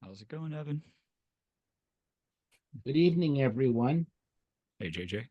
How's it going, Evan? Good evening, everyone. Hey, JJ.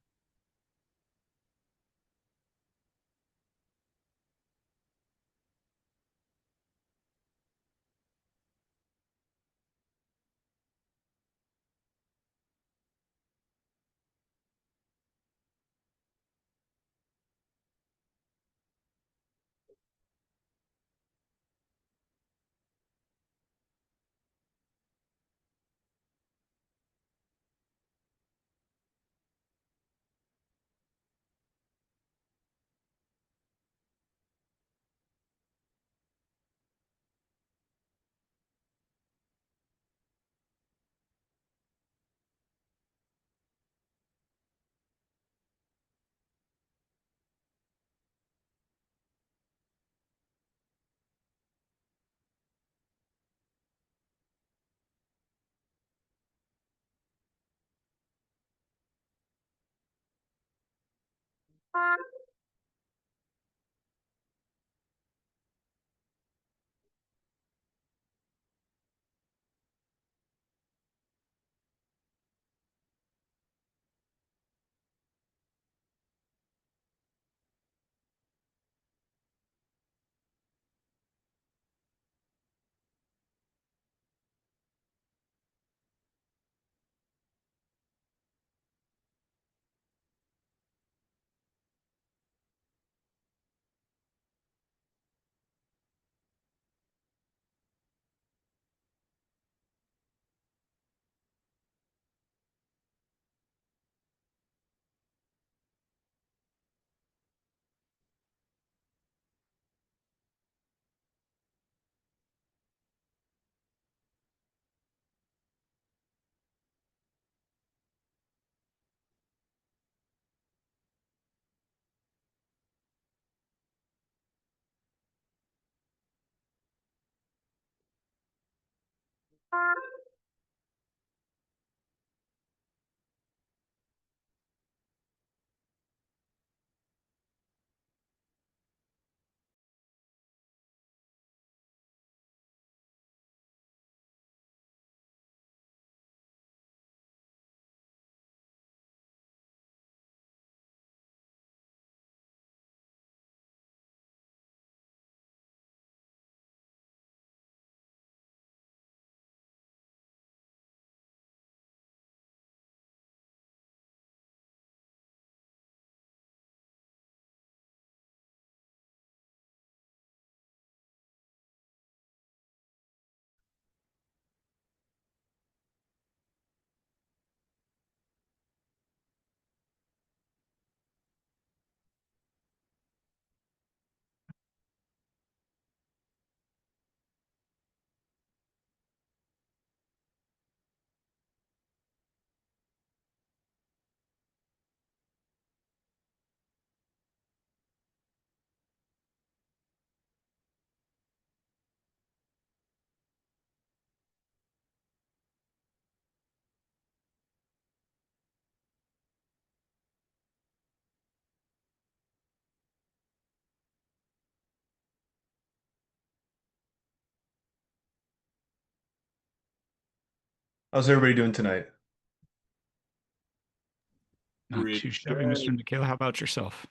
How's everybody doing tonight? Not too shabby, Mr. Nikhil. How about yourself?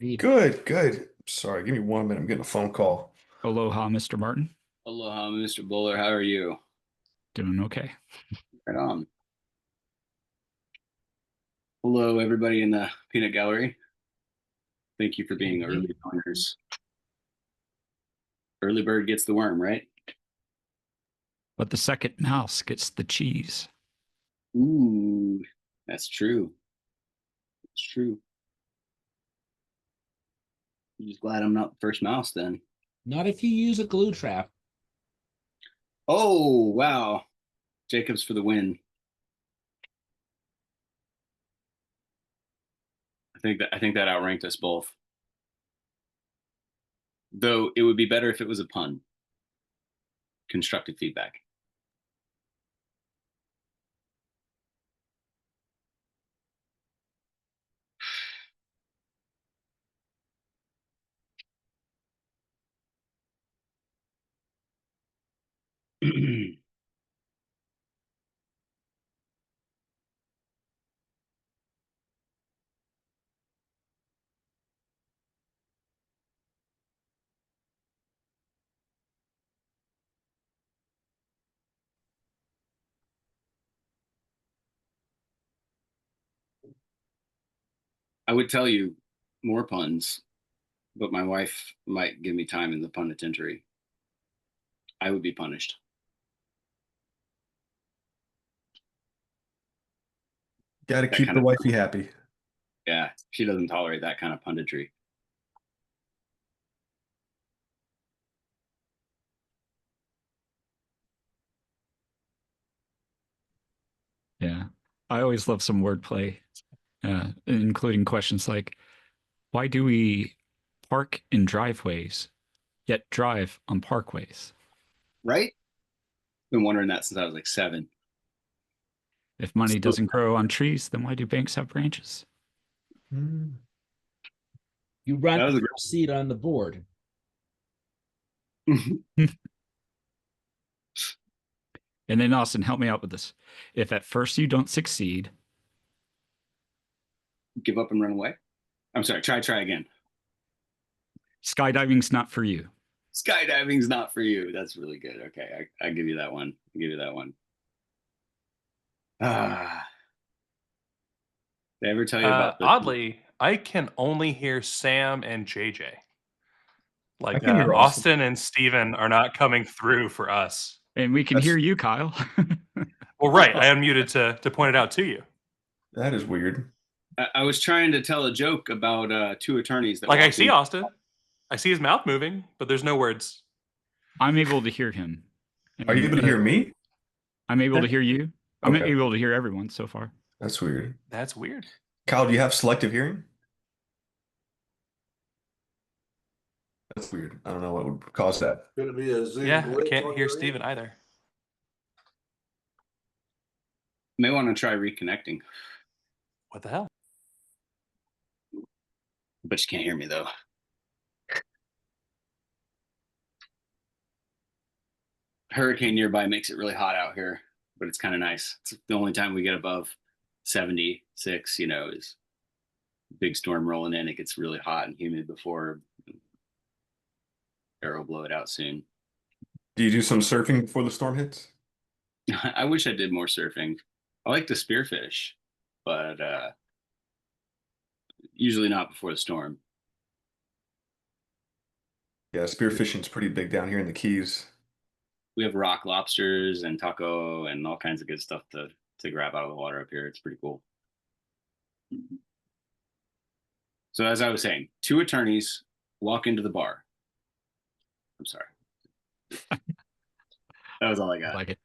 Good, good. Sorry, give me 1 minute. I'm getting a phone call. Aloha, Mr. Martin. Aloha, Mr. Bowler. How are you? Doing okay. Right on. Hello, everybody in the peanut gallery. Thank you for being early joiners. Early bird gets the worm, right? But the second mouse gets the cheese. Ooh, that's true. It's true. I'm just glad I'm not the first mouse then. Not if you use a glue trap. Oh, wow. Jacobs for the win. I think that outranked us both. Though it would be better if it was a pun. Constructive feedback. I would tell you more puns, but my wife might give me time in the penitentiary. I would be punished. Got to keep the wifey happy. Yeah, she doesn't tolerate that kind of punditry. Yeah. I always love some wordplay, including questions like, why do we park in driveways, yet drive on parkways? Right? Been wondering that since I was like 7. If money doesn't grow on trees, then why do banks have branches? You run That was a a seat on the board. And then Austin, help me out with this. If at first you don't succeed, Give up and run away. I'm sorry. Try again. skydiving's not for you. Skydiving's not for you. That's really good. Okay, I give you that one. I give you that one. Did I ever tell you about the oddly, I can only hear Sam and JJ. I Like can hear Austin and Steven are not coming through for us. And we can hear you, Kyle. Well, right. I unmuted to point it out to you. That is weird. I was trying to tell a joke about 2 attorneys that Like I walked see in. Austin. I see his mouth moving, but there's no words. I'm able to hear him. Are you able to hear me? I'm able to hear you. I'm Okay. able to hear everyone so far. That's weird. That's weird. Kyle, do you have selective hearing? That's weird. I don't know what would cause that. Gonna be a Zoom Yeah, I glitch can't on hear your Steven end? either. May want to try reconnecting, What the hell? but you can't hear me though. Hurricane nearby makes it really hot out here, but it's kind of nice. It's the only time we get above 76, is big storm rolling in. It gets really hot and humid before air will blow it out soon. Do you do some surfing before the storm hits? I wish I did more surfing. I like to spearfish, but usually not before the storm. Yeah, spearfishing's pretty big down here in the Keys. We have rock lobsters and taco and all kinds of good stuff to grab out of the water up here. It's pretty cool. So as I was saying, 2 attorneys walk into the bar. I'm sorry. That was all I got. Like it.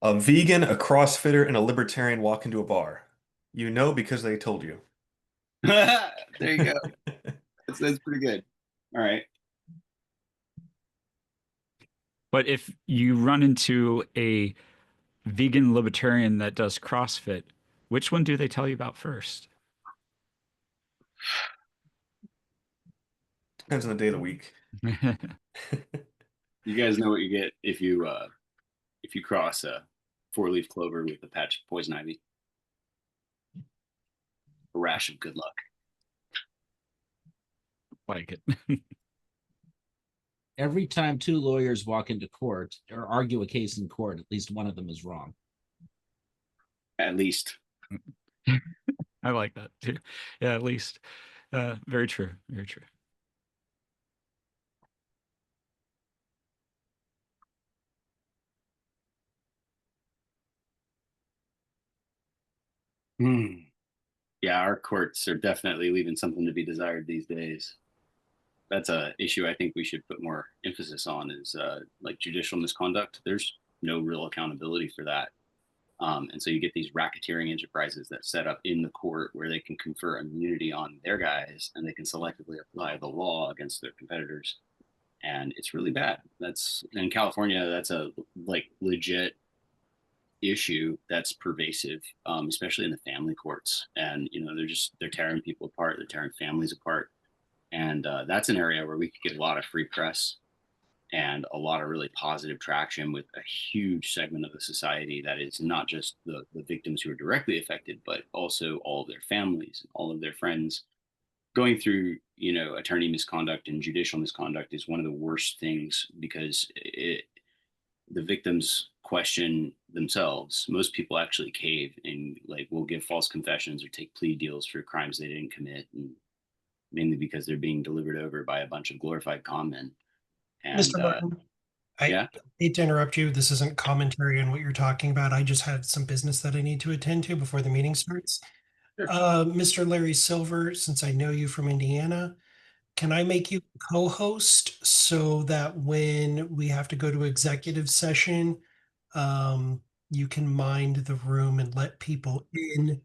A vegan, a CrossFitter, and a libertarian walk into a bar. You know because they told you. There you go. That's pretty good. All right. But if you run into a vegan libertarian that does CrossFit, which one do they tell you about first? Depends on the day of the week. You guys know what you get if you cross a 4-leaf clover with a patch of poison ivy. A rash of good luck. Like it. every time two lawyers walk into court or argue a case in court, at least one of them is wrong. At least. I like that too. Yeah, at least. Very true. Very true. Hmm. Yeah, our courts are definitely leaving something to be desired these days. That's a issue I think we should put more emphasis on is like judicial misconduct. There's no real accountability for that. And so you get these racketeering enterprises that set up in the court where they can confer immunity on their guys and they can selectively apply the law against their competitors. And it's really bad. That's in California, that's a like legit issue that's pervasive, especially in the family courts. And they're tearing people apart, they're tearing families apart, and that's an area where we could get a lot of free press and a lot of really positive traction with a huge segment of the society that is not just the victims who are directly affected, but also all of their families and all of their friends. Going through, attorney misconduct and judicial misconduct is one of the worst things because the victims question themselves. Most people actually cave and like will give false confessions or take plea deals for crimes they didn't commit, and mainly because they're being delivered over by a bunch of glorified con men. And Mr. Martin, I yeah, hate to interrupt you. This isn't commentary on what you're talking about. I just had some business that I need to attend to before the meeting starts. Sure. Mr. Larry Silver, since I know you from Indiana, can I make you co-host so that when we have to go to executive session, you can mind the room and let people in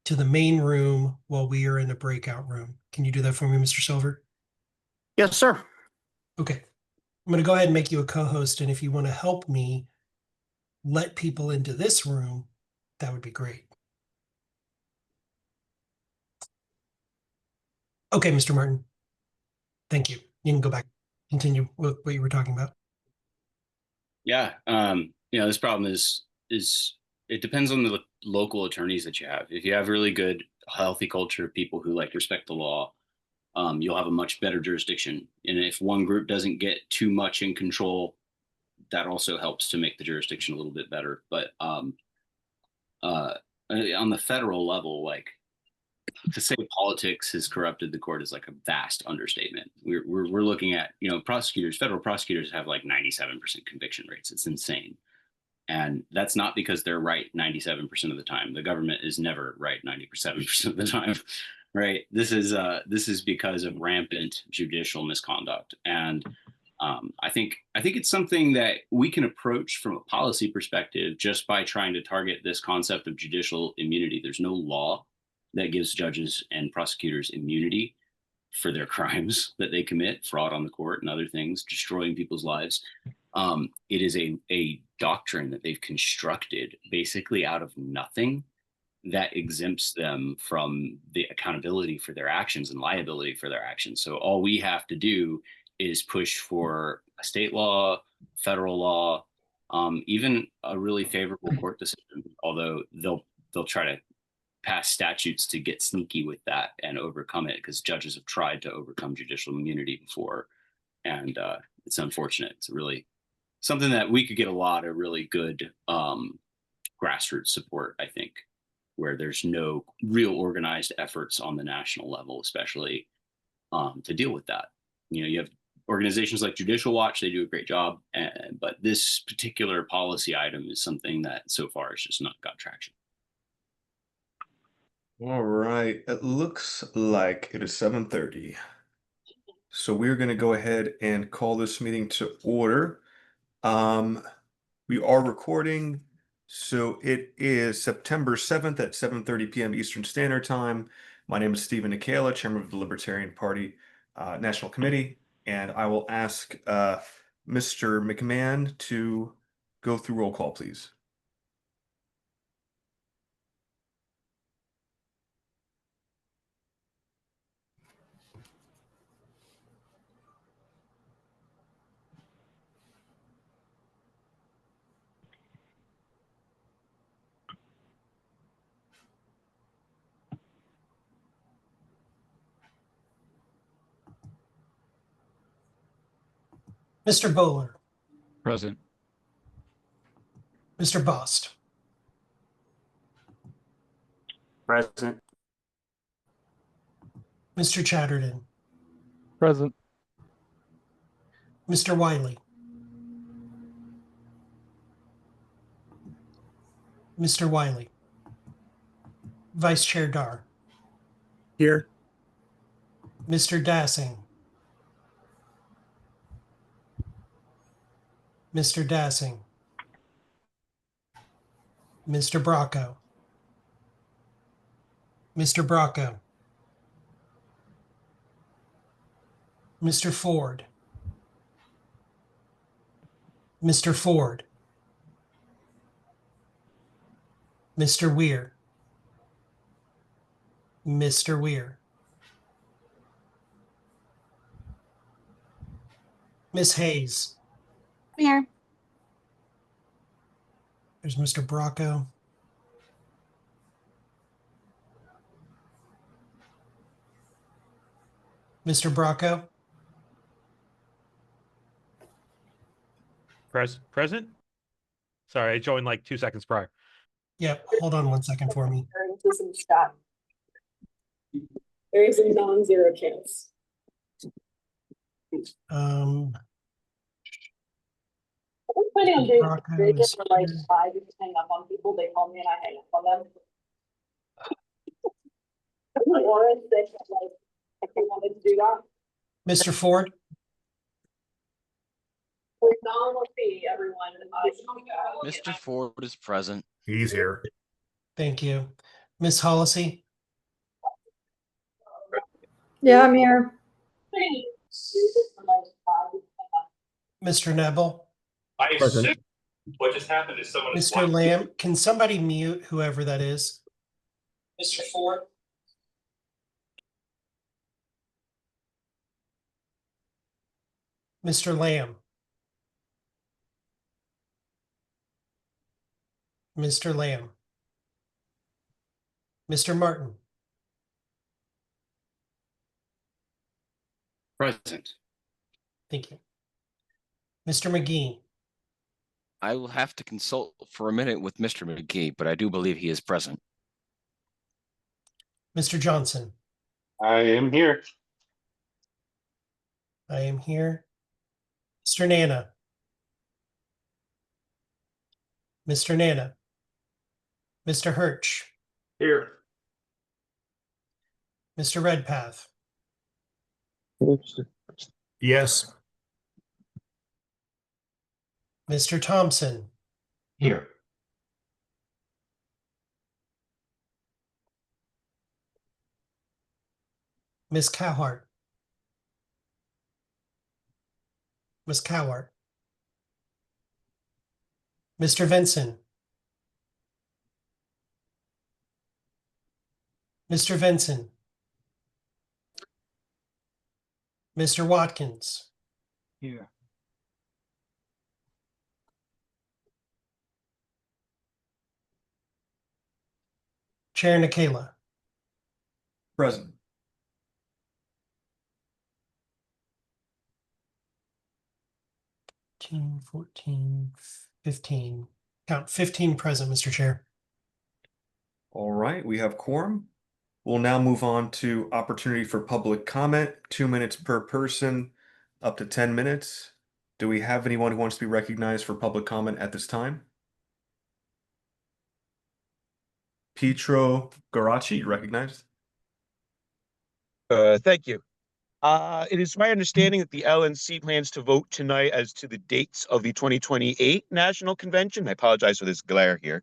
to the main room while we are in a breakout room? Can you do that for me, Mr. Silver? Yes, sir. Okay. I'm going to go ahead and make you a co-host, and if you want to help me let people into this room, that would be great. Okay, Mr. Martin. Thank you. You can go back, continue with what you were talking about. yeah. This problem is it depends on the local attorneys that you have. If you have really good, healthy culture of people who like respect the law, you'll have a much better jurisdiction. And if one group doesn't get too much in control, that also helps to make the jurisdiction a little bit better. But on the federal level, like to say politics has corrupted the court is like a vast understatement. We're looking at federal prosecutors have like 97% conviction rates. It's insane. And that's not because they're right 97% of the time. The government is never right 97% of the time, right? This is because of rampant judicial misconduct. And I think it's something that we can approach from a policy perspective just by trying to target this concept of judicial immunity. There's no law that gives judges and prosecutors immunity for their crimes that they commit, fraud on the court and other things, destroying people's lives. It is a doctrine that they've constructed basically out of nothing that exempts them from the accountability for their actions and liability for their actions. So all we have to do is push for a state law, federal law, even a really favorable court decision, although they'll try to pass statutes to get sneaky with that and overcome it because judges have tried to overcome judicial immunity before. And it's unfortunate. It's really something that we could get a lot of really good grassroots support, I think, where there's no real organized efforts on the national level, especially to deal with that. You have organizations like Judicial Watch, they do a great job, but this particular policy item is something that so far has just not got traction. All right, it looks like it is 7:30. So we're going to go ahead and call this meeting to order. We are recording, so it is September 7th at 7:30 p.m. Eastern Standard Time. My name is Stephen Nikala, Chairman of the Libertarian Party National Committee, and I will ask Mr. McMahon to go through roll call, please. Mr. Bowler, Present. Mr. Bost, Present. Mr. Chatterton, Present. Mr. Wiley, Mr. Wiley, Vice Chair Dar, Here. Mr. Dassing, Mr. Dassing, Mr. Bracco, Mr. Bracco, Mr. Ford, Mr. Ford, Mr. Weir, Mr. Weir, Miss Hayes. Here. There's Mr. Bracco. Mr. Bracco. Present? Sorry, I joined like 2 seconds prior. Yep, hold on 1 second for me. There is a non-zero chance. Um, I'm planning on doing Bracco very is different, like, here. I just hang up on people, they call me and I hang up on them. Or if they, like, if they wanted to do that, Mr. Ford, for nominal fee, everyone. Mr. Ford is present. He's here. thank you. Miss Hollisey, Yeah, I'm here. Mr. Neville, I Present. assume what just happened is someone is Mr. Lamb. Can somebody mute whoever that is? Mr. Ford. Mr. Lamb. Mr. Lamb. Mr. Martin. Present. Thank you. Mr. McGee. I will have to consult for a minute with Mr. McGee, but I do believe he is present. Mr. Johnson. I am here. I am here. Mr. Nana. Mr. Nana. Mr. Hirsch. Here. Mr. Redpath. Yes. Mr. Thompson. Here. Miss Cowhart. Miss Cowhart. Mr. Vinson. Mr. Vinson. Mr. Watkins. Here. Chair Nikela. Present. 13, 14, 15. Count 15 present, Mr. Chair. All right, we have quorum. We'll now move on to opportunity for public comment, 2 minutes per person, up to 10 minutes. Do we have anyone who wants to be recognized for public comment at this time? Pietro Garacci, you're recognized. Thank you. It is my understanding that the LNC plans to vote tonight as to the dates of the 2028 National Convention. I apologize for this glare here.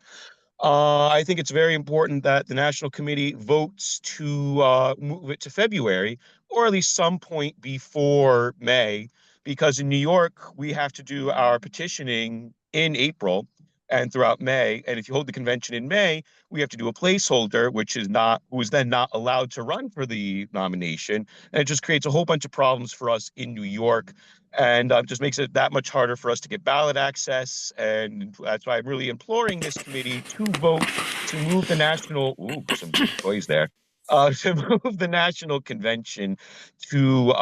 I think it's very important that the National Committee votes to move it to February, or at least some point before May, because in New York, we have to do our petitioning in April and throughout May. And if you hold the convention in May, we have to do a placeholder, who is then not allowed to run for the nomination. And it just creates a whole bunch of problems for us in New York, and just makes it that much harder for us to get ballot access. And that's why I'm really imploring this committee to vote to move the national, some noise there, to move the national convention to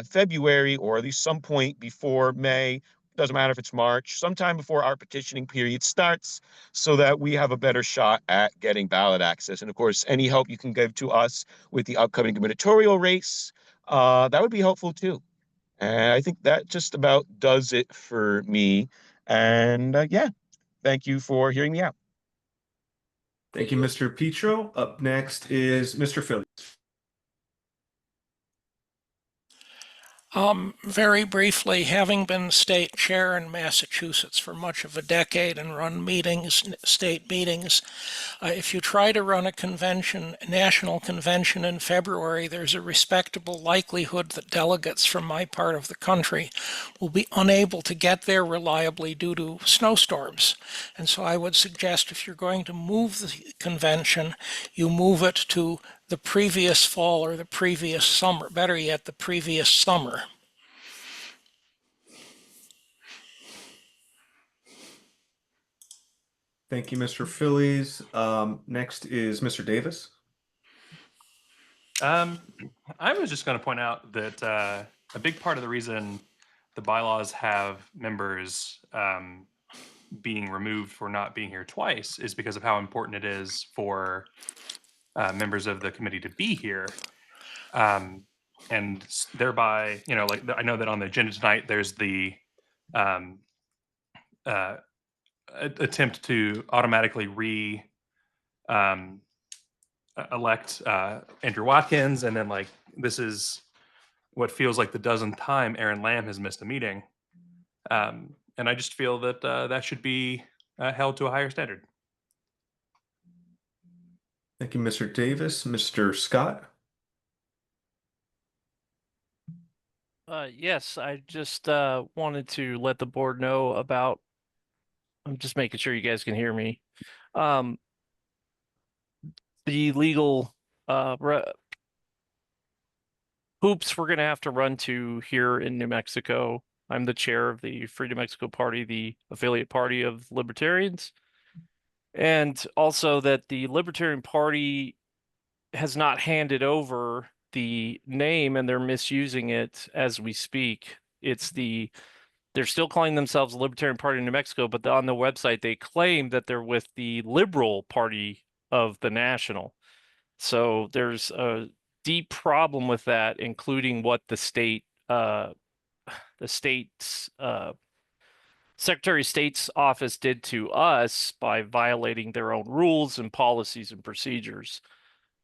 February, or at least some point before May. Doesn't matter if it's March, sometime before our petitioning period starts, so that we have a better shot at getting ballot access. And of course, any help you can give to us with the upcoming gubernatorial race, that would be helpful too. And I think that just about does it for me. And yeah, thank you for hearing me out. Thank you, Mr. Petro. Up next is Mr. Phillies. Very briefly, having been state chair in Massachusetts for much of a decade and run meetings, state meetings, if you try to run a convention, a national convention in February, there's a respectable likelihood that delegates from my part of the country will be unable to get there reliably due to snowstorms. And so I would suggest if you're going to move the convention, you move it to the previous fall or the previous summer, better yet, the previous summer. Thank you, Mr. Phillies. Next is Mr. Davis. I was just going to point out that a big part of the reason the bylaws have members being removed for not being here twice is because of how important it is for members of the committee to be here. And thereby, you know, like I know that on the agenda tonight, there's the attempt to automatically elect Andrew Watkins, and then like this is what feels like the dozenth time Aaron Lamb has missed a meeting, and I just feel that that should be held to a higher standard. Thank you, Mr. Davis. Mr. Scott. Yes, I just wanted to let the board know about. I'm just making sure you guys can hear me. The legal hoops we're going to have to run to here in New Mexico. I'm the chair of the Free New Mexico Party, the affiliate party of Libertarians. And also that the Libertarian Party has not handed over the name, and they're misusing it as we speak. They're still calling themselves the Libertarian Party of New Mexico, but on the website they claim that they're with the Liberal Party of the National. So there's a deep problem with that, including what the state's Secretary of State's office did to us by violating their own rules and policies and procedures.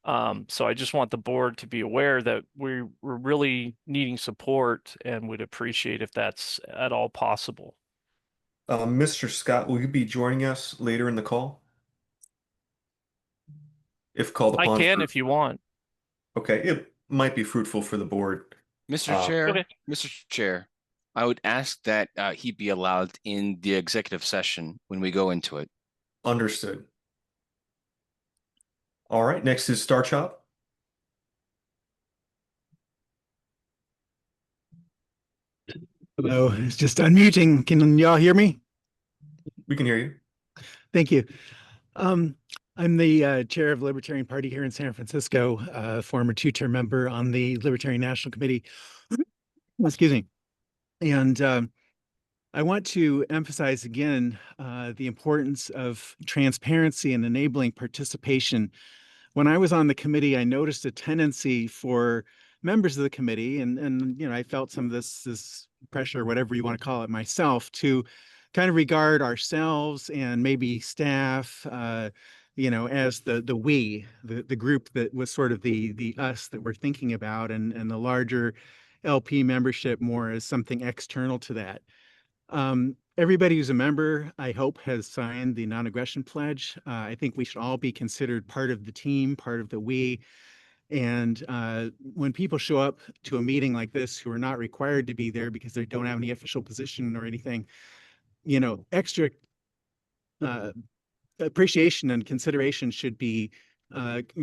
So I just want the board to be aware that we're really needing support and would appreciate if that's at all possible. Mr. Scott, will you be joining us later in the call? If called I upon. can if you want. Okay, it might be fruitful for the board. Mr. Chair, okay. Mr. Chair, I would ask that he be allowed in the executive session when we go into it. Understood. All right, next is Star Chop. Hello, it's just unmuting. Can y'all hear me? We can hear you. Thank you. I'm the chair of the Libertarian Party here in San Francisco, former two-term member on the Libertarian National Committee. Excuse me. And I want to emphasize again the importance of transparency and enabling participation. When I was on the committee, I noticed a tendency for members of the committee, and you know, I felt some of this pressure, whatever you want to call it, myself, to kind of regard ourselves and maybe staff, you know, as the group that was sort of the us that we're thinking about, and the larger LP membership more as something external to that. Everybody who's a member, I hope, has signed the non-aggression pledge. I think we should all be considered part of the team, part of the we. And when people show up to a meeting like this who are not required to be there because they don't have any official position or anything, you know, extra appreciation and consideration should be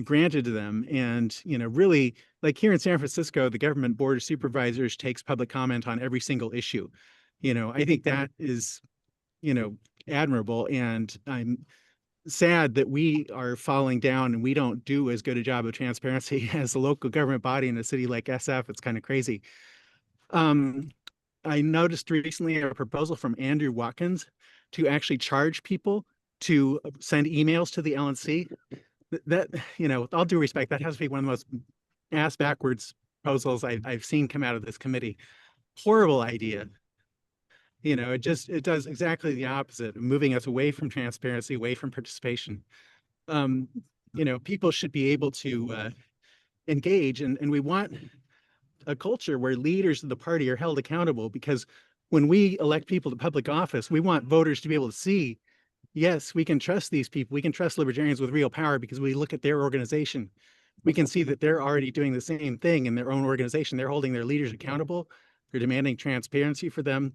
granted to them. And, you know, really, like here in San Francisco, the government board of supervisors takes public comment on every single issue. You know, I think that is, you know, admirable. And I'm sad that we are falling down and we don't do as good a job of transparency as a local government body in a city like SF. It's kind of crazy. I noticed recently a proposal from Andrew Watkins to actually charge people to send emails to the LNC. That, you know, with all due respect, that has to be one of the most ass backwards proposals I've seen come out of this committee. Horrible idea. You know, it does exactly the opposite, moving us away from transparency, away from participation. You know, people should be able to engage, and we want a culture where leaders of the party are held accountable, because when we elect people to public office, we want voters to be able to see, yes, we can trust these people. We can trust libertarians with real power because we look at their organization. We can see that they're already doing the same thing in their own organization. They're holding their leaders accountable. They're demanding transparency for them.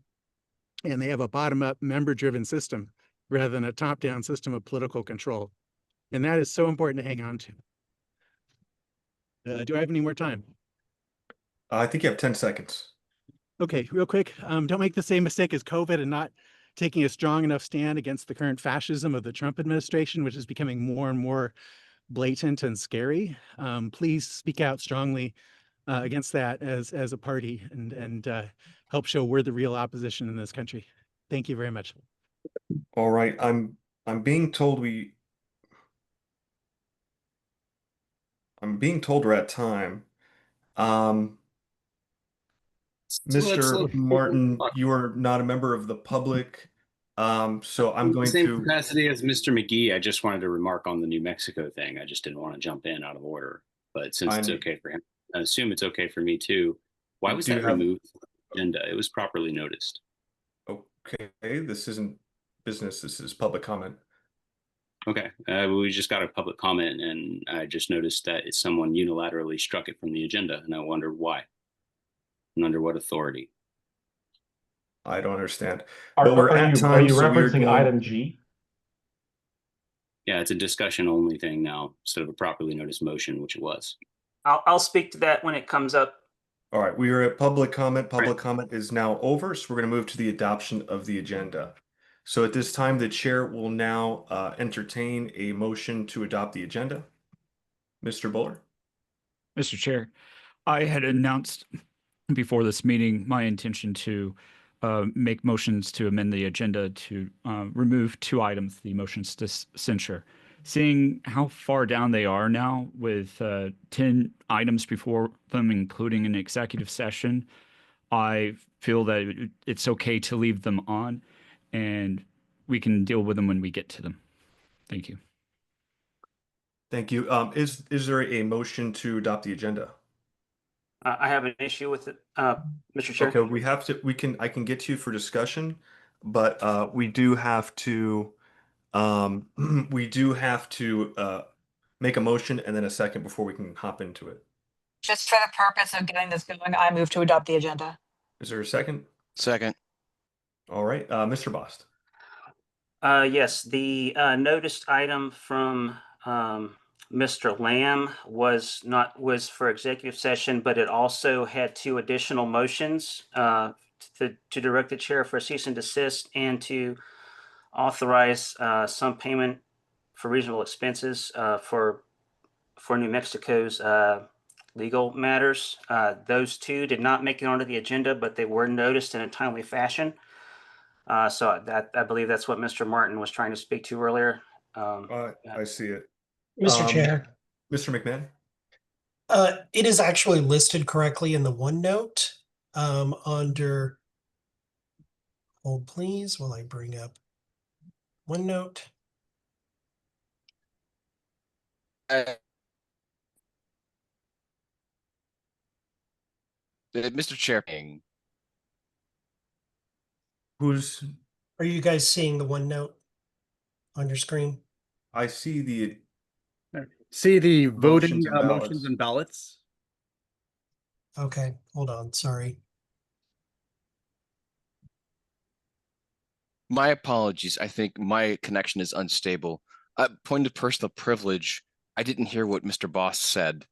And they have a bottom-up member-driven system rather than a top-down system of political control. And that is so important to hang on to. Do I have any more time? I think you have 10 seconds. Okay, real quick. Don't make the same mistake as COVID and not taking a strong enough stand against the current fascism of the Trump administration, which is becoming more and more blatant and scary. Please speak out strongly against that as a party and help show we're the real opposition in this country. Thank you very much. All right, I'm being told I'm being told we're at time. Mr. Martin, you are not a member of the public. So I'm In the going same to, capacity as Mr. McGee, I just wanted to remark on the New Mexico thing. I just didn't want to jump in out of order. But since it's I- okay for him, I assume it's okay for me too. Why I was do that have- removed from the agenda? It was properly noticed. okay, this isn't business, this is public comment. Okay, we just got a public comment, and I just noticed that someone unilaterally struck it from the agenda, and I wonder why and under what authority. I don't understand. Are, But we're are at you time, so we're referencing going. item G? Yeah, it's a discussion only thing now instead of a properly noticed motion, which it was. I'll speak to that when it comes up. All right, we are at public comment. Public comment is now over, so we're going to move to the adoption of the agenda. So at this time, the chair will now entertain a motion to adopt the agenda. Mr. Buller? Mr. Chair, I had announced before this meeting my intention to make motions to amend the agenda to remove 2 items, the motions to censure. Seeing how far down they are now with 10 items before them, including an executive session, I feel that it's okay to leave them on and we can deal with them when we get to them. Thank you. Thank you. Is there a motion to adopt the agenda? I have an issue with it, Mr. Chair. Okay, I can get to you for discussion, but we do have to we do have to make a motion and then a second before we can hop into it. Just for the purpose of getting this going, I move to adopt the agenda. Is there a second? Second. All right, Mr. Bost. Yes, the noticed item from Mr. Lamb was for executive session, but it also had 2 additional motions to direct the chair for a cease and desist and to authorize some payment for reasonable expenses for New Mexico's legal matters. Those 2 did not make it onto the agenda, but they were noticed in a timely fashion. So I believe that's what Mr. Martin was trying to speak to earlier. I see it. Mr. Chair, Mr. McMahon? it is actually listed correctly in the OneNote under, hold please while I bring up OneNote. Mr. Chair. Who's? Are you guys seeing the OneNote on your screen? I see the voting and motions and ballots. Okay, hold on, sorry. My apologies. I think my connection is unstable. Point of personal privilege. I didn't hear what Mr. Boss said.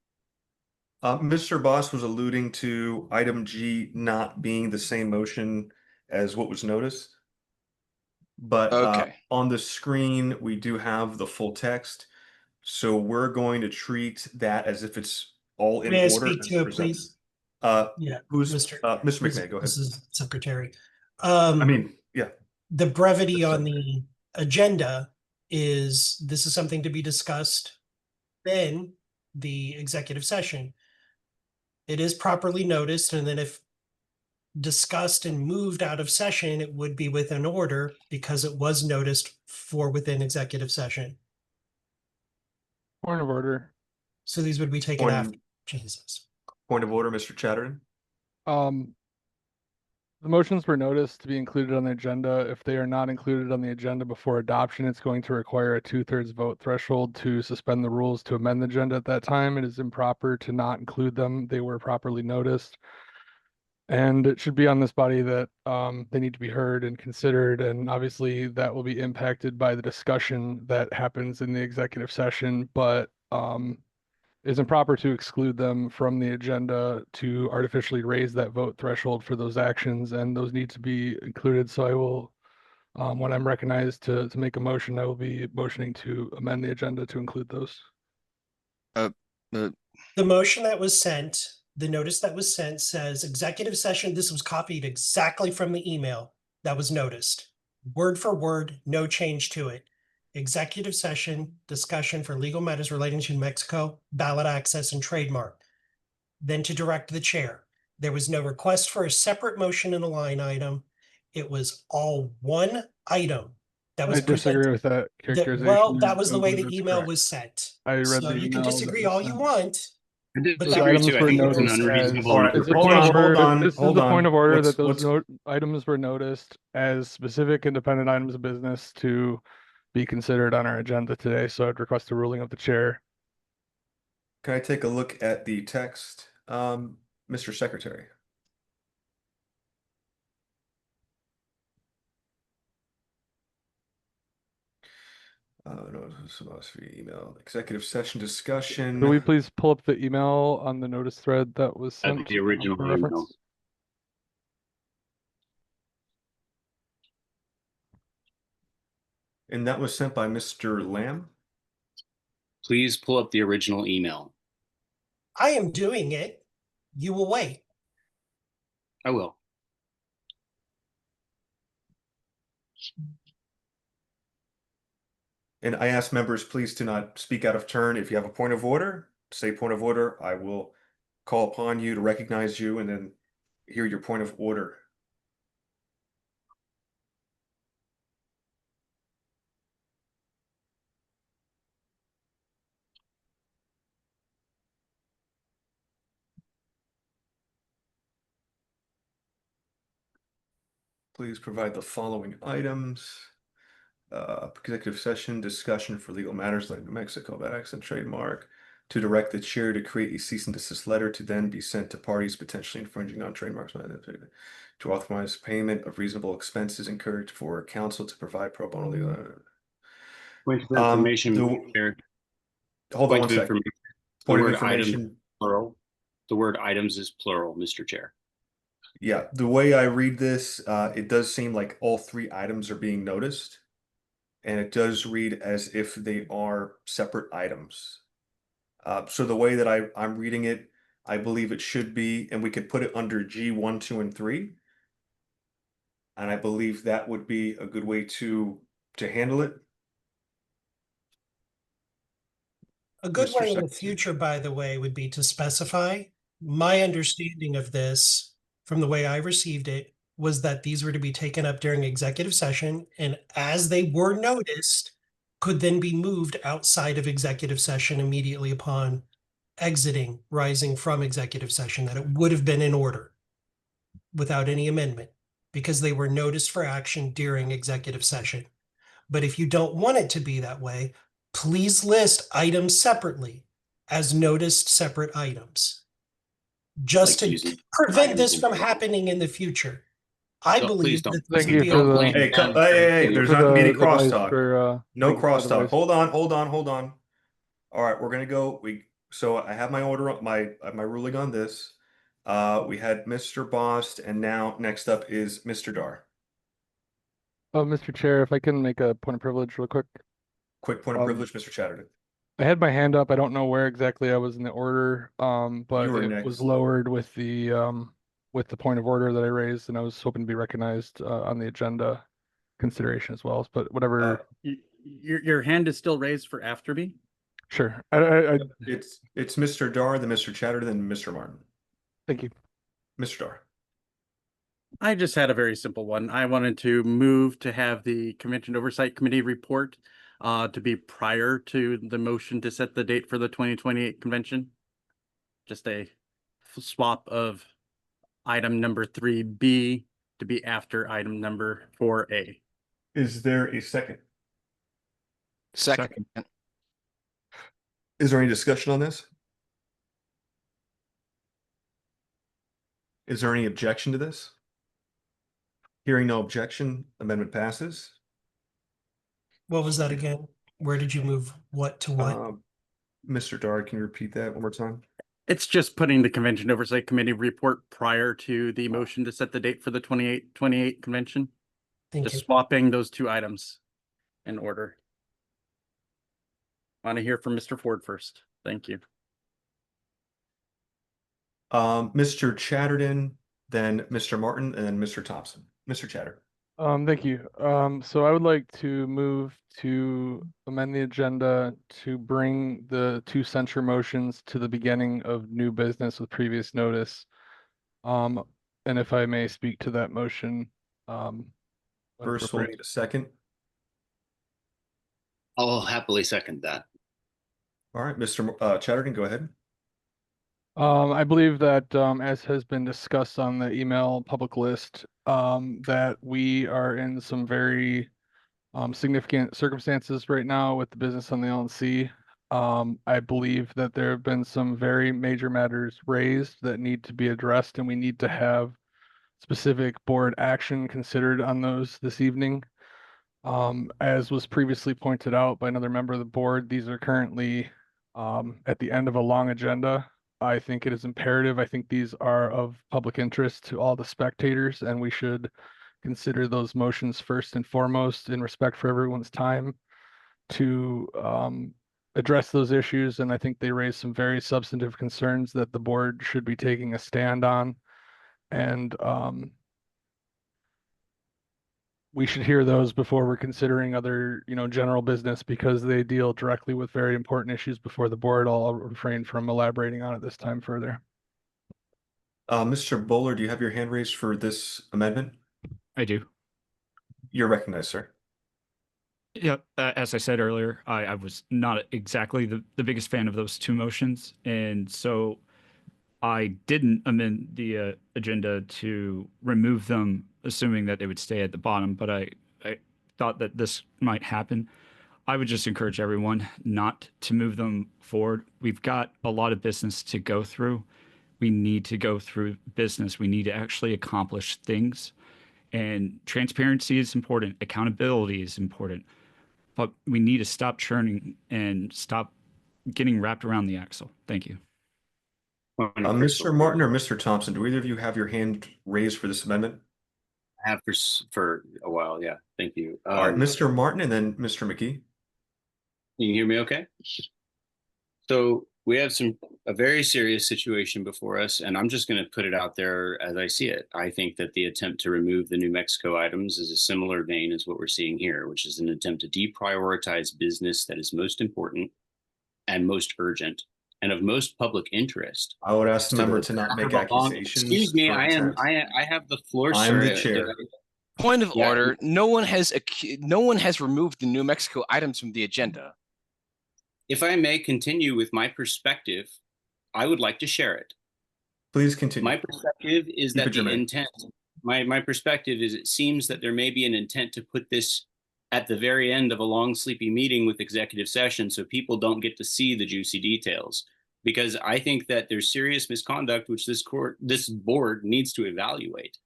Mr. Boss was alluding to item G not being the same motion as what was noticed. but Okay. on the screen, we do have the full text. So we're going to treat that as if it's all in May I order speak as to it, presented. please? Uh, Yeah, who's Mr. Mr. This McMahon? Go ahead. this is Secretary. I mean, yeah. The brevity Yes, on sir. the agenda is this is something to be discussed in the executive session. It is properly noticed, and then if discussed and moved out of session, it would be within order because it was noticed for within executive session. Point of order. So these would be taken Point, after. Jesus. point of order, Mr. Chatterton. The motions were noticed to be included on the agenda. If they are not included on the agenda before adoption, it's going to require a 2/3 vote threshold to suspend the rules to amend the agenda at that time. It is improper to not include them. They were properly noticed. And it should be on this body that they need to be heard and considered. And obviously that will be impacted by the discussion that happens in the executive session, but is improper to exclude them from the agenda to artificially raise that vote threshold for those actions, and those need to be included. So I will, when I'm recognized to make a motion, I will be motioning to amend the agenda to include those. The motion that was sent, the notice that was sent says executive session. This was copied exactly from the email that was noticed. Word for word, no change to it. Executive session discussion for legal matters relating to New Mexico, ballot access and trademark. Then to direct the chair. There was no request for a separate motion in a line item. It was all one item that was I disagree presented. with that characterization. Well, that was I the way believe the it's email correct. was sent. I read So the you can email that disagree was all you sent. want. I But Those that disagree was items too. I were think it's an noticed as, unreasonable. All right, is a hold point on, of order. hold on, This is hold a point on. of order What's- that those what's- items were noticed as specific independent items of business to be considered on our agenda today. So I'd request a ruling of the chair. Can I take a look at the text, Mr. Secretary? No, this was via email. Executive session discussion. Could we please pull up the email on the notice thread that was sent The original for email. reference? And that was sent by Mr. Lamb. Please pull up the original email. I am doing it. You will wait. I will. And I ask members, please do not speak out of turn. If you have a point of order, say point of order. I will call upon you to recognize you and then hear your point of order. Please provide the following items. Executive session discussion for legal matters like New Mexico bad accent trademark, to direct the chair to create a cease and desist letter to then be sent to parties potentially infringing on trademarks, to authorize payment of reasonable expenses incurred for counsel to provide pro bono legal. Point of information, Mr. Chair. Hold on one second. information. Point of word information. Items, plural. The word items is plural, Mr. Chair. Yeah, the way I read this, it does seem like all three items are being noticed. And it does read as if they are separate items. So the way that I'm reading it, I believe it should be, and we could put it under G1, 2, and 3. And I believe that would be a good way to handle it. A good Mr. way in the Secretary. future, by the way, would be to specify. My understanding of this, from the way I received it, was that these were to be taken up during executive session, and as they were noticed, could then be moved outside of executive session immediately upon exiting, rising from executive session, that it would have been in order without any amendment, because they were noticed for action during executive session. But if you don't want it to be that way, please list items separately as noticed separate items. Just Like to prevent this from happening in the future. I believe that this Thank would you be for the. okay. Hey, there's not gonna be any crosstalk. No thank you for the crosstalk. advice. Hold on. All right, we're gonna go. So I have my order on my ruling on this. We had Mr. Bost, and now next up is Mr. Dar. Mr. Chair, if I can make a point of privilege real quick. Quick point of privilege, Mr. Chatterton. I had my hand up. I don't know where exactly I was in the order, You but were it next. was lowered with the point of order that I raised, and I was hoping to be recognized on the agenda consideration as well. But whatever. Your hand is still raised for after me? Sure. It's Mr. Dar, then Mr. Chatterton, then Mr. Martin. Thank you. Mr. Dar. I just had a very simple one. I wanted to move to have the Convention Oversight Committee report to be prior to the motion to set the date for the 2028 convention. Just a swap of item number 3B to be after item number 4A. Is there a second? Second. Is there any discussion on this? Is there any objection to this? Hearing no objection, amendment passes. What was that again? Where did you move what to what? Mr. Dar, can you repeat that one more time? It's just putting the Convention Oversight Committee report prior to the motion to set the date for the 28 convention. Thank Just you. swapping those two items in order. Want to hear from Mr. Ford first. Thank you. Mr. Chatterton, then Mr. Martin, and then Mr. Thompson. Mr. Chatter. Thank you. So I would like to move to amend the agenda to bring the two censure motions to the beginning of new business with previous notice. And if I may speak to that motion. First, we'll need a second. I'll happily second that. All right, Mr. Chatterton, go ahead. I believe that as has been discussed on the email public list, that we are in some very significant circumstances right now with the business on the LNC. I believe that there have been some very major matters raised that need to be addressed, and we need to have specific board action considered on those this evening. As was previously pointed out by another member of the board, these are currently at the end of a long agenda. I think it is imperative. I think these are of public interest to all the spectators, and we should consider those motions first and foremost in respect for everyone's time to address those issues. And I think they raise some very substantive concerns that the board should be taking a stand on. And we should hear those before we're considering other, general business, because they deal directly with very important issues before the board. I'll refrain from elaborating on it this time further. Mr. Bowler, do you have your hand raised for this amendment? I do. You're recognized, sir. Yeah, as I said earlier, I was not exactly the biggest fan of those two motions, and so I didn't amend the agenda to remove them, assuming that they would stay at the bottom, but I thought that this might happen. I would just encourage everyone not to move them forward. We've got a lot of business to go through. We need to go through business. We need to actually accomplish things. And transparency is important. Accountability is important. But we need to stop churning and stop getting wrapped around the axle. Thank you. Mr. Martin or Mr. Thompson, do either of you have your hand raised for this amendment? I have for a while, yeah. Thank you. All right, Mr. Martin and then Mr. McKee. Can you hear me okay? So we have a very serious situation before us, and I'm just going to put it out there as I see it. I think that the attempt to remove the New Mexico items is a similar vein as what we're seeing here, which is an attempt to deprioritize business that is most important and most urgent and of most public interest. I would ask the member to not make accusations. Excuse me, I have the floor, sir. I'm the chair. Point of order. No one has removed the New Mexico items from the agenda. If I may continue with my perspective, I would like to share it. Please continue. My perspective is that the intent, my perspective is it seems that there may be an intent to put this at the very end of a long, sleepy meeting with executive session so people don't get to see the juicy details. Because I think that there's serious misconduct, which this board needs to evaluate.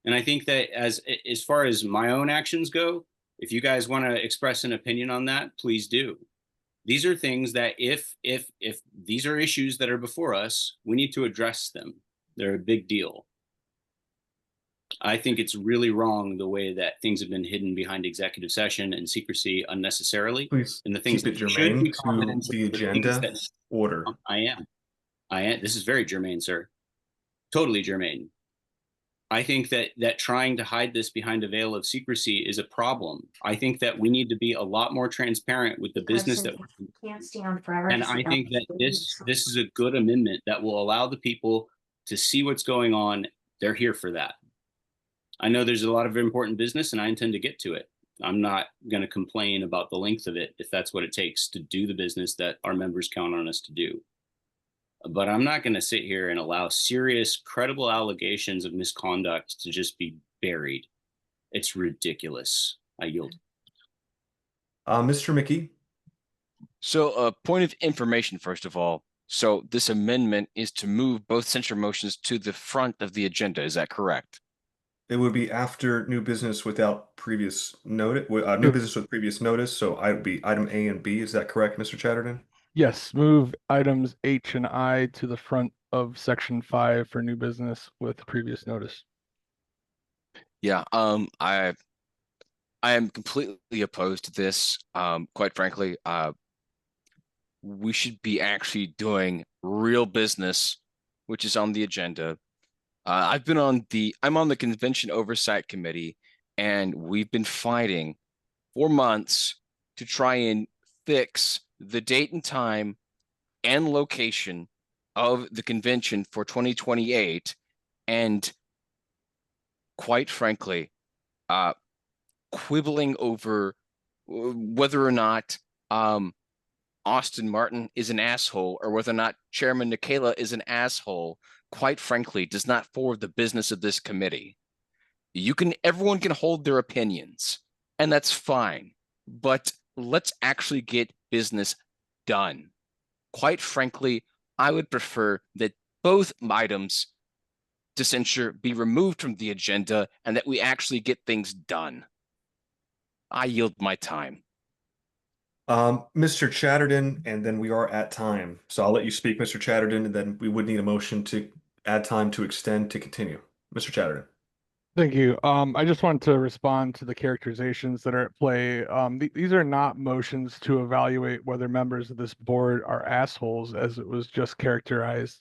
And I think that as far as my own actions go, if you guys want to express an opinion on that, please do. These are things that if these are issues that are before us, we need to address them. They're a big deal. I think it's really wrong the way that things have been hidden behind executive session and secrecy unnecessarily. Please And the things keep it that should germane be to confidential, the the things agenda that order. I am. This is very germane, sir. Totally germane. I think that trying to hide this behind a veil of secrecy is a problem. I think that we need to be a lot more transparent with the business that Can't stand forever. and I think that this is a good amendment that will allow the people to see what's going on. They're here for that. I know there's a lot of important business and I intend to get to it. I'm not going to complain about the length of it if that's what it takes to do the business that our members count on us to do. But I'm not going to sit here and allow serious, credible allegations of misconduct to just be buried. It's ridiculous. I yield. Mr. Mickey. So, a point of information, first of all. So, this amendment is to move both censure motions to the front of the agenda. Is that correct? It would be after new business without previous notice, new business with previous notice. So I'd be item A and B. Is that correct, Mr. Chatterton? Yes, move items H and I to the front of section 5 for new business with previous notice. Yeah, I am completely opposed to this. Quite frankly, we should be actually doing real business, which is on the agenda. I'm on the convention oversight committee, and we've been fighting for months to try and fix the date and time and location of the convention for 2028. And quite frankly, quibbling over whether or not Austin Martin is an asshole or whether or not Chairman Nikela is an asshole, quite frankly, does not forward the business of this committee. Everyone can hold their opinions, and that's fine, but let's actually get business done. Quite frankly, I would prefer that both items to censure be removed from the agenda and that we actually get things done. I yield my time. Mr. Chatterton, and then we are at time. So I'll let you speak, Mr. Chatterton, and then we would need a motion to add time to extend to continue. Mr. Chatterton. Thank you. I just wanted to respond to the characterizations that are at play. These are not motions to evaluate whether members of this board are assholes, as it was just characterized.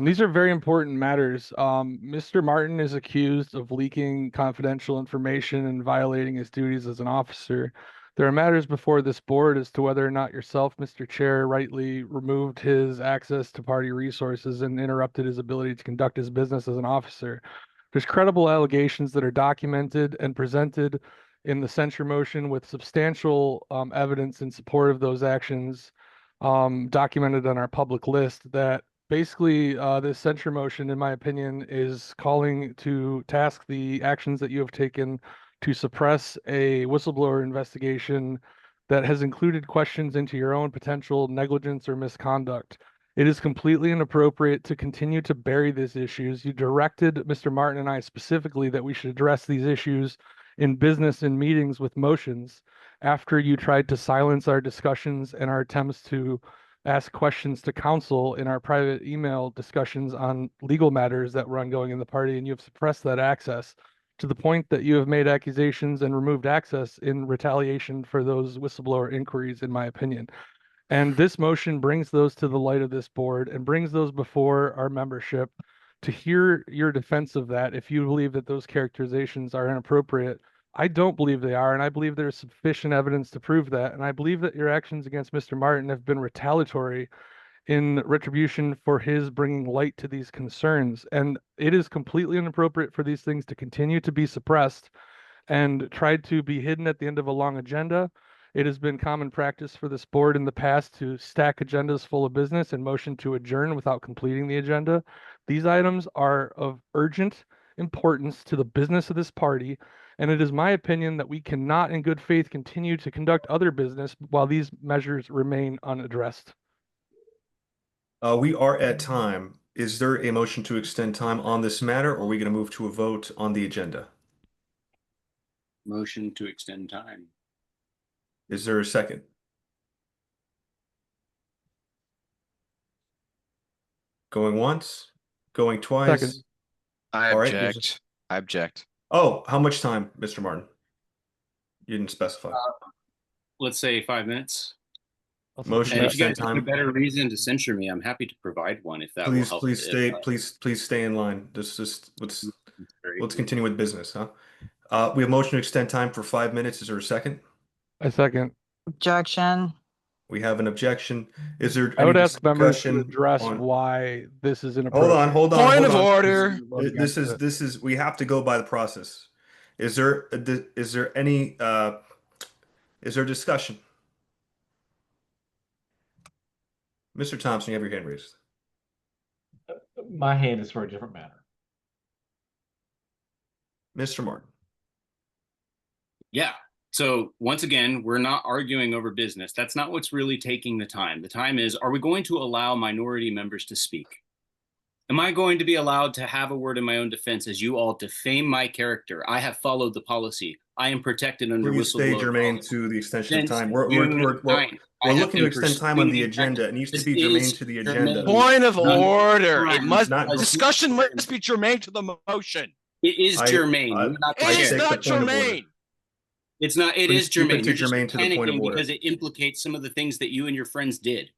These are very important matters. Mr. Martin is accused of leaking confidential information and violating his duties as an officer. There are matters before this board as to whether or not yourself, Mr. Chair, rightly removed his access to party resources and interrupted his ability to conduct his business as an officer. There's credible allegations that are documented and presented in the censure motion with substantial evidence in support of those actions documented on our public list that basically this censure motion, in my opinion, is calling to task the actions that you have taken to suppress a whistleblower investigation that has included questions into your own potential negligence or misconduct. It is completely inappropriate to continue to bury these issues. You directed Mr. Martin and I specifically that we should address these issues in business and meetings with motions after you tried to silence our discussions and our attempts to ask questions to counsel in our private email discussions on legal matters that were ongoing in the party, and you have suppressed that access to the point that you have made accusations and removed access in retaliation for those whistleblower inquiries, in my opinion. And this motion brings those to the light of this board and brings those before our membership to hear your defense of that if you believe that those characterizations are inappropriate. I don't believe they are, and I believe there's sufficient evidence to prove that. And I believe that your actions against Mr. Martin have been retaliatory in retribution for his bringing light to these concerns. And it is completely inappropriate for these things to continue to be suppressed and tried to be hidden at the end of a long agenda. It has been common practice for this board in the past to stack agendas full of business and motion to adjourn without completing the agenda. These items are of urgent importance to the business of this party, and it is my opinion that we cannot in good faith continue to conduct other business while these measures remain unaddressed. We are at time. Is there a motion to extend time on this matter, or are we going to move to a vote on the agenda? Motion to extend time. Is there a second? Going once, going twice. Second. I All right, there's object. I object. Oh, how much time, Mr. Martin? You didn't specify. Let's say 5 minutes. Motion And to if you extend guys have a time. better reason to censure me, I'm happy to provide one if that will help. Please stay in line. Let's continue with business, huh? We have motion to extend time for 5 minutes. Is there a second? I second. Objection. We have an objection. Is there I any would ask members to discussion address on? why this is an Hold on, hold on, Point hold of on. order. This is we have to go by the process. Is there any is there discussion? Mr. Thompson, you have your hand raised. My hand is for a different matter. Mr. Martin. Yeah. So once again, we're not arguing over business. That's not what's really taking the time. The time is, are we going to allow minority members to speak? Am I going to be allowed to have a word in my own defense as you all defame my character? I have followed the policy. I am protected under Please stay whistleblower germane policy. to the extension of Since time. June 9th, We're I have looking to been extend time on the pursuing agenda. It needs to this be germane is to the agenda. germane. Point of order. It Time. must Not- discussion must be germane to the motion. It is germane. You're not the It is chair. not germane. It's not. It Please is keep it germane. to You're just germane to the point of panicking order. because it implicates some of the things that you and your friends did.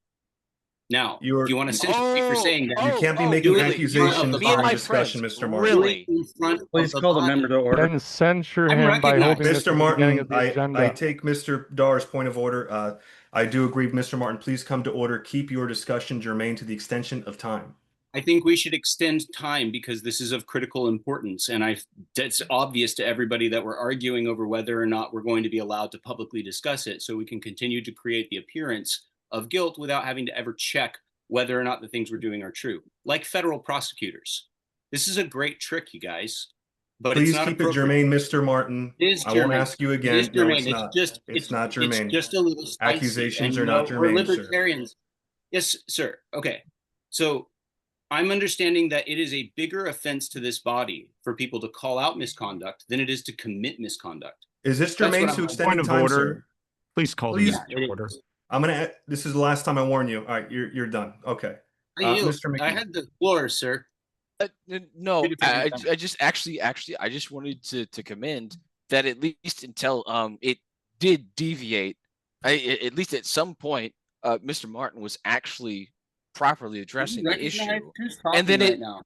Now, You're- if you want to censure me for saying that, You can't be making do it in accusations front of the during body. discussion, Mr. Martin. Really? In front Please of call the body. member to order. Then censure I'm him by recognized. holding this Mr. at the beginning Martin, of the agenda. I take Mr. Dar's point of order. I do agree, Mr. Martin. Please come to order. Keep your discussion germane to the extension of time. I think we should extend time because this is of critical importance. And it's obvious to everybody that we're arguing over whether or not we're going to be allowed to publicly discuss it so we can continue to create the appearance of guilt without having to ever check whether or not the things we're doing are true. Like federal prosecutors. This is a great trick, you guys. But Please it's not keep it appropriate. germane, Mr. Martin. It is I won't germane. ask you It again. is No, germane. it's not. It's not It's germane. just a little spicy. Accusations And are not we're germane, sir. libertarians. Yes, sir. Okay. So I'm understanding that it is a bigger offense to this body for people to call out misconduct than it is to commit misconduct. Is this That's germane what to I'm- extending Point of time, order. sir? Please call Please. the meeting to order. This is the last time I warn you. All right, you're done. Okay. I yield. Mr. McKee. I had the floor, sir. No, Two different I just actually I just wanted to commend that at least until it did deviate, at least at some point, Mr. Martin was actually properly addressing the issue, and then right it. now.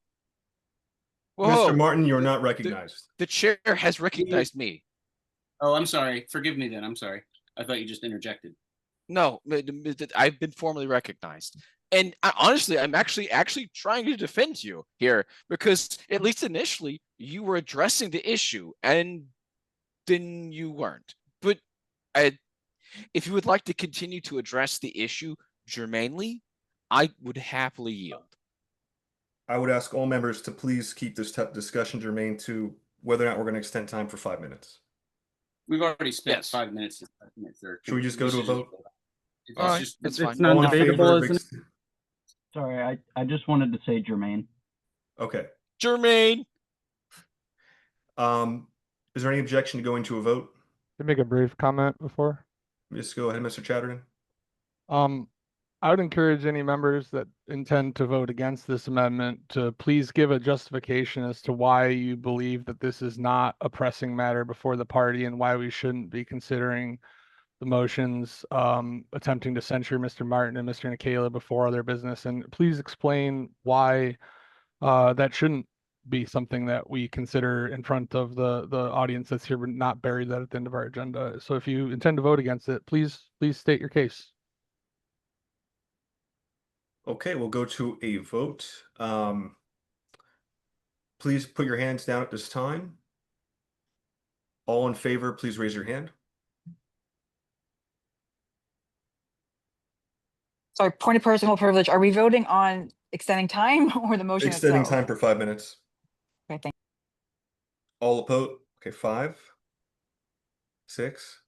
Whoa, Mr. Martin, you're not recognized. the chair has recognized me. Oh, I'm sorry. Forgive me then. I'm sorry. I thought you just interjected. No, I've been formally recognized. And honestly, I'm actually trying to defend you here because at least initially you were addressing the issue and then you weren't. But if you would like to continue to address the issue germanely, I would happily yield. I would ask all members to please keep this discussion germane to whether or not we're going to extend time for 5 minutes. We've already spent Yes. 5 minutes. Sir. Should we just go to a vote? It's All right, just that's It's fine. non-debatable, All in isn't favor it? of Sorry, I just wanted to say Jermaine. Okay. Germaine. Is there any objection to going to a vote? To make a brief comment before. Just go ahead, Mr. Chatterton. I would encourage any members that intend to vote against this amendment to please give a justification as to why you believe that this is not a pressing matter before the party and why we shouldn't be considering the motions attempting to censure Mr. Martin and Mr. Nikela before other business. And please explain why that shouldn't be something that we consider in front of the audience that's here, but not bury that at the end of our agenda. So if you intend to vote against it, please state your case. Okay, we'll go to a vote. Please put your hands down at this time. All in favor, please raise your hand. Sorry, point of personal privilege. Are we voting on extending time or the motion Extending itself? time for 5 minutes. Okay, thank All opposed? Okay, 5, 6.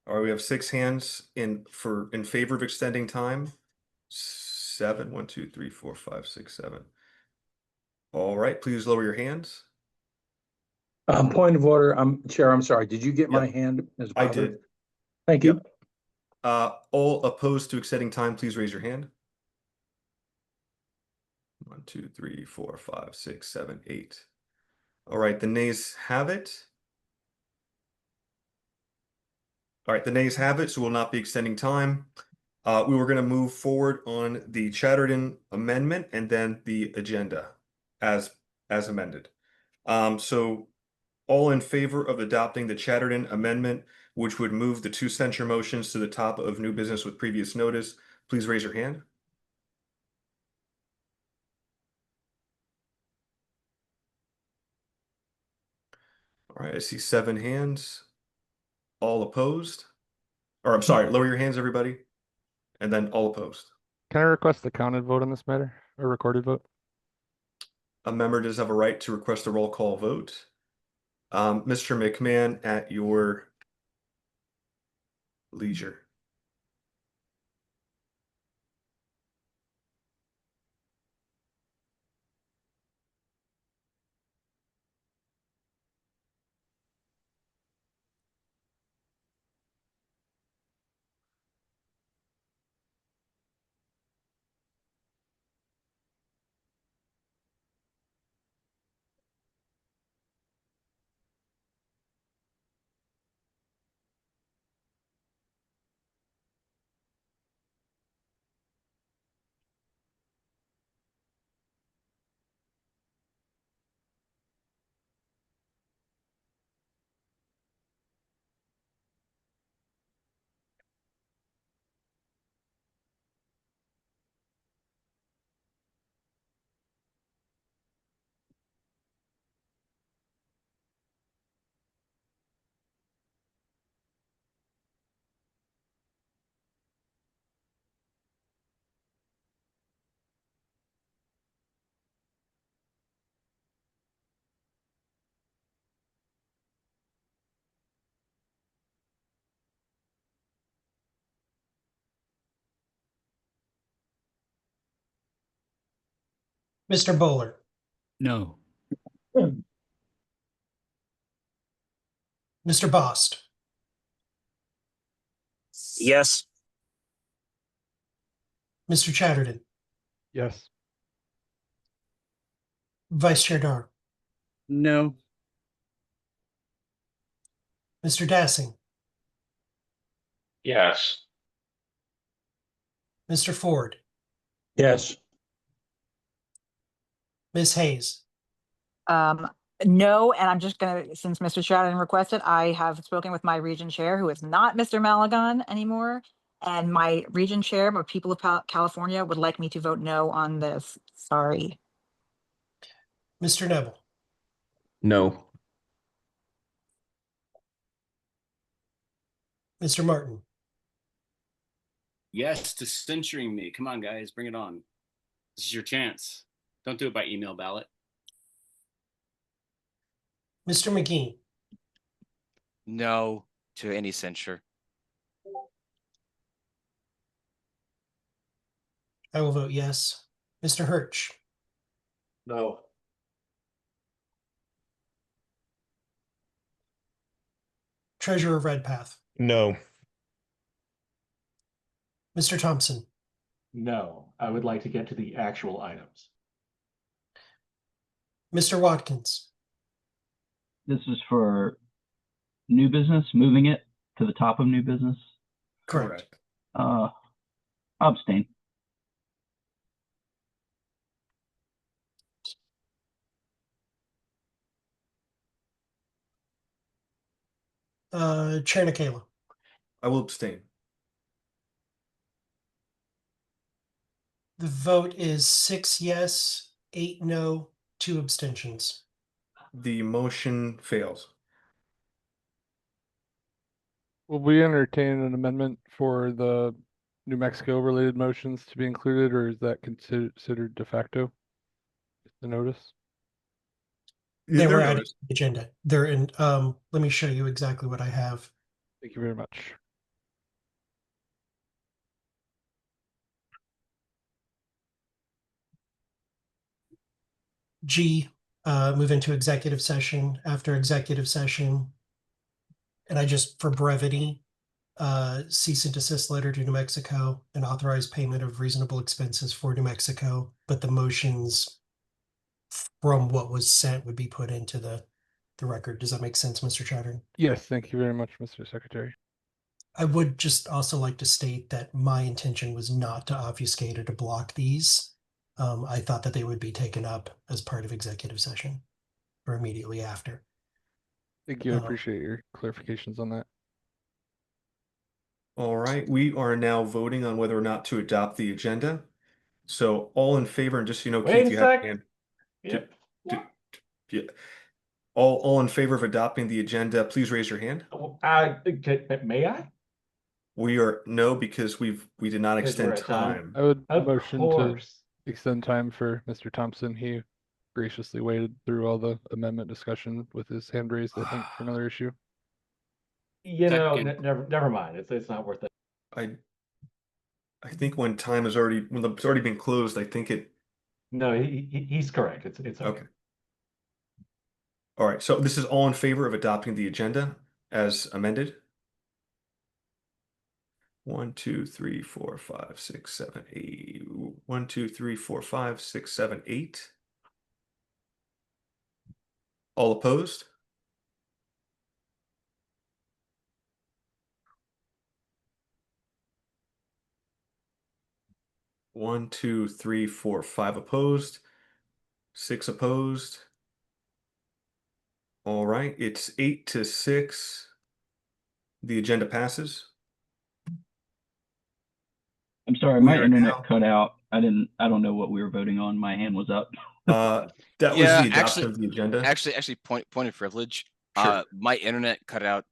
All right, we have 6 hands in favor of extending time. 7, 1, 2, 3, 4, 5, 6, 7. All right, please lower your hands. Point of order, Chair, I'm sorry. Did you get my Yep. hand? As I bothered? did. Thank you. All opposed to extending time, please raise your hand. 1, 2, 3, 4, 5, 6, 7, 8. All right, the nays have it. All right, the nays have it, so we'll not be extending time. We were going to move forward on the Chatterton amendment and then the agenda as amended. So all in favor of adopting the Chatterton amendment, which would move the 2 censure motions to the top of new business with previous notice, please raise your hand. All right, I see 7 hands. All opposed? Or I'm sorry, lower your hands, everybody. And then all opposed. Can I request a counted vote on this matter, a recorded vote? A member does have a right to request a roll call vote. Mr. McMahon, at your leisure. Mr. Bowler, No. Mr. Bost, Yes. Mr. Chatterton, Yes. Vice Chair Dar, No. Mr. Dassing, Yes. Mr. Ford, Yes. Ms. Hayes. No, and I'm just gonna, since Mr. Stratton requested, I have spoken with my region chair, who is not Mr. Malagon anymore. And my region chair, but people of California would like me to vote no on this. Sorry. Mr. Nebel, No. Mr. Martin, Yes to censuring me. Come on, guys, bring it on. This is your chance. Don't do it by email ballot. Mr. McGee, No to any censure. I will vote yes. Mr. Hirsch, No. Treasurer Redpath, No. Mr. Thompson, No. I would like to get to the actual items. Mr. Watkins, This is for new business, moving it to the top of new business. correct. Abstain. Chair Nikela, I will abstain. the vote is 6 yes, 8 no, 2 abstentions. The motion fails. Will we entertain an amendment for the New Mexico related motions to be included, or is that considered de facto? The notice? They They're were added noticed. to the agenda. They're in, let me show you exactly what I have. Thank you very much. G, move into executive session. After executive session, and I just, for brevity, cease and desist letter to New Mexico and authorize payment of reasonable expenses for New Mexico, but the motions from what was sent would be put into the record. Does that make sense, Mr. Chattern? Yes, thank you very much, Mr. Secretary. I would just also like to state that my intention was not to obfuscate or to block these. I thought that they would be taken up as part of executive session or immediately after. Thank you. I appreciate your clarifications on that. All right, we are now voting on whether or not to adopt the agenda. So all in favor, and just so you know, Wait Keith, a you have sec. your hand. Yep. Yeah. All in favor of adopting the agenda, please raise your hand. May I? We are no, because we did not Because we're extend at time. time. I would Of motion course. to extend time for Mr. Thompson. He graciously waited through all the amendment discussion with his hand raised, I think, for another issue. You know, Second. never mind. It's not worth it. I think when time is already when it's already been closed, I think it. No, he's correct. It's okay. Okay. All right, so this is all in favor of adopting the agenda as amended. 1, 2, 3, 4, 5, 6, 7, 8. 1, 2, 3, 4, 5, 6, 7, 8. All opposed? One, 2, 3, 4, 5 opposed. 6 opposed. All right, it's 8-6. The agenda passes. I'm sorry, We my are internet now- cut out. I don't know what we were voting on. My hand was up. That was Yeah, the adoption of the agenda. Actually, point of privilege. Sure. My internet cut out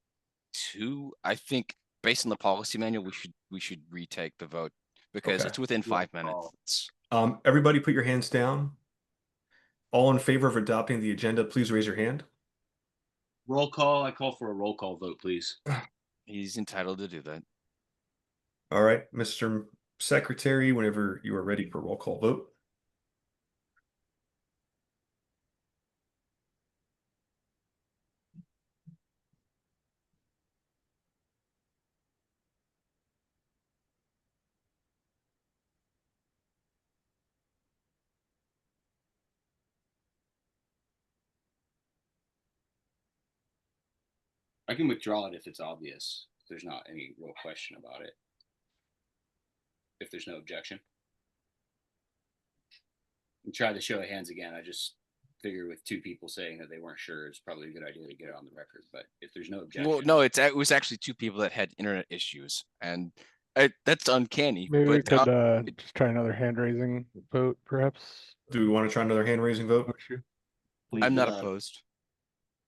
too. I think based on the policy manual, we should retake the vote because Okay. it's within 5 minutes. Everybody put your hands down. All in favor of adopting the agenda, please raise your hand. Roll call. I call for a roll call vote, please. He's entitled to do that. All right, Mr. Secretary, whenever you are ready for roll call vote. I can withdraw it if it's obvious. If there's not any real question about it. If there's no objection. And try the show of hands again. I just figure with 2 people saying that they weren't sure, it's probably a good idea to get it on the record. But if there's no objection. Well, no, it was actually 2 people that had internet issues, and that's uncanny. Maybe we but could just try another hand raising vote, perhaps. Do we want to try another hand raising vote? I'm not opposed.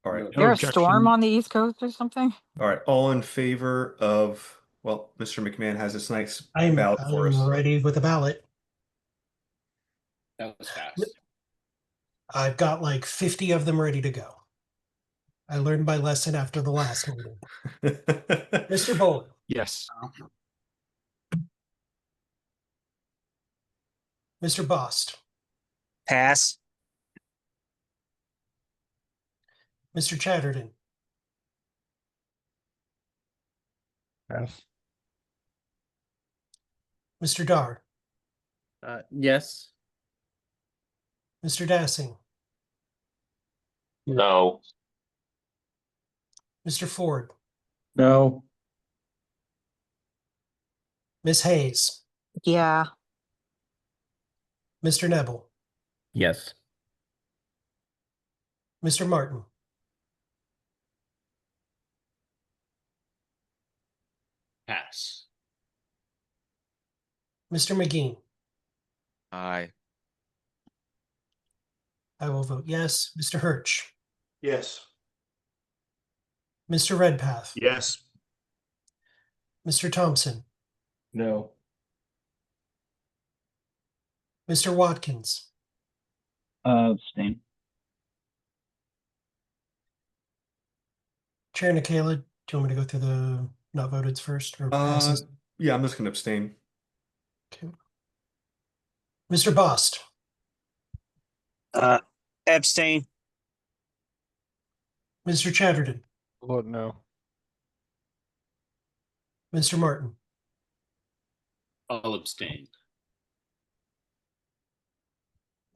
All right. Is there a storm on the East Coast or something? All right. All in favor of, well, Mr. McMahon has this nice I'm ballot for us. ready with a ballot. That was fast. I've got like 50 of them ready to go. I learned my lesson after the last meeting. Mr. Bowler. Yes. Mr. Bost. Pass. Mr. Chatterton. Pass. Mr. Dar. Yes. Mr. Dassing. No. Mr. Ford. No. Miss Hayes. Yeah. Mr. Nebel. Yes. Mr. Martin. Pass. Mr. McGee. Aye. I will vote yes. Mr. Hirsch. Yes. Mr. Redpath. Yes. Mr. Thompson. No. Mr. Watkins. Abstain. Chair Nikayla, do you want me to go through the not voted first or passes? Yeah, I'm just going to abstain. Okay. Mr. Bost. Abstain. Mr. Chatterton. Vote no. Mr. Martin. I'll abstain.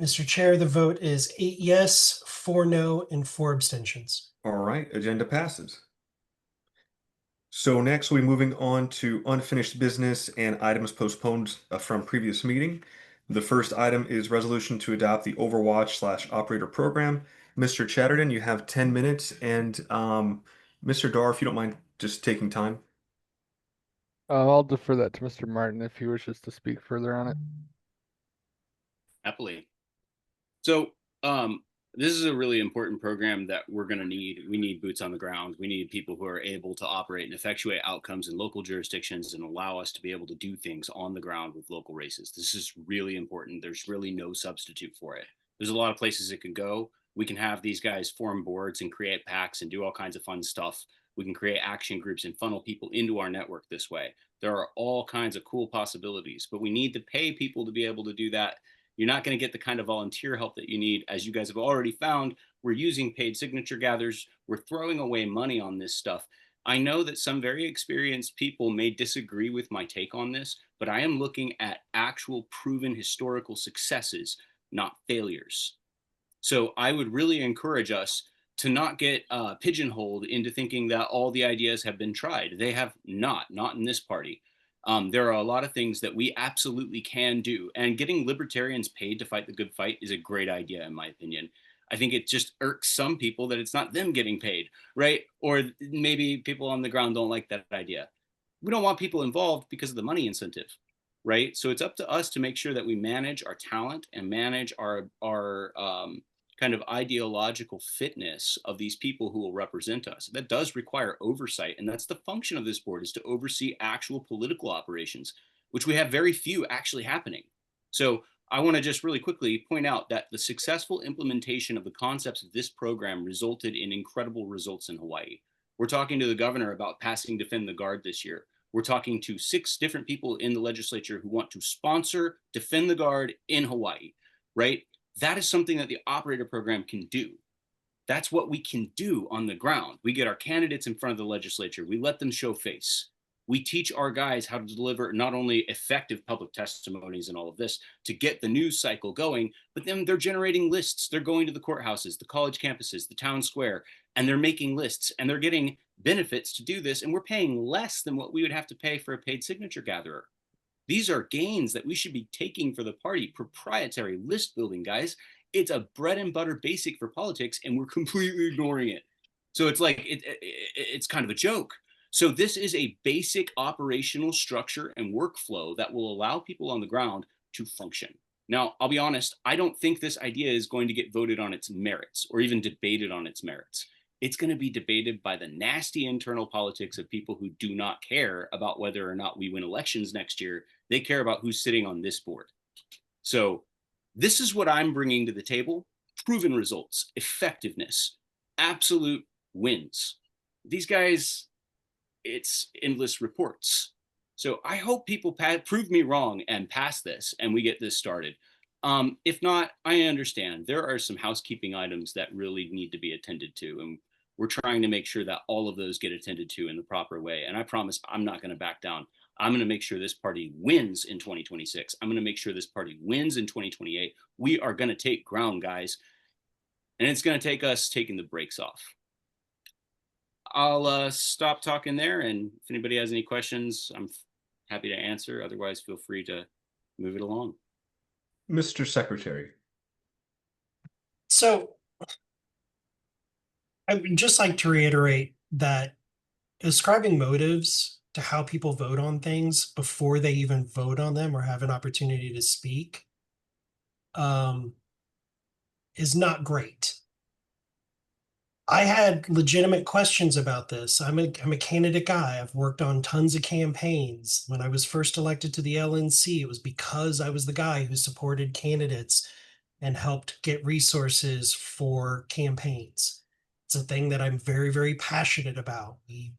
Mr. Chair, the vote is 8 yes, 4 no, and 4 abstentions. All right, agenda passes. So next we're moving on to unfinished business and items postponed from previous meeting. The first item is resolution to adopt the Overwatch/operator program. Mr. Chatterton, you have 10 minutes, and Mr. Dar, if you don't mind just taking time. I'll defer that to Mr. Martin if he wishes to speak further on it. Happily. So, this is a really important program that we're going to need. We need boots on the ground. We need people who are able to operate and effectuate outcomes in local jurisdictions and allow us to be able to do things on the ground with local races. This is really important. There's really no substitute for it. There's a lot of places it can go. We can have these guys form boards and create packs and do all kinds of fun stuff. We can create action groups and funnel people into our network this way. There are all kinds of cool possibilities, but we need to pay people to be able to do that. You're not going to get the kind of volunteer help that you need. As you guys have already found, we're using paid signature gatherers. We're throwing away money on this stuff. I know that some very experienced people may disagree with my take on this, but I am looking at actual proven historical successes, not failures. So I would really encourage us to not get pigeonholed into thinking that all the ideas have been tried. They have not in this party. There are a lot of things that we absolutely can do, and getting libertarians paid to fight the good fight is a great idea, in my opinion. I think it just irks some people that it's not them getting paid, right? Or maybe people on the ground don't like that idea. We don't want people involved because of the money incentive, right? So it's up to us to make sure that we manage our talent and manage our kind of ideological fitness of these people who will represent us. That does require oversight, and that's the function of this board, is to oversee actual political operations, which we have very few actually happening. So I want to just really quickly point out that the successful implementation of the concepts of this program resulted in incredible results in Hawaii. We're talking to the governor about passing Defend the Guard this year. We're talking to 6 different people in the legislature who want to sponsor Defend the Guard in Hawaii, right? That is something that the operator program can do. That's what we can do on the ground. We get our candidates in front of the legislature. We let them show face. We teach our guys how to deliver not only effective public testimonies and all of this to get the news cycle going, but then they're generating lists. They're going to the courthouses, the college campuses, the town square, and they're making lists, and they're getting benefits to do this. And we're paying less than what we would have to pay for a paid signature gatherer. These are gains that we should be taking for the party. Proprietary list building, guys. It's a bread and butter basic for politics, and we're completely ignoring it. So it's like it's kind of a joke. So this is a basic operational structure and workflow that will allow people on the ground to function. Now, I'll be honest, I don't think this idea is going to get voted on its merits or even debated on its merits. It's going to be debated by the nasty internal politics of people who do not care about whether or not we win elections next year. They care about who's sitting on this board. So this is what I'm bringing to the table: proven results, effectiveness, absolute wins. These guys, it's endless reports. So I hope people prove me wrong and pass this and we get this started. If not, I understand. There are some housekeeping items that really need to be attended to, and we're trying to make sure that all of those get attended to in the proper way. And I promise I'm not going to back down. I'm going to make sure this party wins in 2026. I'm going to make sure this party wins in 2028. We are going to take ground, guys. And it's going to take us taking the brakes off. I'll stop talking there. And if anybody has any questions, I'm happy to answer. Otherwise, feel free to move it along. Mr. Secretary. So I would just like to reiterate that ascribing motives to how people vote on things before they even vote on them or have an opportunity to speak is not great. I had legitimate questions about this. I'm a candidate guy. I've worked on tons of campaigns. When I was first elected to the LNC, it was because I was the guy who supported candidates and helped get resources for campaigns. It's a thing that I'm very, very passionate about. We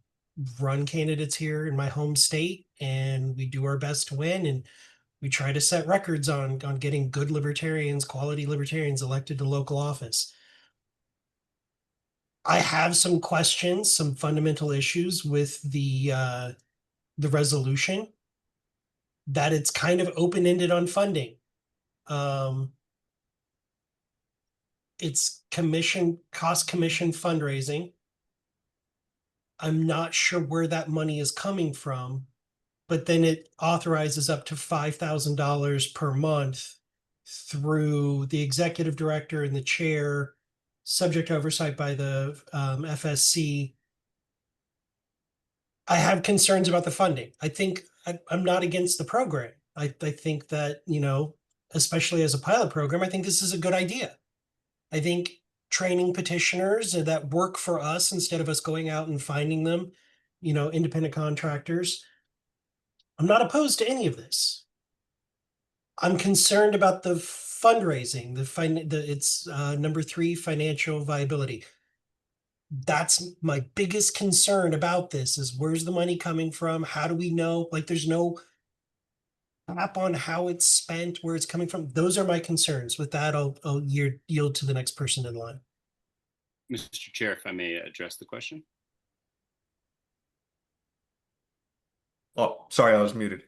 run candidates here in my home state, and we do our best to win, and we try to set records on getting good libertarians, quality libertarians elected to local office. I have some questions, some fundamental issues with the the resolution, that it's kind of open-ended on funding. It's cost commission fundraising. I'm not sure where that money is coming from, but then it authorizes up to $5,000 per month through the executive director and the chair, subject to oversight by the FSC. I have concerns about the funding. I think I'm not against the program. I think that, especially as a pilot program, I think this is a good idea. I think training petitioners that work for us instead of us going out and finding them, independent contractors. I'm not opposed to any of this. I'm concerned about the fundraising, it's number 3, financial viability. That's my biggest concern about this is where's the money coming from? How do we know? Like there's no map on how it's spent, where it's coming from. Those are my concerns. With that, I'll yield to the next person in line. Mr. Chair, if I may address the question. Oh, sorry, I was muted.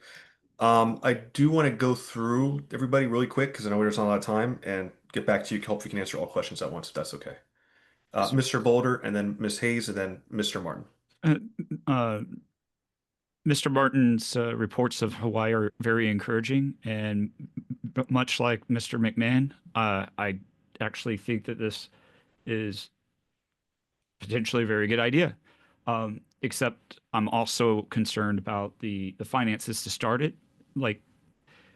I do want to go through everybody really quick because I know there's not a lot of time and get back to you. Hopefully, you can answer all questions at once if that's okay. Mr. Boulder, and then Ms. Hayes, and then Mr. Martin. Mr. Martin's reports of Hawaii are very encouraging, and much like Mr. McMahon, I actually think that this is potentially a very good idea. Except I'm also concerned about the finances to start it. Like,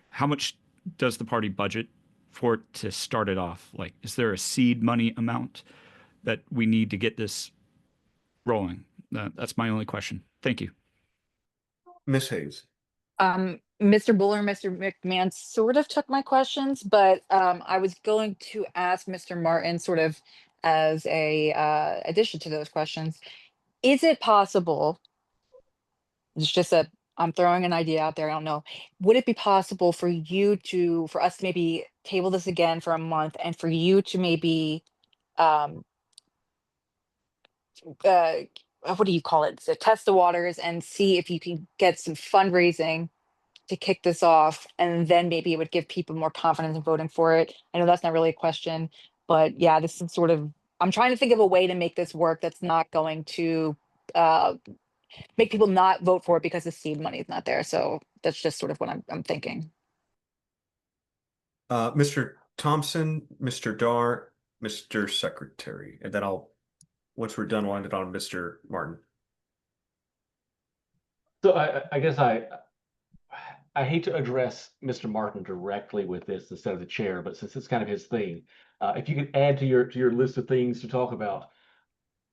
how much does the party budget for it to start it off? Like, is there a seed money amount that we need to get this rolling? That's my only question. Thank you. Ms. Hayes. Mr. Buller, Mr. McMahon sort of took my questions, but I was going to ask Mr. Martin sort of as a addition to those questions. Is it possible, it's just I'm throwing an idea out there, I don't know. Would it be possible for us to maybe table this again for a month and for you to maybe, what do you call it? So test the waters and see if you can get some fundraising to kick this off, and then maybe it would give people more confidence in voting for it. I know that's not really a question, but yeah, this is sort of, I'm trying to think of a way to make this work that's not going to make people not vote for it because the seed money is not there. So that's just sort of what I'm thinking. Mr. Thompson, Mr. Dar, Mr. Secretary, and then once we're done, we'll end it on Mr. Martin. So I guess I hate to address Mr. Martin directly with this instead of the chair, but since it's kind of his thing, if you could add to your list of things to talk about,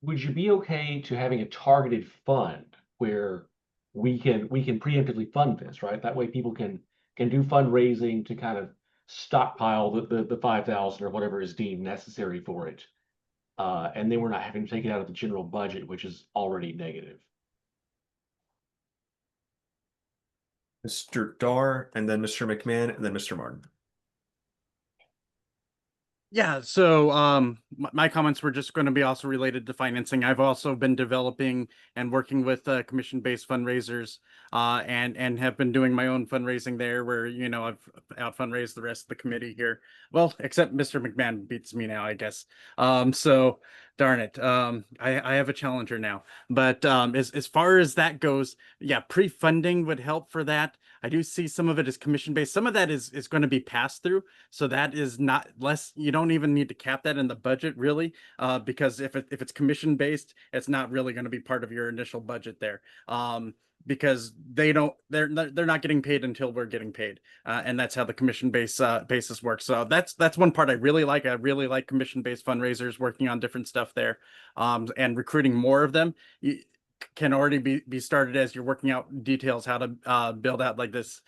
would you be okay to having a targeted fund where we can preemptively fund this, right? That way people can do fundraising to kind of stockpile the 5,000 or whatever is deemed necessary for it. And then we're not having to take it out of the general budget, which is already negative. Mr. Dar, and then Mr. McMahon, and then Mr. Martin. Yeah, so my comments were just going to be also related to financing. I've also been developing and working with commission-based fundraisers and have been doing my own fundraising there where, I've out fundraised the rest of the committee here. Well, except Mr. McMahon beats me now, I guess. So darn it. I have a challenger now. But as far as that goes, yeah, pre-funding would help for that. I do see some of it as commission-based. Some of that is going to be passed through. So that is not less, you don't even need to cap that in the budget really, because if it's commission-based, it's not really going to be part of your initial budget there. Because they're not getting paid until we're getting paid, and that's how the commission basis works. So that's one part I really like. I really like commission-based fundraisers working on different stuff there, and recruiting more of them. Can already be started as you're working out details how to build out like this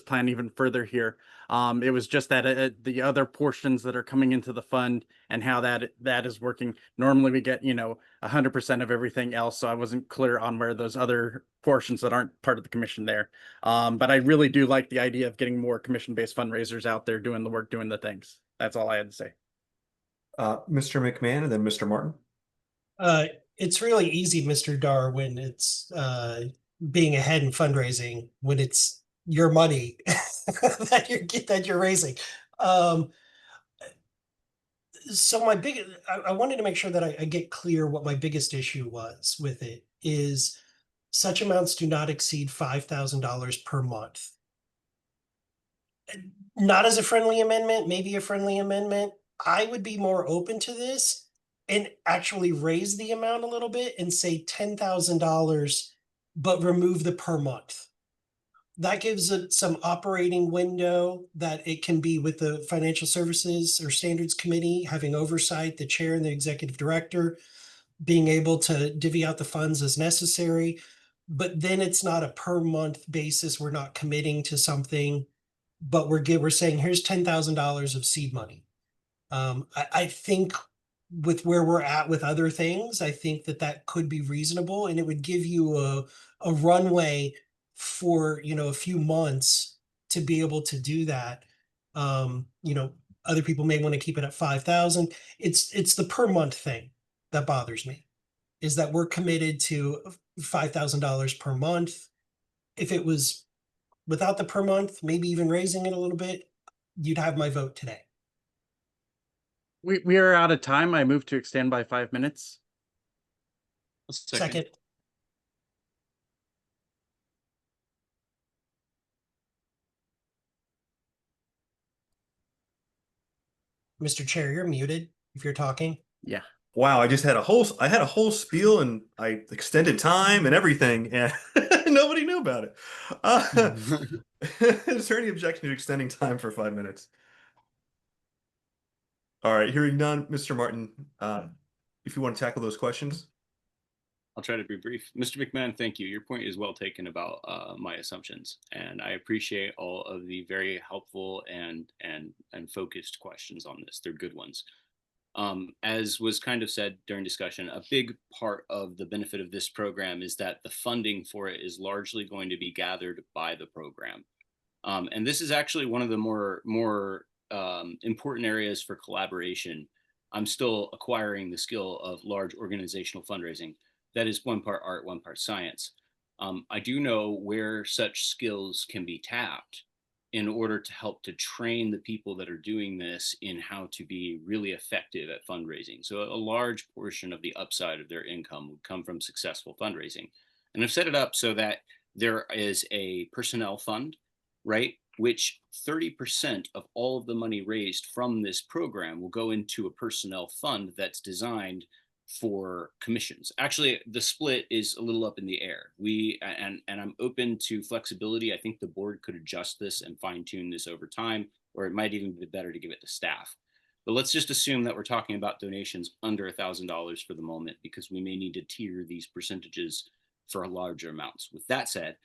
plan even further here. It was just that the other portions that are coming into the fund and how that is working. Normally we get 100% of everything else, so I wasn't clear on where those other portions that aren't part of the commission there. But I really do like the idea of getting more commission-based fundraisers out there doing the work, doing the things. That's all I had to say. Mr. McMahon, and then Mr. Martin. It's really easy, Mr. Darwin. It's being ahead in fundraising when it's your money that you're raising. So I wanted to make sure that I get clear what my biggest issue was with it is such amounts do not exceed $5,000 per month. Not as a friendly amendment, maybe a friendly amendment. I would be more open to this and actually raise the amount a little bit and say $10,000, but remove the per month. That gives it some operating window that it can be with the Financial Services or Standards Committee, having oversight, the chair and the executive director, being able to divvy out the funds as necessary. But then it's not a per month basis. We're not committing to something, but we're saying here's $10,000 of seed money. I think with where we're at with other things, I think that could be reasonable, and it would give you a runway for, a few months to be able to do that. Other people may want to keep it at 5,000. It's the per month thing that bothers me, is that we're committed to $5,000 per month. If it was without the per month, maybe even raising it a little bit, you'd have my vote today. We are out of time. I move to extend by 5 minutes. Second. Mr. Chair, you're muted if you're talking. Yeah. Wow, I had a whole spiel and I extended time and everything, and nobody knew about it. Is there any objection to extending time for 5 minutes? All right, hearing none, Mr. Martin, if you want to tackle those questions. I'll try to be brief. Mr. McMahon, thank you. Your point is well taken about my assumptions, and I appreciate all of the very helpful and focused questions on this. They're good ones. As was kind of said during discussion, a big part of the benefit of this program is that the funding for it is largely going to be gathered by the program. And this is actually one of the more important areas for collaboration. I'm still acquiring the skill of large organizational fundraising. That is one part art, one part science. I do know where such skills can be tapped in order to help to train the people that are doing this in how to be really effective at fundraising. So a large portion of the upside of their income would come from successful fundraising. And I've set it up so that there is a personnel fund, right? Which 30% of all of the money raised from this program will go into a personnel fund that's designed for commissions. Actually, the split is a little up in the air. And I'm open to flexibility. I think the board could adjust this and fine tune this over time, or it might even be better to give it to staff. But let's just assume that we're talking about donations under $1,000 for the moment, because we may need to tier these percentages for larger amounts. With that said,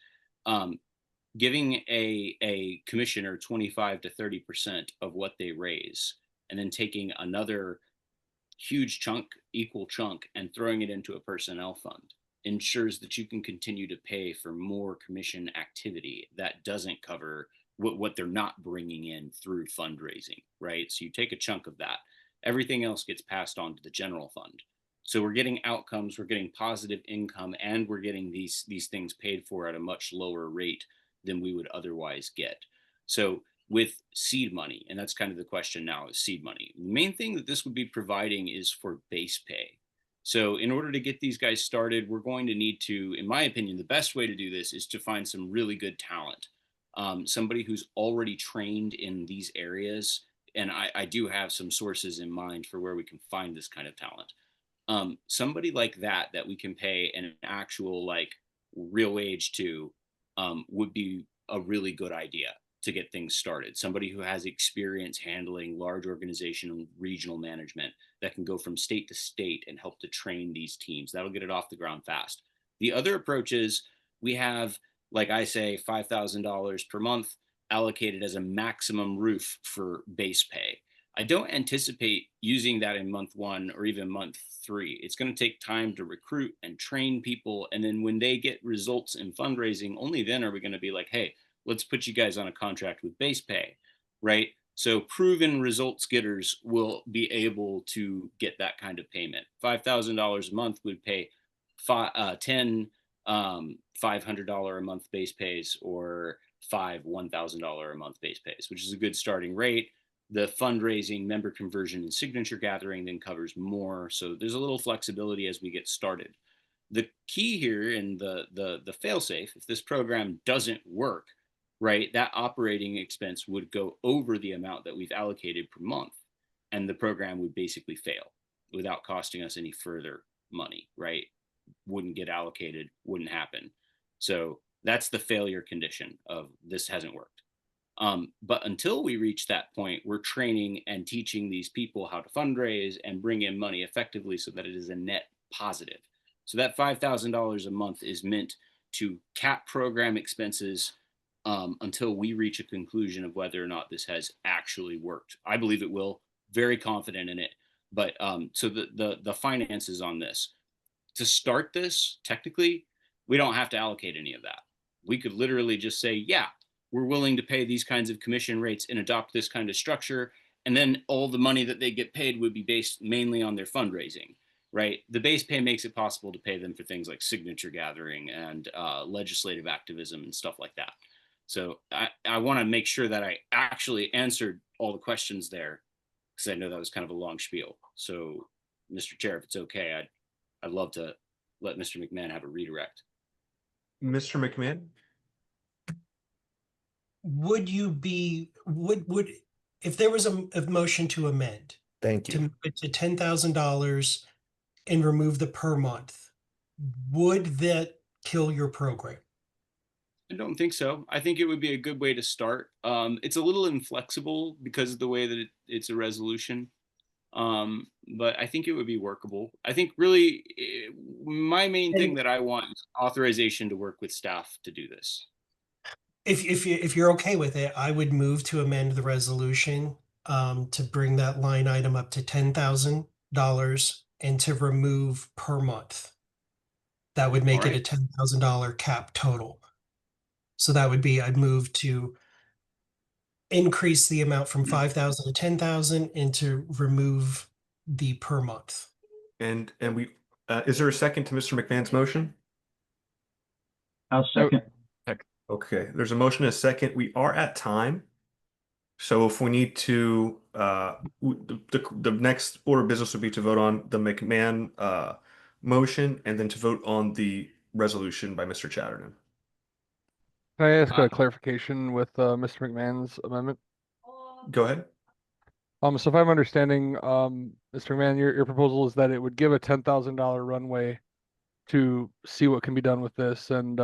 giving a commissioner 25 to 30% of what they raise, and then taking another huge chunk, equal chunk, and throwing it into a personnel fund ensures that you can continue to pay for more commission activity that doesn't cover what they're not bringing in through fundraising, right? So you take a chunk of that, everything else gets passed on to the general fund. So we're getting outcomes, we're getting positive income, and we're getting these things paid for at a much lower rate than we would otherwise get. So with seed money, and that's kind of the question now, is seed money. The main thing that this would be providing is for base pay. So in order to get these guys started, we're going to need to, in my opinion, the best way to do this is to find some really good talent. Somebody who's already trained in these areas. And I do have some sources in mind for where we can find this kind of talent. Somebody like that we can pay an actual like real wage to would be a really good idea to get things started. Somebody who has experience handling large organization and regional management that can go from state to state and help to train these teams. That'll get it off the ground fast. The other approach is we have, like I say, $5,000 per month allocated as a maximum roof for base pay. I don't anticipate using that in month 1 or even month 3. It's going to take time to recruit and train people. And then when they get results in fundraising, only then are we going to be like, hey, let's put you guys on a contract with base pay, right? So proven results getters will be able to get that kind of payment. $5,000 a month would pay 10 $500 a month base pays or 5 $1,000 a month base pays, which is a good starting rate. The fundraising, member conversion, and signature gathering then covers more. So there's a little flexibility as we get started. The key here and the fail safe, if this program doesn't work, right, that operating expense would go over the amount that we've allocated per month, and the program would basically fail without costing us any further money, right? Wouldn't get allocated, wouldn't happen. So that's the failure condition of this hasn't worked. But until we reach that point, we're training and teaching these people how to fundraise and bring in money effectively so that it is a net positive. So that $5,000 a month is meant to cap program expenses until we reach a conclusion of whether or not this has actually worked. I believe it will, very confident in it. But so the finances on this, to start this, technically, we don't have to allocate any of that. We could literally just say, yeah, we're willing to pay these kinds of commission rates and adopt this kind of structure. And then all the money that they get paid would be based mainly on their fundraising, right? The base pay makes it possible to pay them for things like signature gathering and legislative activism and stuff like that. So I want to make sure that I actually answered all the questions there, because I know that was kind of a long spiel. So, Mr. Chair, if it's okay, I'd love to let Mr. McMahon have a redirect. Mr. McMahon? Would you be, would, if there was a motion to amend Thank to move it to $10,000 and remove the per month, would that kill your program? I don't think so. I think it would be a good way to start. It's a little inflexible because of the way that it's a resolution. But I think it would be workable. I think really my main thing that I want is authorization to work with staff to do this. If you're okay with it, I would move to amend the resolution to bring that line item up to $10,000 and to remove per month. That would make it a $10,000 cap total. So that would be, I'd move to increase the amount from 5,000 to 10,000 and to remove the per month. And we, is there a second to Mr. McMahon's motion? I'll second. Okay, there's a motion and a second. We are at time. So if we need to, the next order of business would be to vote on the McMahon motion and then to vote on the resolution by Mr. Chatterton. Can I ask a clarification with Mr. McMahon's amendment? Go ahead. So if I'm understanding, Mr. McMahon, your proposal is that it would give a $10,000 runway to see what can be done with this, and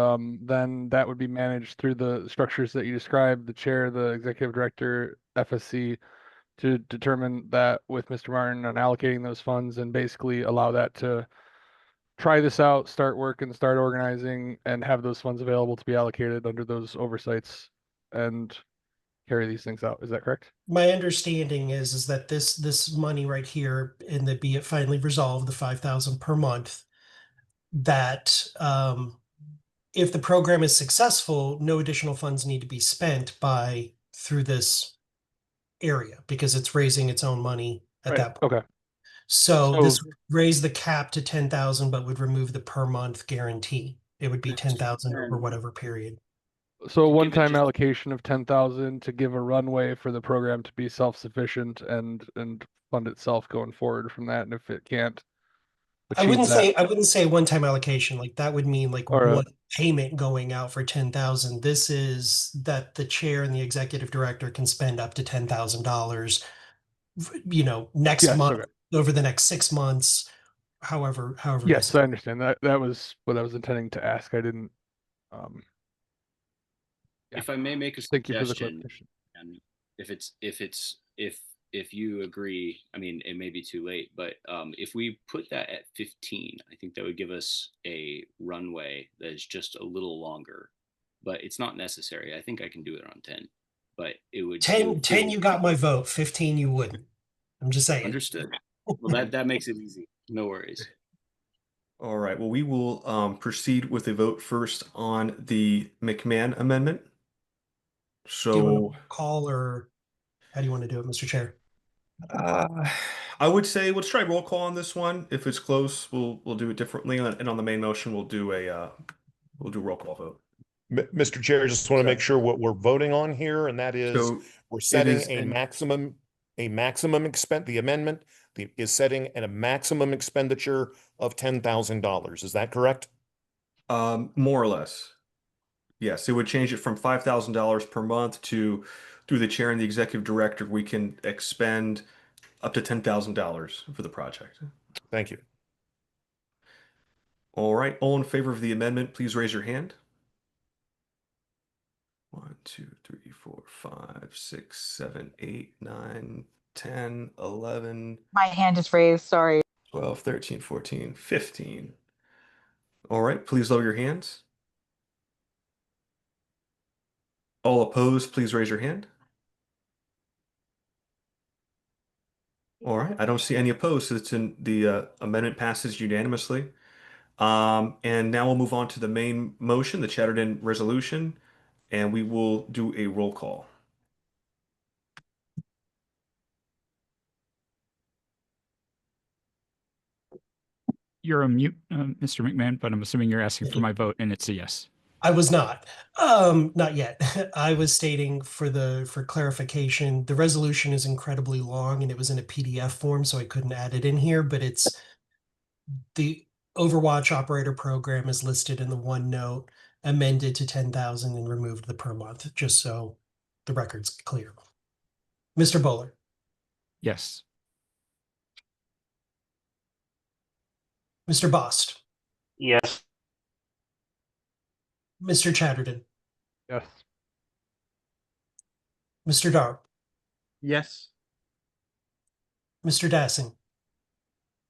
then that would be managed through the structures that you described, the chair, the executive director, FSC, to determine that with Mr. Martin on allocating those funds and basically allow that to try this out, start working, start organizing, and have those funds available to be allocated under those oversights and carry these things out. Is that correct? My understanding is that this money right here, and that be it finally resolved, the 5,000 per month, that if the program is successful, no additional funds need to be spent through this area because it's raising its own money at that point. Okay. So this would raise the cap to 10,000, but would remove the per month guarantee. It would be 10,000 over whatever period. So a one-time allocation of 10,000 to give a runway for the program to be self-sufficient and fund itself going forward from that. And if it can't I achieve wouldn't that, say one-time allocation. Like that would mean like Or, one payment going out for 10,000. This is that the chair and the executive director can spend up to $10,000, next Yes, month, okay. over the next 6 months, however. Yes, I understand that. That was what I was intending to ask. I didn't. If I may make a Thank you for the suggestion, clarification. and if you agree, I mean, it may be too late, but if we put that at 15, I think that would give us a runway that is just a little longer, but it's not necessary. I think I can do it on 10, but it would 10, feel you got my vote. 15, you wouldn't. I'm just saying. understood. Well, that makes it easy. No worries. All right, well, we will proceed with a vote first on the McMahon amendment. Do you want So to call or how do you want to do it, Mr. Chair? I would say let's try roll call on this one. If it's close, we'll do it differently, and on the main motion, we'll do We'll do a roll call vote. Mr. Chair, I just want to make sure what we're voting on here, and that is So we're it setting is a maximum expense. The amendment is setting at a maximum expenditure of $10,000. Is that correct? More or less. Yes, it would change it from $5,000 per month to, through the chair and the executive director, we can expend up to $10,000 for the project. Thank you. All right, all in favor of the amendment, please raise your hand. 1, 2, 3, 4, 5, 6, 7, 8, 9, 10, 11, My hand is raised, sorry. 12, 13, 14, 15. All right, please lower your hands. All opposed, please raise your hand. All right, I don't see any opposed, so it's in the amendment passes unanimously. And now we'll move on to the main motion, the Chatterton resolution, and we will do a roll call. You're on mute, Mr. McMahon, but I'm assuming you're asking for my vote, and it's a yes. I was not. Not yet. I was stating for clarification, the resolution is incredibly long and it was in a PDF form, so I couldn't add it in here, but it's the Overwatch operator program is listed in the OneNote, amended to 10,000 and removed the per month, just so the record's clear. Mr. Bowler, Yes. Mr. Bost, Yes. Mr. Chatterton, Yes. Mr. Darp, Yes. Mr. Dassing,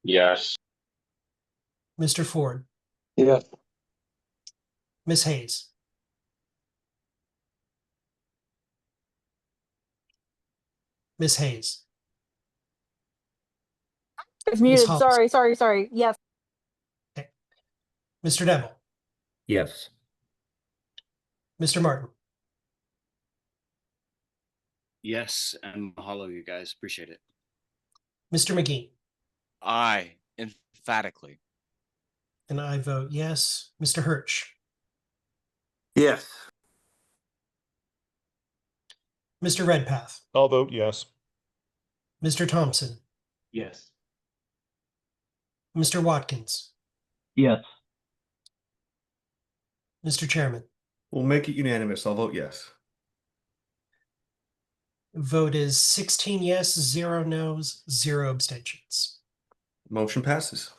Yes. Mr. Ford, Yes. Ms. Hayes, Ms. Hayes, It's Ms. muted. Hollis, Sorry. Yes. Mr. Devil, Yes. Mr. Martin. Yes, and mahalo, you guys. Appreciate it. Mr. McGee. Aye, emphatically. And I vote yes. Mr. Hirsch. Yes. Mr. Redpath. I'll vote yes. Mr. Thompson. Yes. Mr. Watkins. Yes. Mr. Chairman. We'll make it unanimous. I'll vote yes. Vote is 16 yes, 0 no's, 0 abstentions. Motion passes.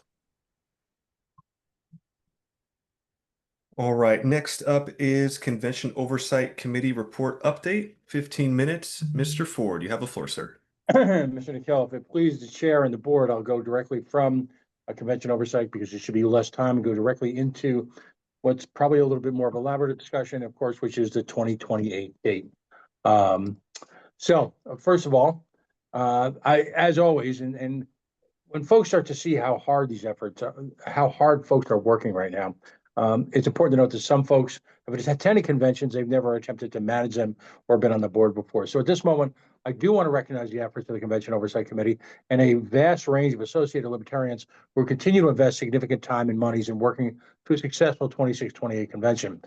All right, next up is Convention Oversight Committee Report Update, 15 minutes. Mr. Ford, you have the floor, sir. Mr. Nikhil, if it pleases the chair and the board, I'll go directly from a convention oversight because there should be less time and go directly into what's probably a little bit more of elaborate discussion, of course, which is the 2028 date. So first of all, as always, and when folks start to see how hard these efforts are, how hard folks are working right now, it's important to note that some folks have attended conventions, they've never attempted to manage them or been on the board before. So at this moment, I do want to recognize the efforts of the Convention Oversight Committee and a vast range of associated libertarians who continue to invest significant time and monies in working to a successful 26-28 convention.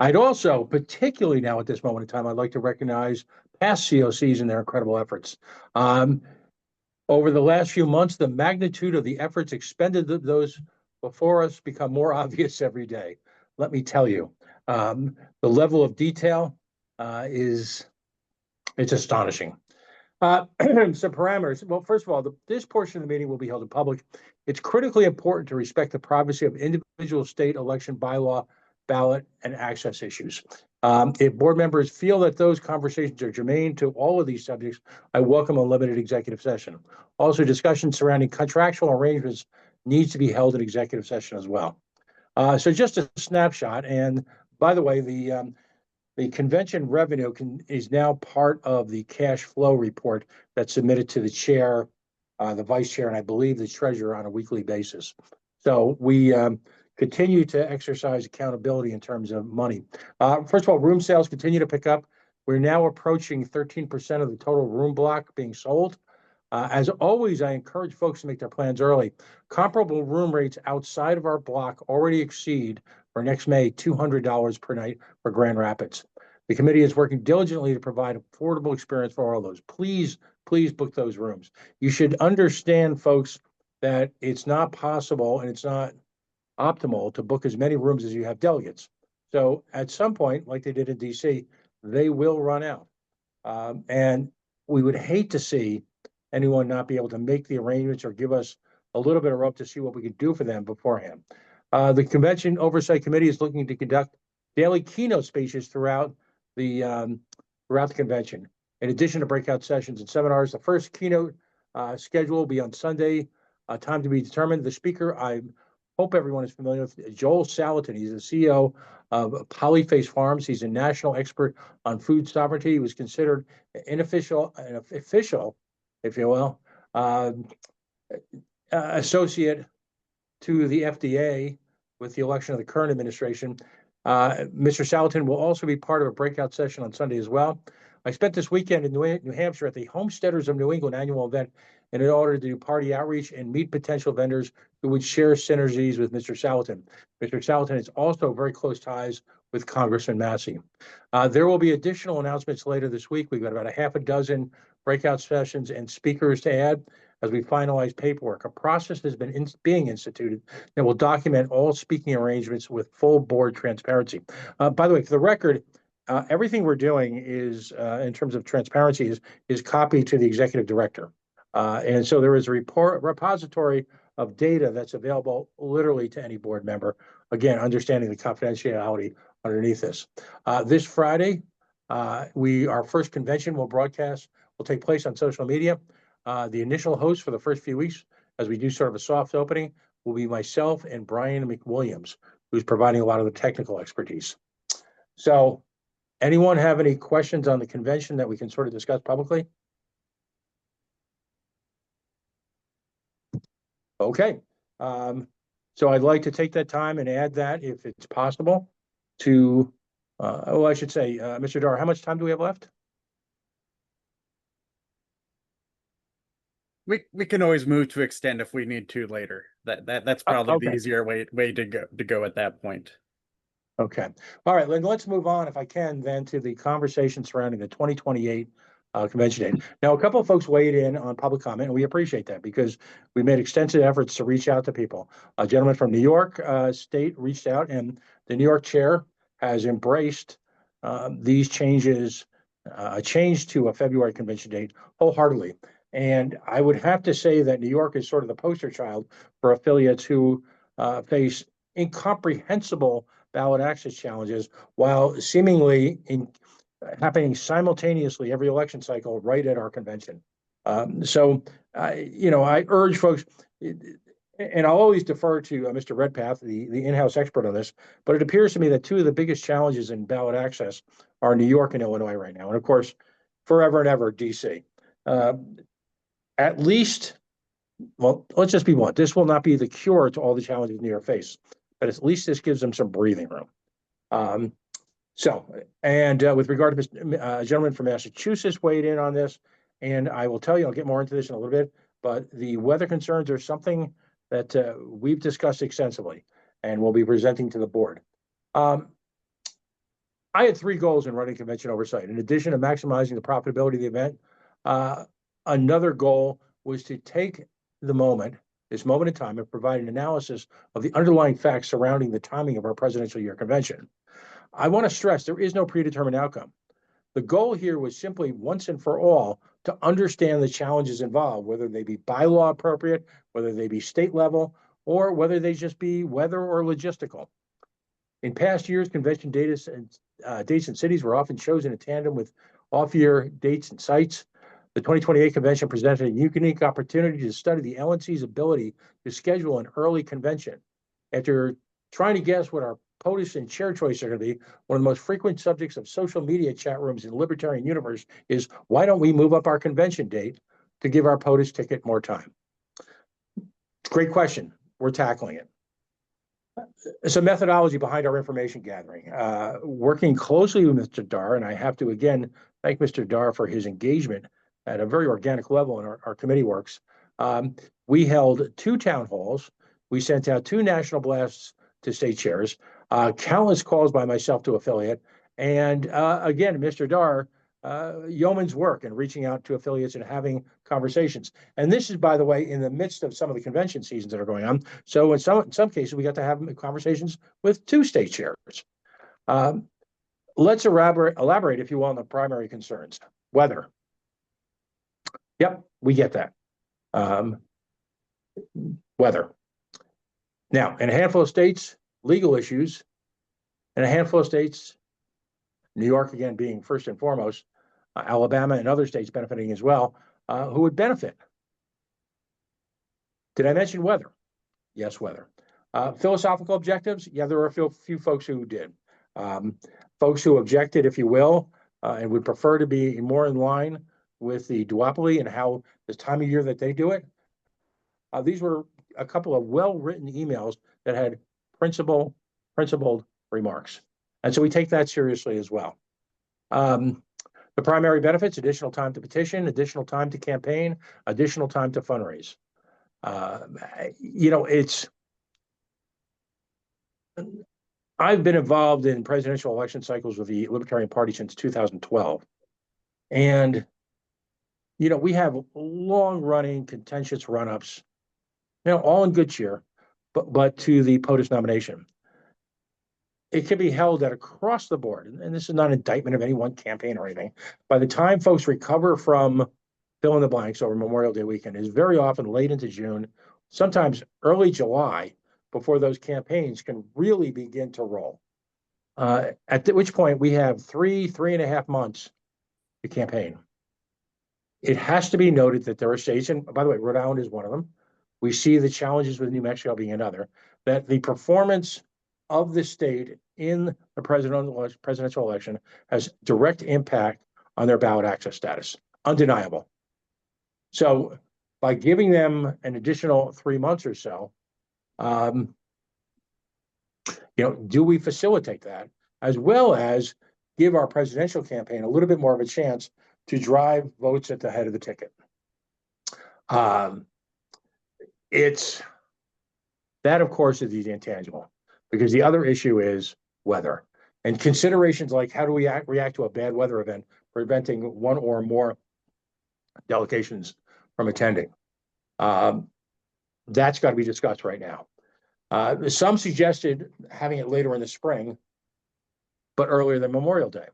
I'd also, particularly now at this moment in time, I'd like to recognize past COCs and their incredible efforts. Over the last few months, the magnitude of the efforts expended those before us become more obvious every day. Let me tell you, the level of detail it's astonishing. Some parameters. Well, first of all, this portion of the meeting will be held in public. It's critically important to respect the privacy of individual state election bylaw, ballot, and access issues. If board members feel that those conversations are germane to all of these subjects, I welcome a limited executive session. Also, discussions surrounding contractual arrangements needs to be held in executive session as well. So just a snapshot. And by the way, the convention revenue is now part of the cash flow report that's submitted to the chair, the vice chair, and I believe the treasurer on a weekly basis. So we continue to exercise accountability in terms of money. First of all, room sales continue to pick up. We're now approaching 13% of the total room block being sold. As always, I encourage folks to make their plans early. Comparable room rates outside of our block already exceed for next May, $200 per night for Grand Rapids. The committee is working diligently to provide affordable experience for all those. Please, please book those rooms. You should understand, folks, that it's not possible and it's not optimal to book as many rooms as you have delegates. So at some point, like they did in DC, they will run out. And we would hate to see anyone not be able to make the arrangements or give us a little bit of rope to see what we can do for them beforehand. The Convention Oversight Committee is looking to conduct daily keynote speeches throughout the convention. In addition to breakout sessions and seminars, the first keynote schedule will be on Sunday, time to be determined. The speaker, I hope everyone is familiar with, Joel Salatin. He's the CEO of Polyface Farms. He's a national expert on food sovereignty. He was considered an official, if you will, associate to the FDA with the election of the current administration. Mr. Salatin will also be part of a breakout session on Sunday as well. I spent this weekend in New Hampshire at the Homesteaders of New England annual event in order to do party outreach and meet potential vendors who would share synergies with Mr. Salatin. Mr. Salatin has also very close ties with Congressman Massey. There will be additional announcements later this week. We've got about a half a dozen breakout sessions and speakers to add as we finalize paperwork. A process has been being instituted that will document all speaking arrangements with full board transparency. By the way, for the record, everything we're doing is, in terms of transparency, is copied to the executive director. And so there is a repository of data that's available literally to any board member. Again, understanding the confidentiality underneath this. This Friday, our first convention will take place on social media. The initial host for the first few weeks, as we do sort of a soft opening, will be myself and Brian McWilliams, who's providing a lot of the technical expertise. So anyone have any questions on the convention that we can sort of discuss publicly? Okay. So I'd like to take that time and add that, if it's possible, to, I should say, Mr. Dar, how much time do we have left? We can always move to extend if we need to later. That's probably Okay. the easier way to go at that point. Okay. All right, let's move on, if I can, then to the conversation surrounding the 2028 convention date. Now, a couple of folks weighed in on public comment, and we appreciate that because we made extensive efforts to reach out to people. A gentleman from New York State reached out, and the New York chair has embraced these changes, a change to a February convention date wholeheartedly. And I would have to say that New York is sort of the poster child for affiliates who face incomprehensible ballot access challenges while seemingly happening simultaneously every election cycle right at our convention. So I urge folks, and I'll always defer to Mr. Redpath, the in-house expert on this, but it appears to me that two of the biggest challenges in ballot access are New York and Illinois right now. And of course, forever and ever, DC. At least, well, let's just be blunt. This will not be the cure to all the challenges New York face, but at least this gives them some breathing room. With regard to a gentleman from Massachusetts weighed in on this, and I will tell you, I'll get more into this in a little bit, but the weather concerns are something that we've discussed extensively and we'll be presenting to the board. I had three goals in running convention oversight. In addition to maximizing the profitability of the event, another goal was to take this moment in time, and provide an analysis of the underlying facts surrounding the timing of our presidential year convention. I want to stress there is no predetermined outcome. The goal here was simply once and for all to understand the challenges involved, whether they be bylaw appropriate, whether they be state level, or whether they just be weather or logistical. In past years, convention dates and cities were often chosen in tandem with off-year dates and sites. The 2028 convention presented a unique opportunity to study the LNC's ability to schedule an early convention. After trying to guess what our POTUS and chair choice are going to be, one of the most frequent subjects of social media chat rooms in the libertarian universe is, why don't we move up our convention date to give our POTUS ticket more time? Great question. We're tackling it. Some methodology behind our information gathering. Working closely with Mr. Dar, and I have to again thank Mr. Dar for his engagement at a very organic level in our committee works. We held 2 town halls. We sent out 2 national blasts to state chairs. Countless calls by myself to affiliate. And again, Mr. Dar, yeoman's work in reaching out to affiliates and having conversations. And this is, by the way, in the midst of some of the convention seasons that are going on. So in some cases, we got to have conversations with 2 state chairs. Let's elaborate, if you will, on the primary concerns. Weather. Yep, we get that. Weather. Now, in a handful of states, legal issues. In a handful of states, New York, again, being first and foremost, Alabama and other states benefiting as well, who would benefit. Did I mention weather? Yes, weather. Philosophical objectives? Yeah, there were a few folks who did. Folks who objected, if you will, and would prefer to be more in line with the duopoly and how the time of year that they do it. These were a couple of well-written emails that had principled remarks. And so we take that seriously as well. The primary benefits: additional time to petition, additional time to campaign, additional time to fundraise. I've been involved in presidential election cycles with the Libertarian Party since 2012. And, we have long-running contentious run-ups, all in good cheer, but to the POTUS nomination. It can be held that across the board, and this is not an indictment of any one campaign or anything, by the time folks recover from fill in the blanks over Memorial Day weekend is very often late into June, sometimes early July, before those campaigns can really begin to roll. At which point we have 3.5 months to campaign. It has to be noted that there are states, and by the way, Rhode Island is one of them. We see the challenges with New Mexico being another, that the performance of the state in the presidential election has direct impact on their ballot access status. Undeniable. So by giving them an additional 3 months or so, do we facilitate that, as well as give our presidential campaign a little bit more of a chance to drive votes at the head of the ticket? That, of course, is the intangible, because the other issue is weather and considerations like how do we react to a bad weather event, preventing one or more delegations from attending. That's got to be discussed right now. Some suggested having it later in the spring, but earlier than Memorial Day.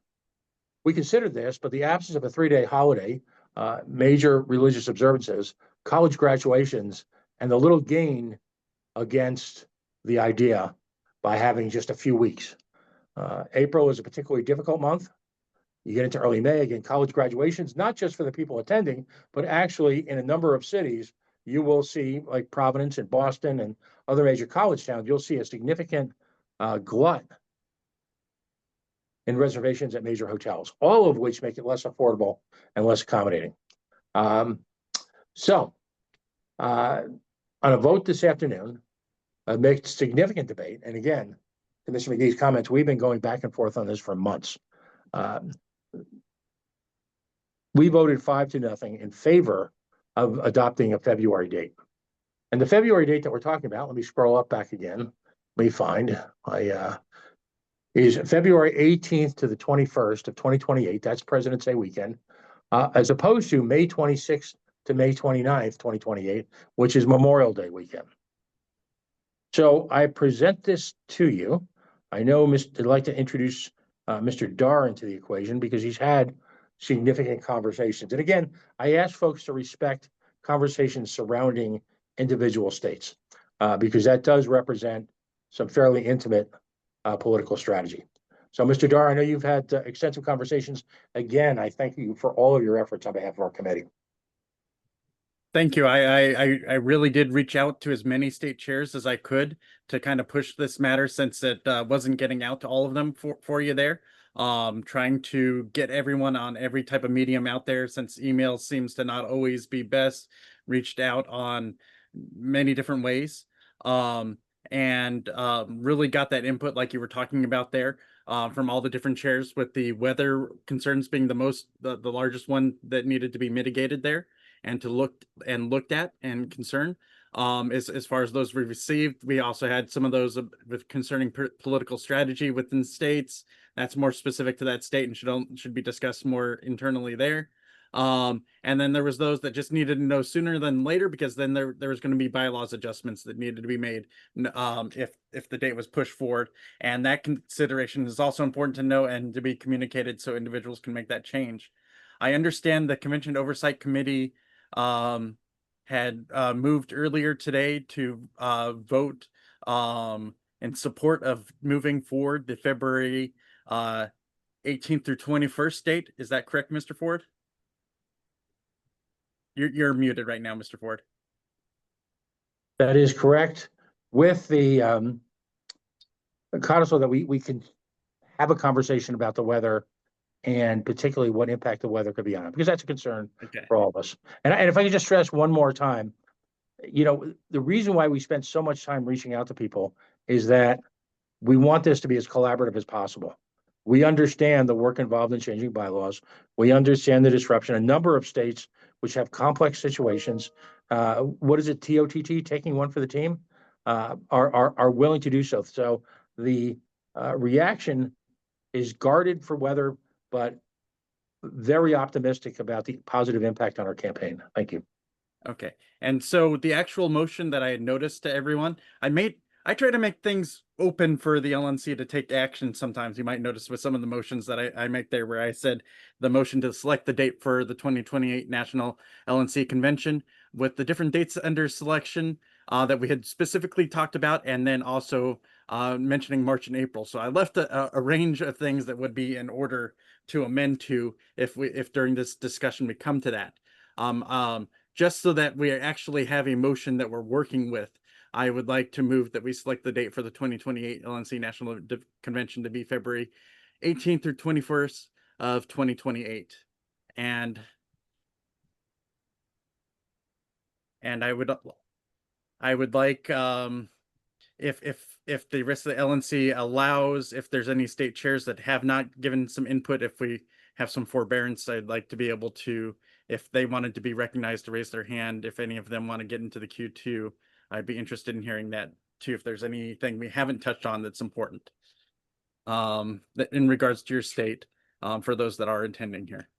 We considered this, but the absence of a 3-day holiday, major religious observances, college graduations, and the little gain against the idea by having just a few weeks. April is a particularly difficult month. You get into early May, again, college graduations, not just for the people attending, but actually in a number of cities, you will see, like Providence and Boston and other major college towns, you'll see a significant glut in reservations at major hotels, all of which make it less affordable and less accommodating. So on a vote this afternoon, amidst significant debate, and again, to Mr. McGee's comments, we've been going back and forth on this for months. We voted 5-0 in favor of adopting a February date. And the February date that we're talking about, let me scroll up back again. Let me find is February 18th to the 21st of 2028. That's President's Day weekend, as opposed to May 26th to May 29th, 2028, which is Memorial Day weekend. So I present this to you. I know I'd like to introduce Mr. Dar into the equation because he's had significant conversations. And again, I ask folks to respect conversations surrounding individual states because that does represent some fairly intimate political strategy. So, Mr. Dar, I know you've had extensive conversations. Again, I thank you for all of your efforts on behalf of our committee. Thank you. I really did reach out to as many state chairs as I could to kind of push this matter, since it wasn't getting out to all of them for you there. Trying to get everyone on every type of medium out there, since email seems to not always be best. Reached out on many different ways. And really got that input like you were talking about there from all the different chairs, with the weather concerns being the largest one that needed to be mitigated there. and looked at and concerned. As far as those we received, we also had some of those with concerning political strategy within states. That's more specific to that state and should be discussed more internally there. And then there was those that just needed to know sooner than later, because then there was going to be bylaws adjustments that needed to be made if the date was pushed forward. And that consideration is also important to know and to be communicated so individuals can make that change. I understand the Convention Oversight Committee had moved earlier today to vote in support of moving forward the February 18th through 21st date. Is that correct, Mr. Ford? You're muted right now, Mr. Ford. That is correct. With the codicil that we can have a conversation about the weather and particularly what impact the weather could be on it, because that's a concern for all of us. And if I could just stress one more time, you know, the reason why we spent so much time reaching out to people is that we want this to be as collaborative as possible. We understand the work involved in changing bylaws. We understand the disruption. A number of states which have complex situations, what is it, TOTT, taking one for the team, are willing to do so. So the reaction is guarded for weather, but very optimistic about the positive impact on our campaign. Thank you. Okay. And so the actual motion that I had noticed to everyone, I try to make things open for the LNC to take action. Sometimes you might notice with some of the motions that I make there, where I said the motion to select the date for the 2028 National LNC Convention with the different dates under selection that we had specifically talked about, and then also mentioning March and April. So I left a range of things that would be in order to amend to if during this discussion we come to that. Just so that we actually have a motion that we're working with, I would like to move that we select the date for the 2028 LNC National Convention to be February 18th through 21st of 2028. And I would like if the rest of the LNC allows, if there's any state chairs that have not given some input, if we have some forbearance, I'd like to be able to, if they wanted to be recognized, to raise their hand. If any of them want to get into the queue too, I'd be interested in hearing that too, if there's anything we haven't touched on that's important that in regards to your state, for those that are attending here.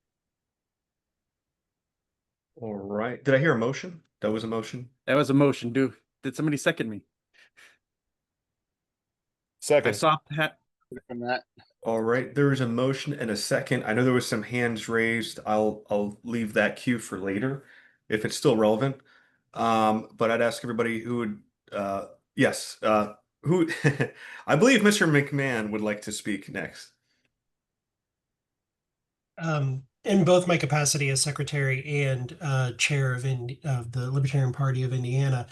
All right. Did I hear a motion? That was a motion? That was a motion. Did somebody second me? Second. I saw Pat from that. All right, there is a motion and a second. I know there was some hands raised. I'll leave that queue for later if it's still relevant. But I'd ask everybody who would yes, who I believe Mr. McMahon would like to speak next. In both my capacity as secretary and chair of the Libertarian Party of Indiana,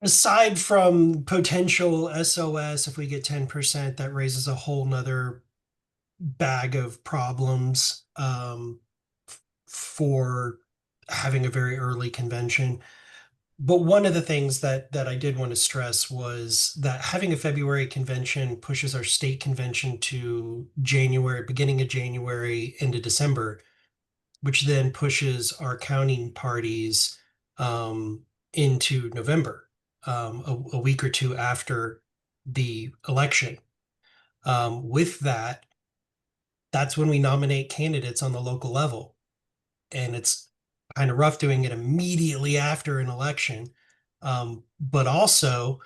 aside from potential SOS, if we get 10%, that raises a whole nother bag of problems for having a very early convention. But one of the things that I did want to stress was that having a February convention pushes our state convention to January, beginning of January into December, which then pushes our counting parties into November, a week or two after the election. With that, that's when we nominate candidates on the local level. And it's kind of rough doing it immediately after an election. But also,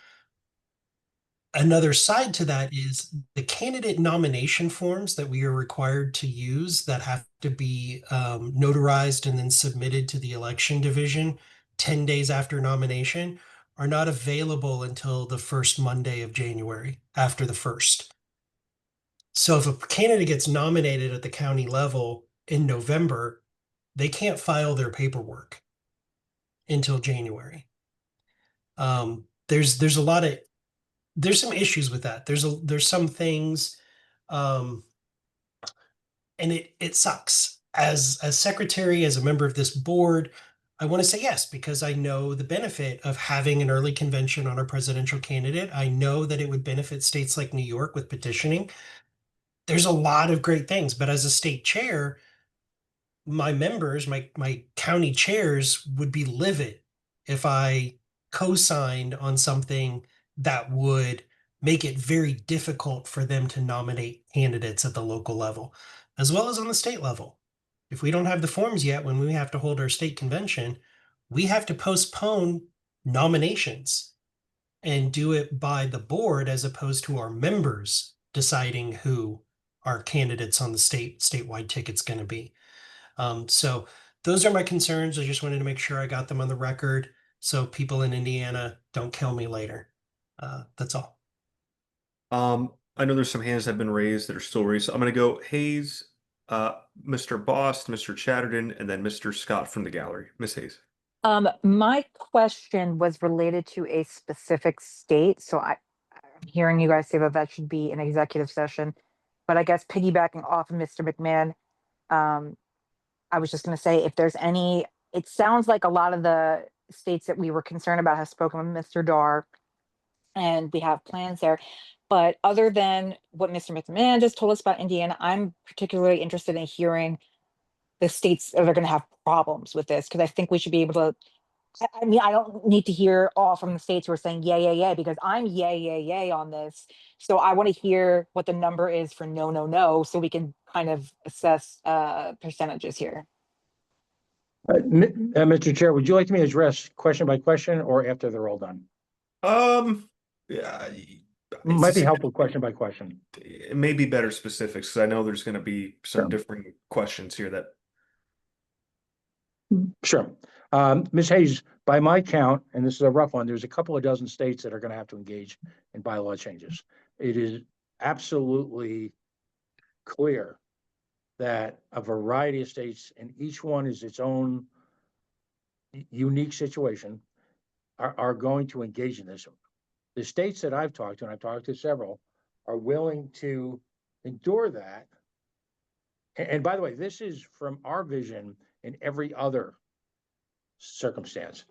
another side to that is the candidate nomination forms that we are required to use that have to be notarized and then submitted to the election division 10 days after nomination are not available until the first Monday of January, after the 1st. So if a candidate gets nominated at the county level in November, they can't file their paperwork until January. There's some issues with that. There's some things, and it sucks. As secretary, as a member of this board, I want to say yes, because I know the benefit of having an early convention on our presidential candidate. I know that it would benefit states like New York with petitioning. There's a lot of great things, but as a state chair, my members, my county chairs would be livid if I co-signed on something that would make it very difficult for them to nominate candidates at the local level, as well as on the state level. If we don't have the forms yet, when we have to hold our state convention, we have to postpone nominations and do it by the board as opposed to our members deciding who our candidates on the statewide ticket's going to be. So those are my concerns. I just wanted to make sure I got them on the record so people in Indiana don't kill me later. That's all. I know there's some hands that have been raised that are still raised. So I'm going to go Hayes, Mr. Bost, Mr. Chatterton, and then Mr. Scott from the gallery. Miss Hayes. My question was related to a specific state. So I'm hearing you guys say that that should be an executive session, but I guess piggybacking off of Mr. McMahon, I was just going to say if there's any, it sounds like a lot of the states that we were concerned about have spoken with Mr. Dar, and we have plans there. But other than what Mr. McMahon just told us about Indiana, I'm particularly interested in hearing the states that are going to have problems with this, because I think we should be able to. I mean, I don't need to hear all from the states who are saying yay, yay, yay, because I'm yay, yay, yay on this. So I want to hear what the number is for no, no, no, so we can kind of assess percentages here. Mr. Chair, would you like me to address question by question or after they're all done? Yeah, Might be helpful question by question. it may be better specifics because I know there's going to be some Sure. different questions here that. Sure. Ms. Hayes, by my count, and this is a rough one, there's a couple of dozen states that are going to have to engage in bylaw changes. It is absolutely clear that a variety of states, and each one is its own unique situation, are going to engage in this. The states that I've talked to, and I've talked to several, are willing to endure that. And by the way, this is from our vision in every other circumstance.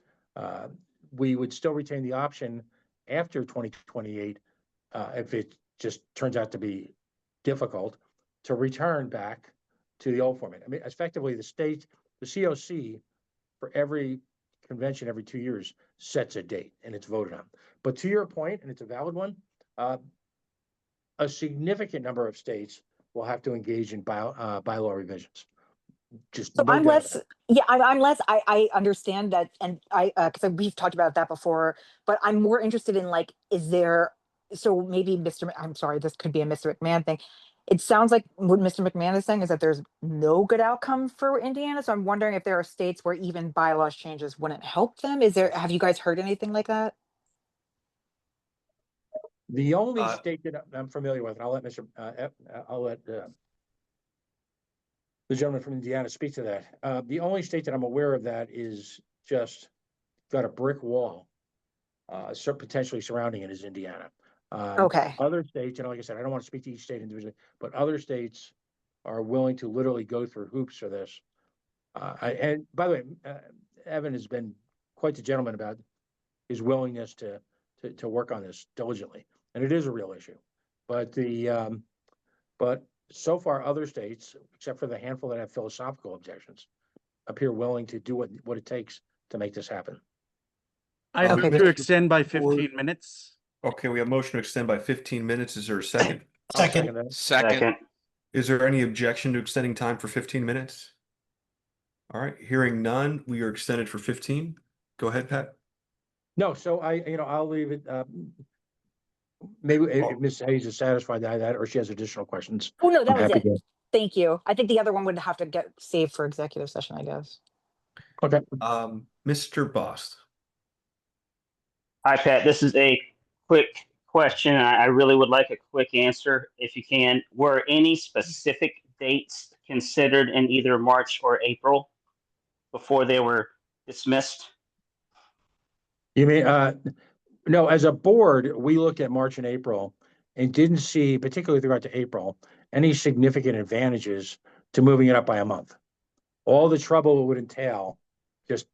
We would still retain the option after 2028, if it just turns out to be difficult, to return back to the old format. I mean, effectively, the state, the COC, for every convention every 2 years sets a date and it's voted on. But to your point, and it's a valid one, a significant number of states will have to engage in bylaw revisions. Just So no I'm doubt less, about it. yeah, I'm less, I understand that, and because we've talked about that before, but I'm more interested in like, is there, so maybe I'm sorry, this could be a Mr. McMahon thing. It sounds like what Mr. McMahon is saying is that there's no good outcome for Indiana. So I'm wondering if there are states where even bylaws changes wouldn't help them. Have you guys heard anything like that? The only state that I'm familiar with, and I'll let I'll let the gentleman from Indiana speak to that. The only state that I'm aware of that is just got a brick wall, potentially surrounding it is Indiana. Okay. Other states, and like I said, I don't want to speak to each state individually, but other states are willing to literally go through hoops for this. And by the way, Evan has been quite the gentleman about his willingness to work on this diligently, and it is a real issue. But but so far, other states, except for the handful that have philosophical objections, appear willing to do what it takes to make this happen. I move to extend by 15 minutes. Okay, we have motion to extend by 15 minutes. Is there a second? Second. Second. Is there any objection to extending time for 15 minutes? All right, hearing none, we are extended for 15. Go ahead, Pat. No, so I'll leave it. Maybe if Ms. Hayes is satisfied by that, or she has additional questions. Oh, no, that I'm was happy it. to. Thank you. I think the other one would have to get saved for executive session, I guess. Okay. Mr. Bost. Hi, Pat. This is a quick question. I really would like a quick answer, if you can. Were any specific dates considered in either March or April before they were dismissed? You mean, no, as a board, we looked at March and April and didn't see, particularly throughout to April, any significant advantages to moving it up by a month. All the trouble it would entail just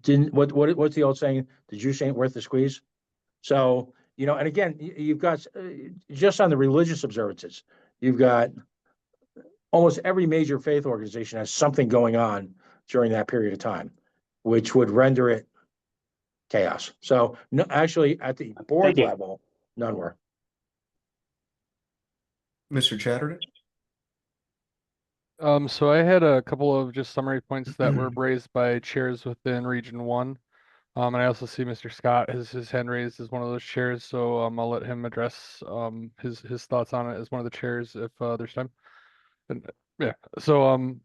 didn't, what's the old saying? The juice ain't worth the squeeze. So, and again, you've got, just on the religious observances, you've got almost every major faith organization has something going on during that period of time, which would render it chaos. So no, actually at the board level, none were. Mr. Chatterton? So I had a couple of just summary points that were raised by chairs within Region 1. And I also see Mr. Scott has his hand raised as one of those chairs, so I'll let him address his thoughts on it as one of the chairs if there's time. And yeah, so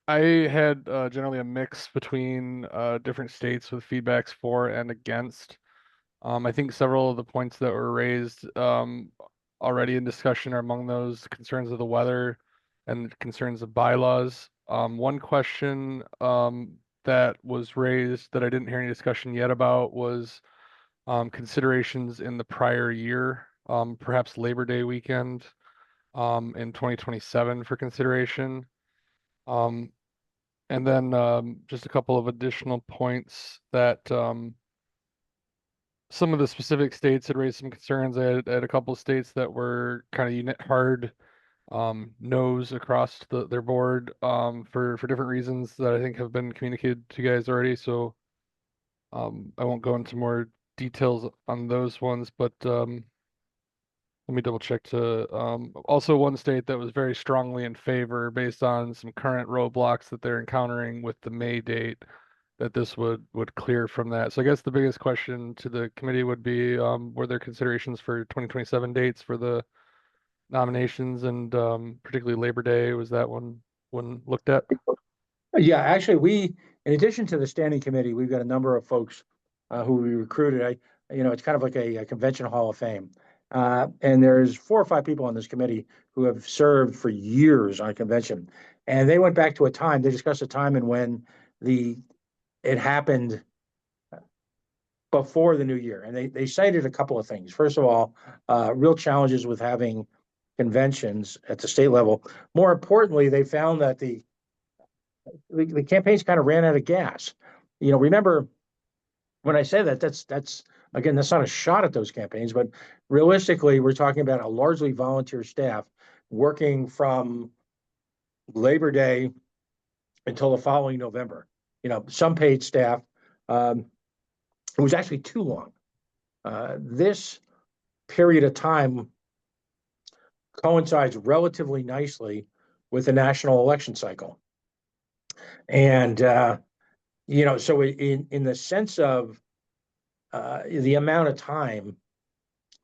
I had generally a mix between different states with feedbacks for and against. I think several of the points that were raised already in discussion are among those concerns of the weather and concerns of bylaws. One question that was raised that I didn't hear any discussion yet about was considerations in the prior year, perhaps Labor Day weekend in 2027 for consideration. And then just a couple of additional points that some of the specific states had raised some concerns. I had a couple of states that were kind of hard no's across their board for different reasons that I think have been communicated to you guys already. So I won't go into more details on those ones, but let me double check to also one state that was very strongly in favor based on some current roadblocks that they're encountering with the May date that this would clear from that. So I guess the biggest question to the committee would be were there considerations for 2027 dates for the nominations and particularly Labor Day? Was that one looked at? Yeah, actually, in addition to the standing committee, we've got a number of folks who we recruited. It's kind of like a convention hall of fame. And there's 4 or 5 people on this committee who have served for years on a convention. And they went back to they discussed a time and when it happened before the new year. And they cited a couple of things. First of all, real challenges with having conventions at the state level. More importantly, they found that the campaigns kind of ran out of gas. Remember when I say that, that's again, that's not a shot at those campaigns, but realistically, we're talking about a largely volunteer staff working from Labor Day until the following November. Some paid staff. It was actually too long. This period of time coincides relatively nicely with the national election cycle. And, so in the sense of the amount of time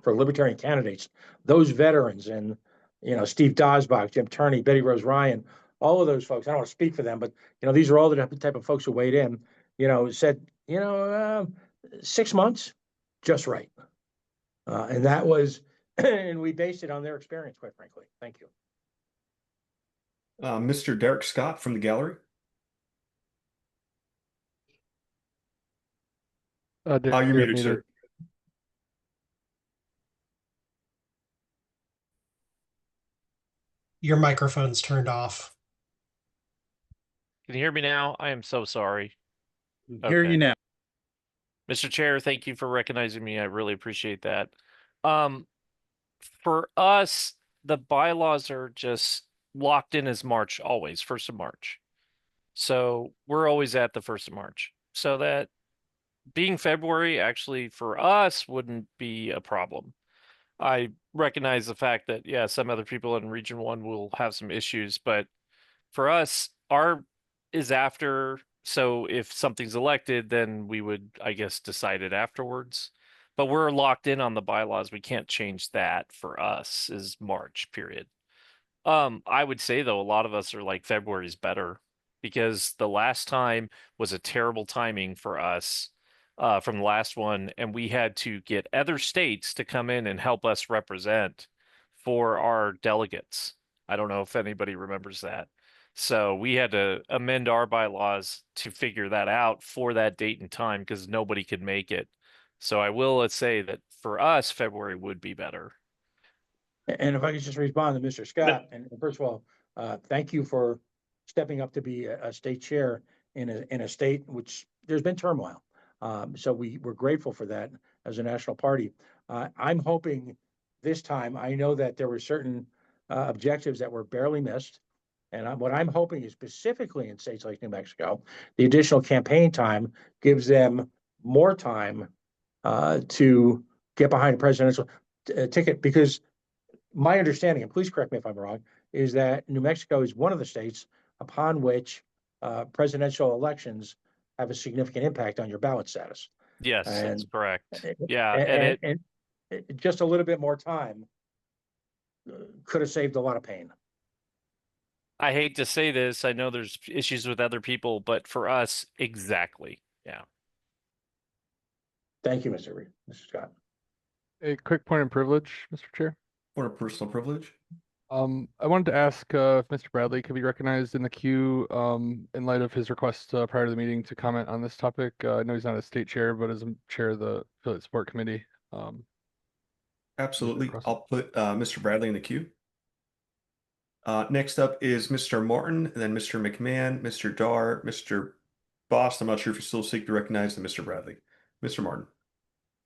for libertarian candidates, those veterans and, Steve Dosbach, Jim Turney, Betty Rose Ryan, all of those folks, I don't want to speak for them, but, these are all the type of folks who weighed in, said, 6 months, just right. And that was, and we based it on their experience, quite frankly. Thank you. Mr. Derek Scott from the gallery. You're muted, sir. Your microphone's turned off. Can you hear me now? I am so sorry. Hear you now. Mr. Chair, thank you for recognizing me. I really appreciate that. For us, the bylaws are just locked in as March, always, 1st of March. So we're always at the 1st of March. So that being February actually for us wouldn't be a problem. I recognize the fact that, yeah, some other people in Region 1 will have some issues, but for us, our is after. So if something's elected, then we would, I guess, decide it afterwards. But we're locked in on the bylaws. We can't change that for us is March, period. I would say though, a lot of us are like February's better because the last time was a terrible timing for us from the last one, and we had to get other states to come in and help us represent for our delegates. I don't know if anybody remembers that. So we had to amend our bylaws to figure that out for that date and time because nobody could make it. So I will say that for us, February would be better. And if I could just respond to Mr. Scott, and first of all, thank you for stepping up to be a state chair in a state which there's been turmoil. So we're grateful for that as a national party. I'm hoping this time, I know that there were certain objectives that were barely missed. And what I'm hoping is specifically in states like New Mexico, the additional campaign time gives them more time to get behind a presidential ticket. Because my understanding, and please correct me if I'm wrong, is that New Mexico is one of the states upon which presidential elections have a significant impact on your ballot status. Yes, that's And correct. Yeah, and and just a little bit more time could have saved a lot of pain. I hate to say this, I know there's issues with other people, but for us, exactly. Yeah. Thank you, Mr. Scott. A quick point of privilege, Mr. Chair. Point of personal privilege. I wanted to ask if Mr. Bradley could be recognized in the queue in light of his request prior to the meeting to comment on this topic. I know he's not a state chair, but as a chair of the affiliate support committee. Absolutely. I'll put Mr. Bradley in the queue. Next up is Mr. Martin, and then Mr. McMahon, Mr. Dar, Mr. Boss. I'm not sure if you still seek to be recognized, and Mr. Bradley. Mr. Martin.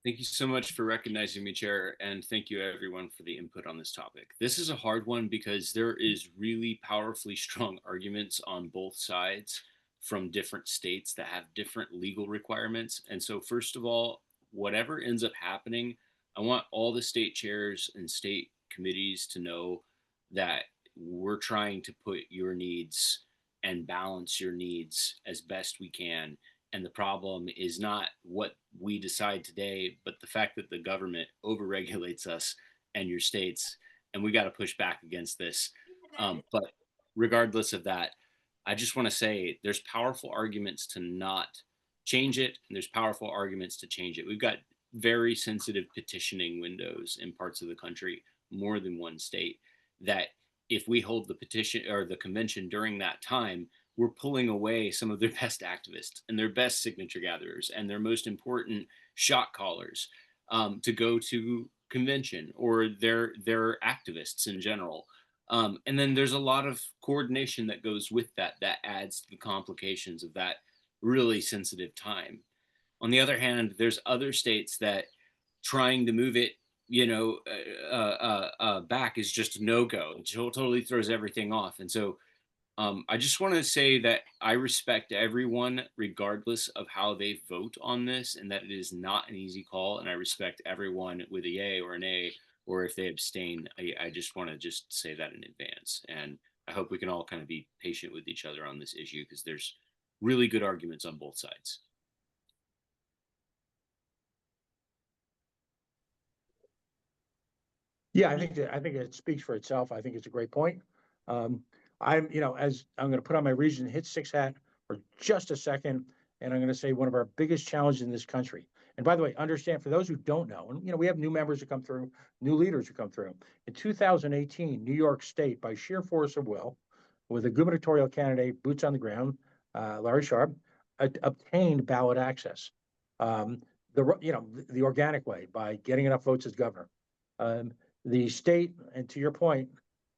Thank you so much for recognizing me, Chair, and thank you everyone for the input on this topic. This is a hard one because there is really powerfully strong arguments on both sides from different states that have different legal requirements. And so first of all, whatever ends up happening, I want all the state chairs and state committees to know that we're trying to put your needs and balance your needs as best we can. And the problem is not what we decide today, but the fact that the government overregulates us and your states, and we got to push back against this. But regardless of that, I just want to say there's powerful arguments to not change it, and there's powerful arguments to change it. We've got very sensitive petitioning windows in parts of the country, more than one state, that if we hold the petition or the convention during that time, we're pulling away some of their best activists and their best signature gatherers and their most important shot callers to go to convention, or their activists in general. And then there's a lot of coordination that goes with that adds to the complications of that really sensitive time. On the other hand, there's other states that trying to move it back is just a no-go. It totally throws everything off. And so I just want to say that I respect everyone regardless of how they vote on this, and that it is not an easy call. And I respect everyone with a yay or an A, or if they abstain. I just want to just say that in advance. And I hope we can all kind of be patient with each other on this issue, because there's really good arguments on both sides. Yeah, I think it speaks for itself. I think it's a great point. As I'm going to put on my Region Hit 6 hat for just a second, and I'm going to say one of our biggest challenges in this country. And by the way, understand, for those who don't know, and we have new members who come through, new leaders who come through. In 2018, New York State, by sheer force of will, with a gubernatorial candidate, boots on the ground, Larry Sharp, obtained ballot access. The organic way, by getting enough votes as governor. The state, and to your point,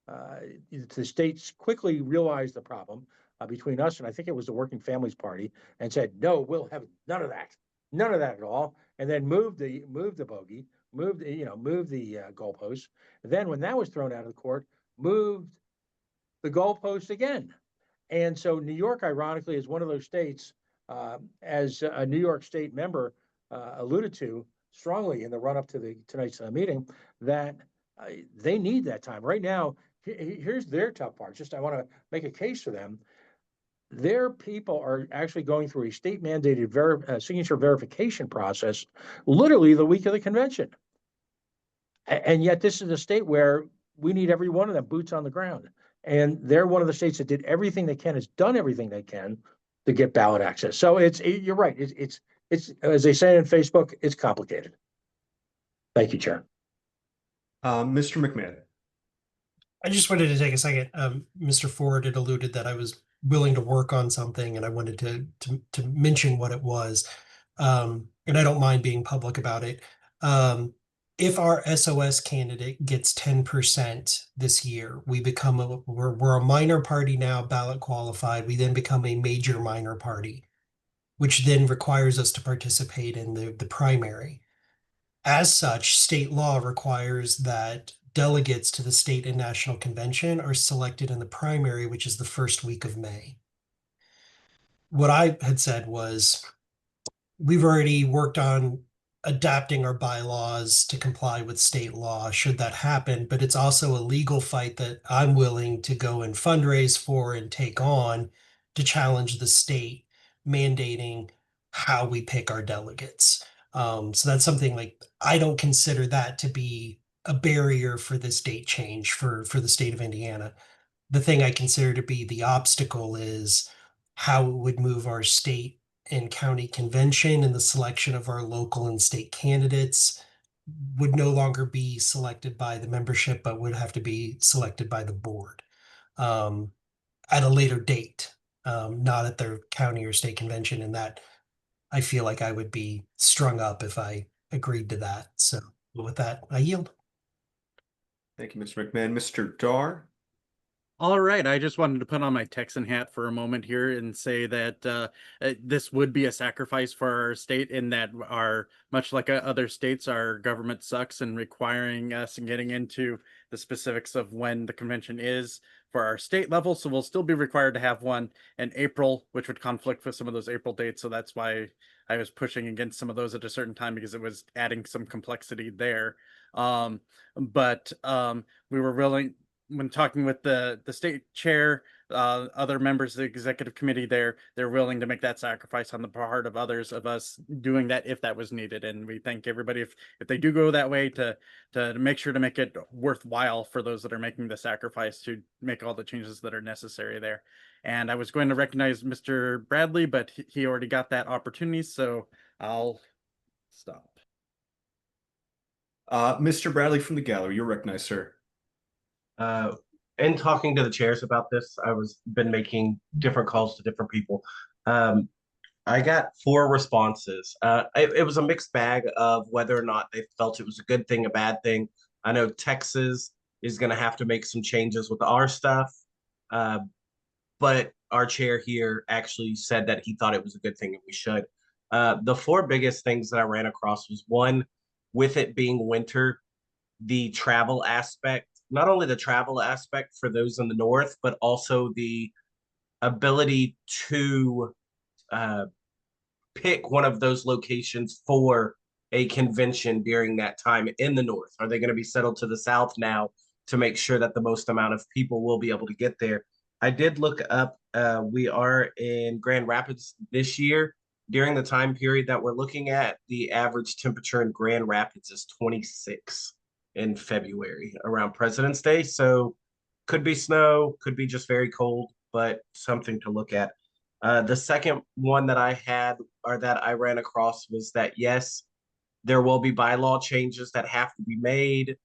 the states quickly realized the problem between us and I think it was the Working Families Party, and said, no, we'll have none of that at all, and then moved the bogey, moved the goalpost. Then when that was thrown out of the court, moved the goalpost again. And so New York, ironically, is one of those states, as a New York State member alluded to strongly in the run-up to tonight's meeting, that they need that time. Right now, here's their tough part. I want to make a case for them. Their people are actually going through a state-mandated signature verification process literally the week of the convention. And yet this is a state where we need every one of them boots on the ground. And they're one of the states that did everything they can, has done everything they can to get ballot access. So you're right. It's as they say in Facebook, it's complicated. Thank you, Chair. Mr. McMahon. I just wanted to take a second. Mr. Ford had alluded that I was willing to work on something, and I wanted to mention what it was. And I don't mind being public about it. If our SOS candidate gets 10% this year, we're a minor party now, ballot qualified. We then become a major minor party, which then requires us to participate in the primary. As such, state law requires that delegates to the state and national convention are selected in the primary, which is the first week of May. What I had said was, we've already worked on adapting our bylaws to comply with state law should that happen, but it's also a legal fight that I'm willing to go and fundraise for and take on to challenge the state mandating how we pick our delegates. So that's something like, I don't consider that to be a barrier for this date change for the state of Indiana. The thing I consider to be the obstacle is how it would move our state and county convention, and the selection of our local and state candidates would no longer be selected by the membership, but would have to be selected by the board at a later date, not at their county or state convention. And that, I feel like I would be strung up if I agreed to that. So with that, I yield. Thank you, Mr. McMahon. Mr. Dar? All right, I just wanted to put on my Texan hat for a moment here and say that this would be a sacrifice for our state, in that much like other states, our government sucks, and requiring us and getting into the specifics of when the convention is for our state level. So we'll still be required to have one in April, which would conflict with some of those April dates. So that's why I was pushing against some of those at a certain time, because it was adding some complexity there. But we were willing, when talking with the state chair, other members of the executive committee there, they're willing to make that sacrifice on the part of others of us doing that if that was needed. And we thank everybody if they do go that way to make sure to make it worthwhile for those that are making the sacrifice to make all the changes that are necessary there. And I was going to recognize Mr. Bradley, but he already got that opportunity, so I'll stop. Mr. Bradley from the gallery, you're recognized, sir. In talking to the chairs about this, been making different calls to different people. I got 4 responses. It was a mixed bag of whether or not they felt it was a good thing, a bad thing. I know Texas is going to have to make some changes with our stuff, but our chair here actually said that he thought it was a good thing and we should. The 4 biggest things that I ran across was, one, with it being winter, the travel aspect. Not only the travel aspect for those in the north, but also the ability to pick one of those locations for a convention during that time in the north. Are they going to be settled to the south now to make sure that the most amount of people will be able to get there? I did look up, we are in Grand Rapids this year. During the time period that we're looking at, the average temperature in Grand Rapids is 26 in February around President's Day. So could be snow, could be just very cold, but something to look at. The second one that I had, or that I ran across, was that yes, there will be bylaw changes that have to be made,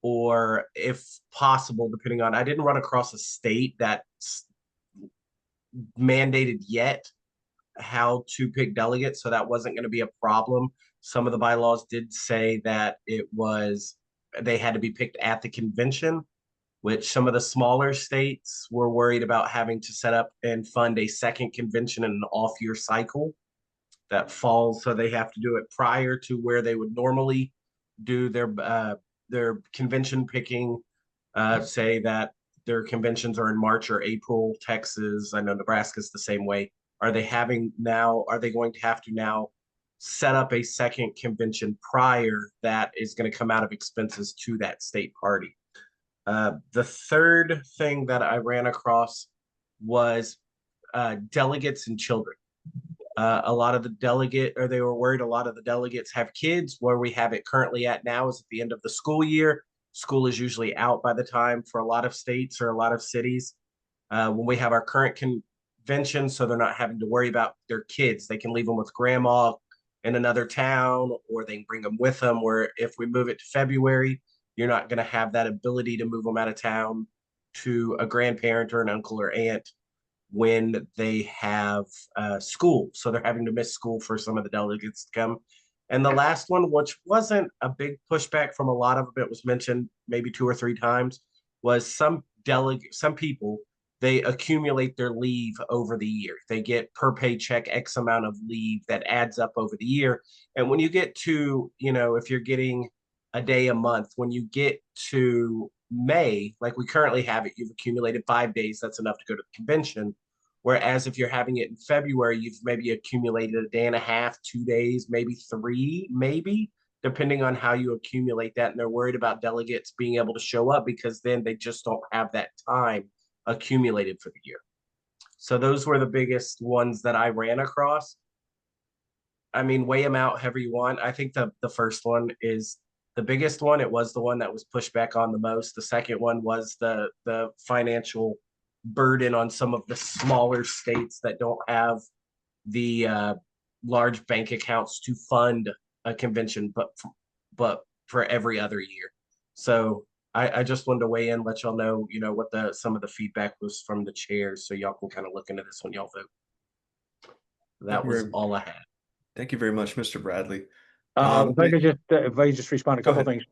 or if possible, depending on, I didn't run across a state that's mandated yet how to pick delegates, so that wasn't going to be a problem. Some of the bylaws did say that they had to be picked at the convention, which some of the smaller states were worried about having to set up and fund a second convention in an off-year cycle that falls, so they have to do it prior to where they would normally do their convention picking. Say that their conventions are in March or April. Texas, I know Nebraska's the same way. Are they going to have to now set up a second convention prior that is going to come out of expenses to that state party? The third thing that I ran across was delegates and children. They were worried a lot of the delegates have kids. Where we have it currently at now is at the end of the school year. School is usually out by the time for a lot of states or a lot of cities. When we have our current convention, so they're not having to worry about their kids. They can leave them with grandma in another town, or they can bring them with them. Where if we move it to February, you're not going to have that ability to move them out of town to a grandparent or an uncle or aunt when they have school. So they're having to miss school for some of the delegates to come. And the last one, which wasn't a big pushback from a lot of them, it was mentioned maybe 2 or 3 times, was some people, they accumulate their leave over the year. They get per paycheck X amount of leave that adds up over the year. And when you get to, if you're getting a day a month. When you get to May, like we currently have it, you've accumulated 5 days. That's enough to go to the convention. Whereas if you're having it in February, you've maybe accumulated a day and a half, 2 days, maybe three, maybe, depending on how you accumulate that. And they're worried about delegates being able to show up because then they just don't have that time accumulated for the year. So those were the biggest ones that I ran across. I mean, weigh them out however you want. I think the first one is the biggest one. It was the one that was pushed back on the most. The second one was the financial burden on some of the smaller states that don't have the large bank accounts to fund a convention, but for every other year. So I just wanted to weigh in, let y'all know, what some of the feedback was from the chairs, so y'all can kind of look into this when y'all vote. That was all I had. Thank you very much, Mr. Bradley. If I could just respond a couple of things.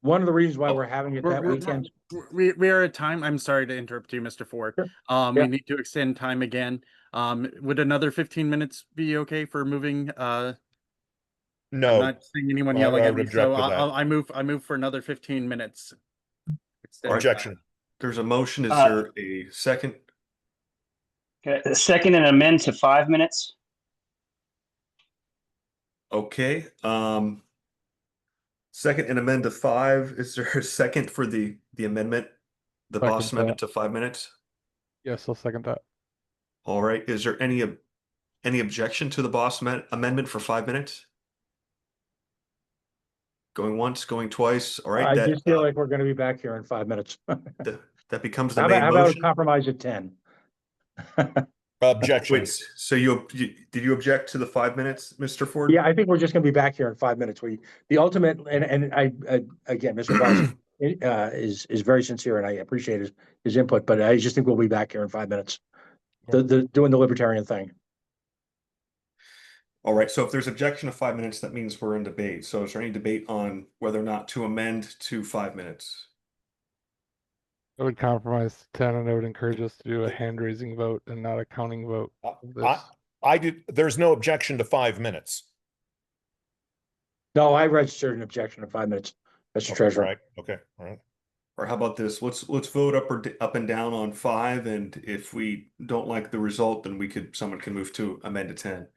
One of the reasons why we're having it that We're- weekend. We are at time. I'm sorry to interrupt you, Mr. Ford. Yeah. We need to extend time again. Would another 15 minutes be okay for moving? I'm No. not seeing anyone I yelling at would me, object so to that. I move for another 15 minutes. Objection. There's a motion. Is there a second? Okay, a second and amend to 5 minutes. Okay. Second and amend to 5. Is there a second for the amendment, the boss Second amendment that. to 5 minutes? Yes, I'll second that. All right. Is there any objection to the boss amendment for 5 minutes? Going once, going twice. All right. I That just feel like we're going to be back here in 5 minutes. that becomes the How main about a motion. compromise at 10? Objection. Wait, so did you object to the 5 minutes, Mr. Ford? Yeah, I think we're just going to be back here in 5 minutes. The ultimate, and I again, Mr. Voss is very sincere, and I appreciate his input, but I just think we'll be back here in 5 minutes. Doing the libertarian thing. All right, so if there's objection to 5 minutes, that means we're in debate. So is there any debate on whether or not to amend to 5 minutes? I would compromise to 10, and I would encourage us to do a hand raising vote and not a counting vote of this. There's no objection to 5 minutes. No, I registered an objection to 5 minutes, Mr. Treasurer. Right. Okay. All right. Or how about this? Let's vote up and down on 5, and if we don't like the result, then someone can move to amend to 10.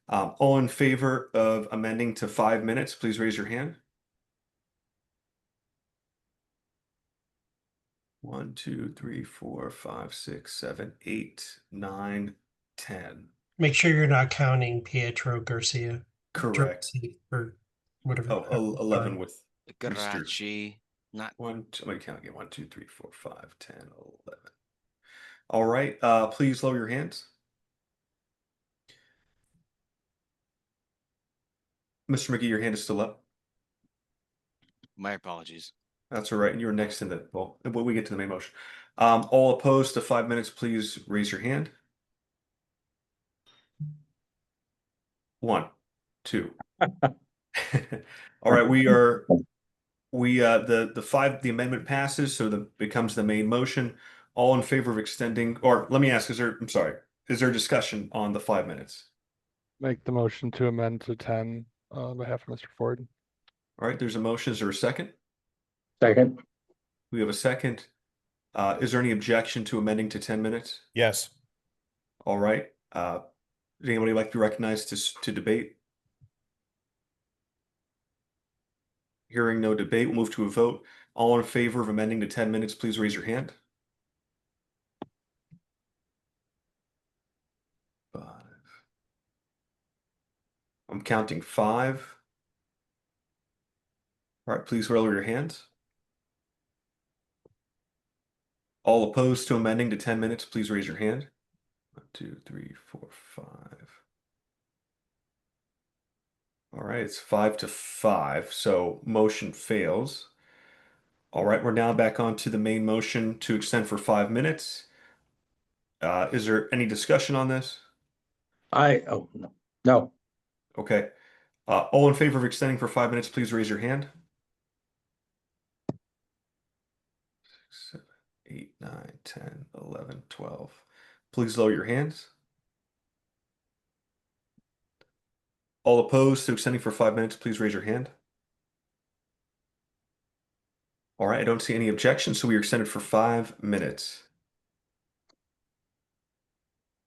All in favor of amending to 5 minutes, please raise your hand. 1, 2, 3, 4, 5, 6, 7, 8, 9, 10. Make sure you're not counting Pietro Garcia. Correct. Or whatever. Oh, 11 with Garachi, not one. Let me count again. 1, 2, 3, 4, 5, 10, 11. All right. Please lower your hands. Mr. McGee, your hand is still up. my apologies. That's all right. And you're next in when we get to the main motion. All opposed to 5 minutes, please raise your hand. 1, 2. All right, the amendment passes, so that becomes the main motion. All in favor of extending, or let me ask, is there discussion on the 5 minutes? Make the motion to amend to 10 on behalf of Mr. Ford. All right, there's a motion. Is there a second? Second. We have a second. Is there any objection to amending to 10 minutes? Yes. All right. Would anybody like to be recognized to debate? Hearing no debate, we'll move to a vote. All in favor of amending to 10 minutes, please raise your hand. 5. I'm counting 5. All right, please lower your hands. All opposed to amending to 10 minutes, please raise your hand. 1, 2, 3, 4, 5. All right, it's 5 to 5, so motion fails. All right, we're now back on to the main motion to extend for 5 minutes. Is there any discussion on this? No. Okay. All in favor of extending for 5 minutes, please raise your hand. 6, 7, 8, 9, 10, 11, 12. Please lower your hands. All opposed to extending for 5 minutes, please raise your hand. All right, I don't see any objections, so we are extended for 5 minutes.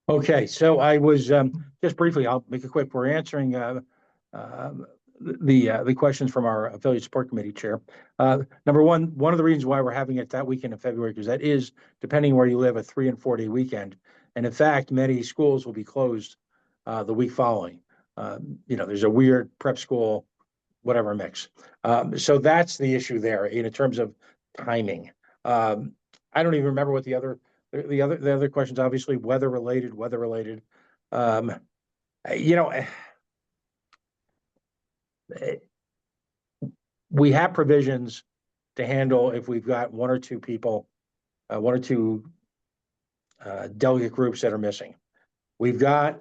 Okay, so I was just briefly, I'll make it quick. We're answering the questions from our affiliate support committee chair. Number one of the reasons why we're having it that weekend in February, because that is, depending where you live, a 3 and 4 day weekend. And in fact, many schools will be closed the week following. There's a weird prep school, whatever mix. So that's the issue there in terms of timing. I don't even remember what the other questions, obviously weather related. We have provisions to handle if we've got one or two people, one or two delegate groups that are missing. We've got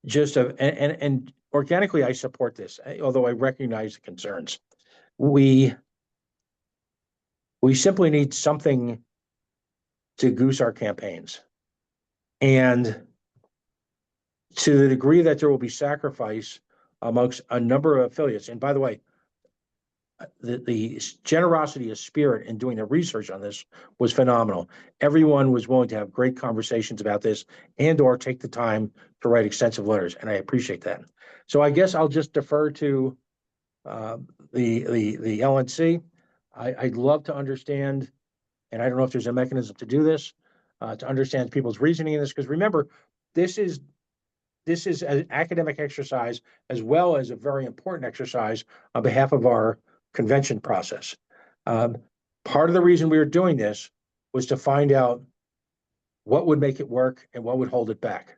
just and organically, I support this, although I recognize the concerns. We simply need something to goose our campaigns. And to the degree that there will be sacrifice amongst a number of affiliates, and by the way, the generosity of spirit in doing the research on this was phenomenal. Everyone was willing to have great conversations about this and or take the time to write extensive letters, and I appreciate that. So I guess I'll just defer to the LNC. I'd love to understand, and I don't know if there's a mechanism to do this, to understand people's reasoning in this, because remember, this is an academic exercise as well as a very important exercise on behalf of our convention process. Part of the reason we were doing this was to find out what would make it work and what would hold it back.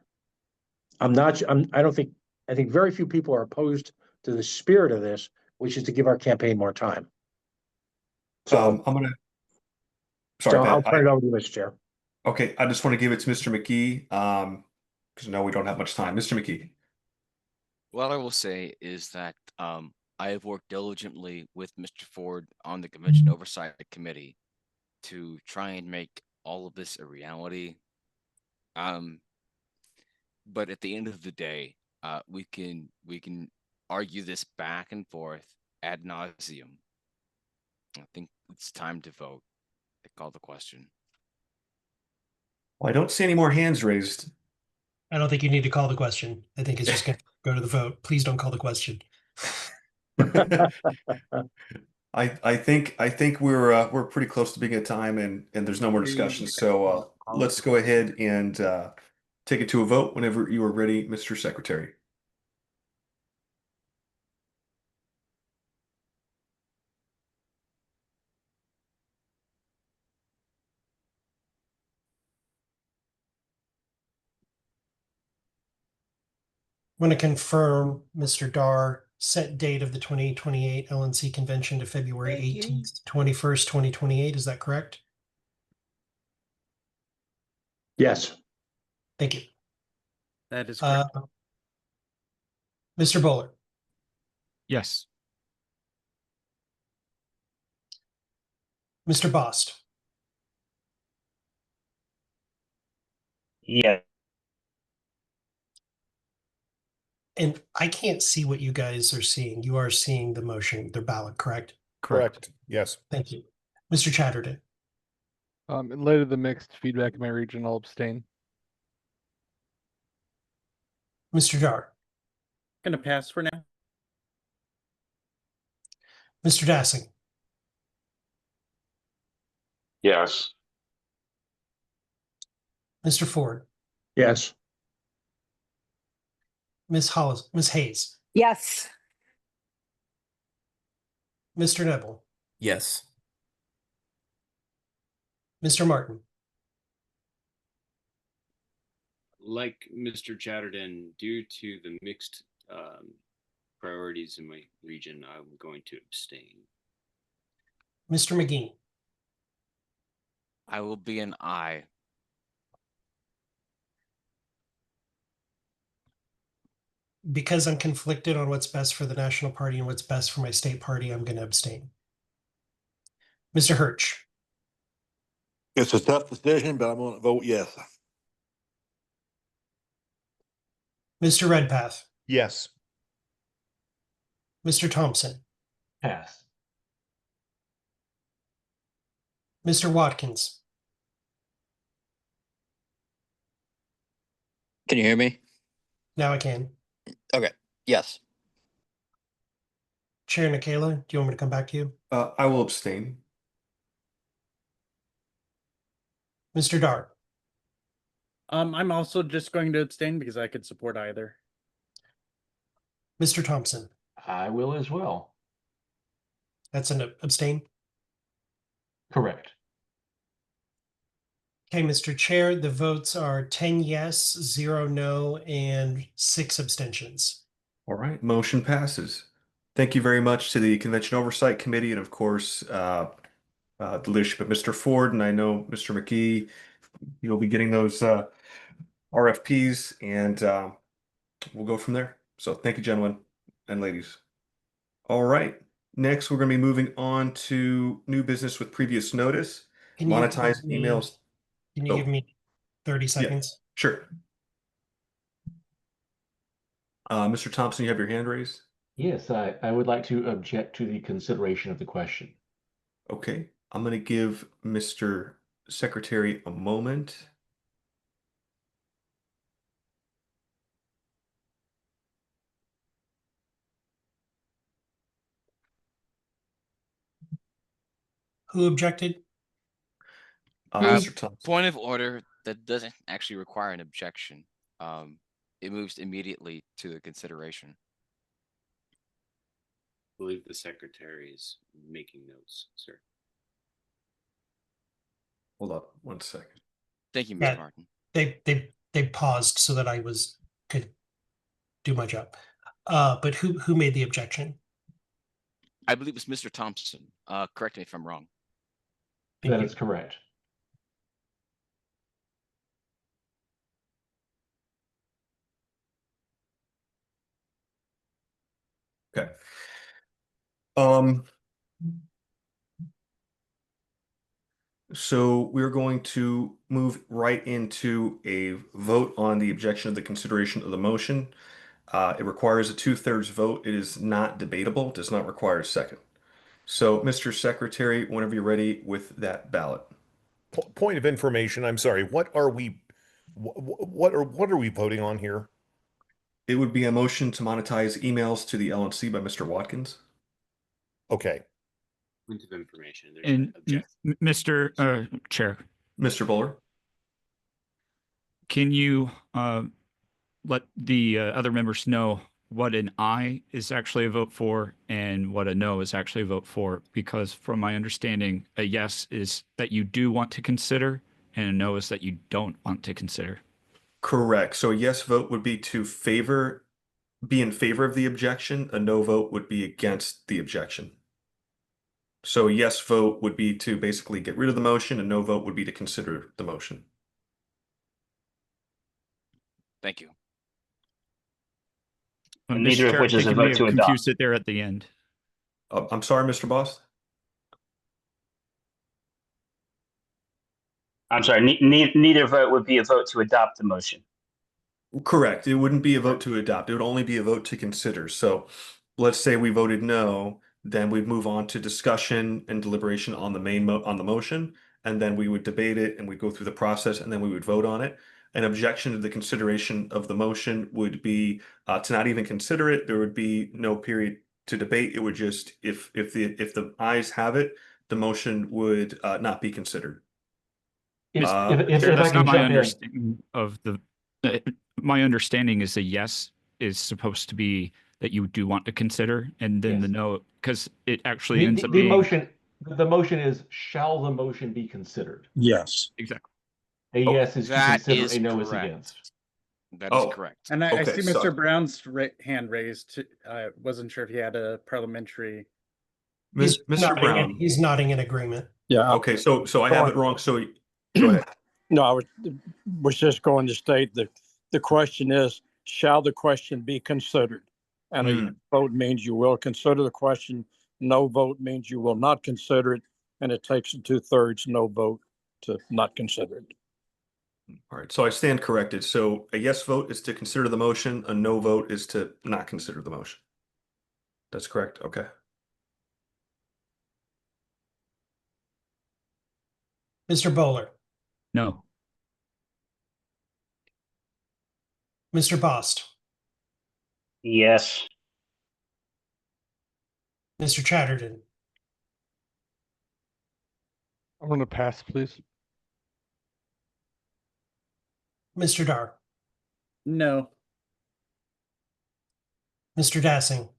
I think very few people are opposed to the spirit of this, which is to give our campaign more time. So I'll turn it over to you, Mr. Chair. Okay, I just want to give it to Mr. McKee, because no, we don't have much time. Mr. McKee. What I will say is that I have worked diligently with Mr. Ford on the Convention Oversight Committee to try and make all of this a reality. But at the end of the day, we can argue this back and forth ad nauseum. I think it's time to vote. I call the question. Well, I don't see any more hands raised. I don't think you need to call the question. I think it's just going to go to the vote. Please don't call the question. I think we're pretty close to being at time, and there's no more discussion. So let's go ahead and take it to a vote whenever you are ready, Mr. Secretary. I want to confirm, Mr. Dar, set date of the 2028 LNC convention to February 18th, 21st, 2028. Is that correct? Yes. Thank you. That is correct. Mr. Bowler. Yes. Mr. Bost. Yeah. And I can't see what you guys are seeing. You are seeing the motion, the ballot, correct? Correct. Yes. Thank you. Mr. Chatterton. In light of the mixed feedback in my region, I'll abstain. Mr. Dar. Gonna pass for now. Mr. Dassing. Yes. Mr. Ford. Yes. Ms. Hayes. Yes. Mr. Nebel. Yes. Mr. Martin. Like Mr. Chatterton, due to the mixed priorities in my region, I'm going to abstain. Mr. McGee. I will be an aye. Because I'm conflicted on what's best for the national party and what's best for my state party, I'm going to abstain. Mr. Hirsch. It's a tough decision, but I'm going to vote yes. Mr. Redpath. Yes. Mr. Thompson. Pass. Mr. Watkins. Can you hear me? Now I can. Okay. Yes. Chair Nikayla, do you want me to come back to you? I will abstain. Mr. Dart. I'm also just going to abstain because I could support either. Mr. Thompson. I will as well. That's an abstain. Correct. Okay, Mr. Chair, the votes are 10 yes, 0 no, and 6 abstentions. All right, motion passes. Thank you very much to the Convention Oversight Committee and of course, the leadership of Mr. Ford, and I know Mr. McGee, you'll be getting those RFPs and we'll go from there. So thank you, gentlemen and ladies. All right, next we're going to be moving on to new business with previous notice. Can you Monetize give me- emails. Can you give me 30 seconds? Sure. Mr. Thompson, you have your hand raised? Yes, I would like to object to the consideration of the question. Okay, I'm going to give Mr. Secretary a moment. Who objected? Mr. Thompson. Point of order, that doesn't actually require an objection. It moves immediately to the consideration. I believe the secretary is making notes, sir. Hold up 1 second. Thank you, Mr. Yeah. Martin. They paused so that I could do my job. But who made the objection? I believe it's Mr. Thompson. Correct me if I'm wrong. That is correct. Okay. So we're going to move right into a vote on the objection of the consideration of the motion. It requires a 2/3 vote. It is not debatable, does not require a second. So, Mr. Secretary, whenever you're ready with that ballot. Point of information, I'm sorry, what are we voting on here? It would be a motion to monetize emails to the LNC by Mr. Watkins. Okay. Point of information. There's And objection. Mr. Chair, Mr. Buller. can you let the other members know what an aye is actually a vote for and what a no is actually a vote for? Because from my understanding, a yes is that you do want to consider, and a no is that you don't want to consider. Correct. So a yes vote would be be in favor of the objection. A no vote would be against the objection. So a yes vote would be to basically get rid of the motion. A no vote would be to consider the motion. Thank you. And neither of which is a vote to adopt. Confused it there at the end. I'm sorry, Mr. Boss. I'm sorry, neither vote would be a vote to adopt the motion. Correct. It wouldn't be a vote to adopt. It would only be a vote to consider. So let's say we voted no, then we'd move on to discussion and deliberation on the on the motion, and then we would debate it and we'd go through the process and then we would vote on it. An objection to the consideration of the motion would be to not even consider it. There would be no period to debate. It would just, if the ayes have it, the motion would not be considered. If Chair, I that's can not my jump in. understanding of the. My understanding is a yes is supposed to be that you do want to consider, and then the no, because it actually ends up the being motion. The motion is, shall the motion be considered? Yes. Exactly. A yes is to That consider, is a no is correct. against. That is correct. And I Okay, see so- Mr. Brown's hand raised. I wasn't sure if he had a parliamentary. Mr. Brown. He's nodding in agreement. Yeah. Okay, so I have it wrong. So go ahead. No, I was just going to state that the question is, shall the question be considered? And a vote means you will consider the question. No vote means you will not consider it. And it takes a 2/3 no vote to not consider it. All right, so I stand corrected. So a yes vote is to consider the motion. A no vote is to not consider the motion. That's correct. Okay. Mr. Bowler, No. Mr. Bost, Yes. Mr. Chatterton, I'm going to pass, please. Mr. Dar, No. Mr. Dassing,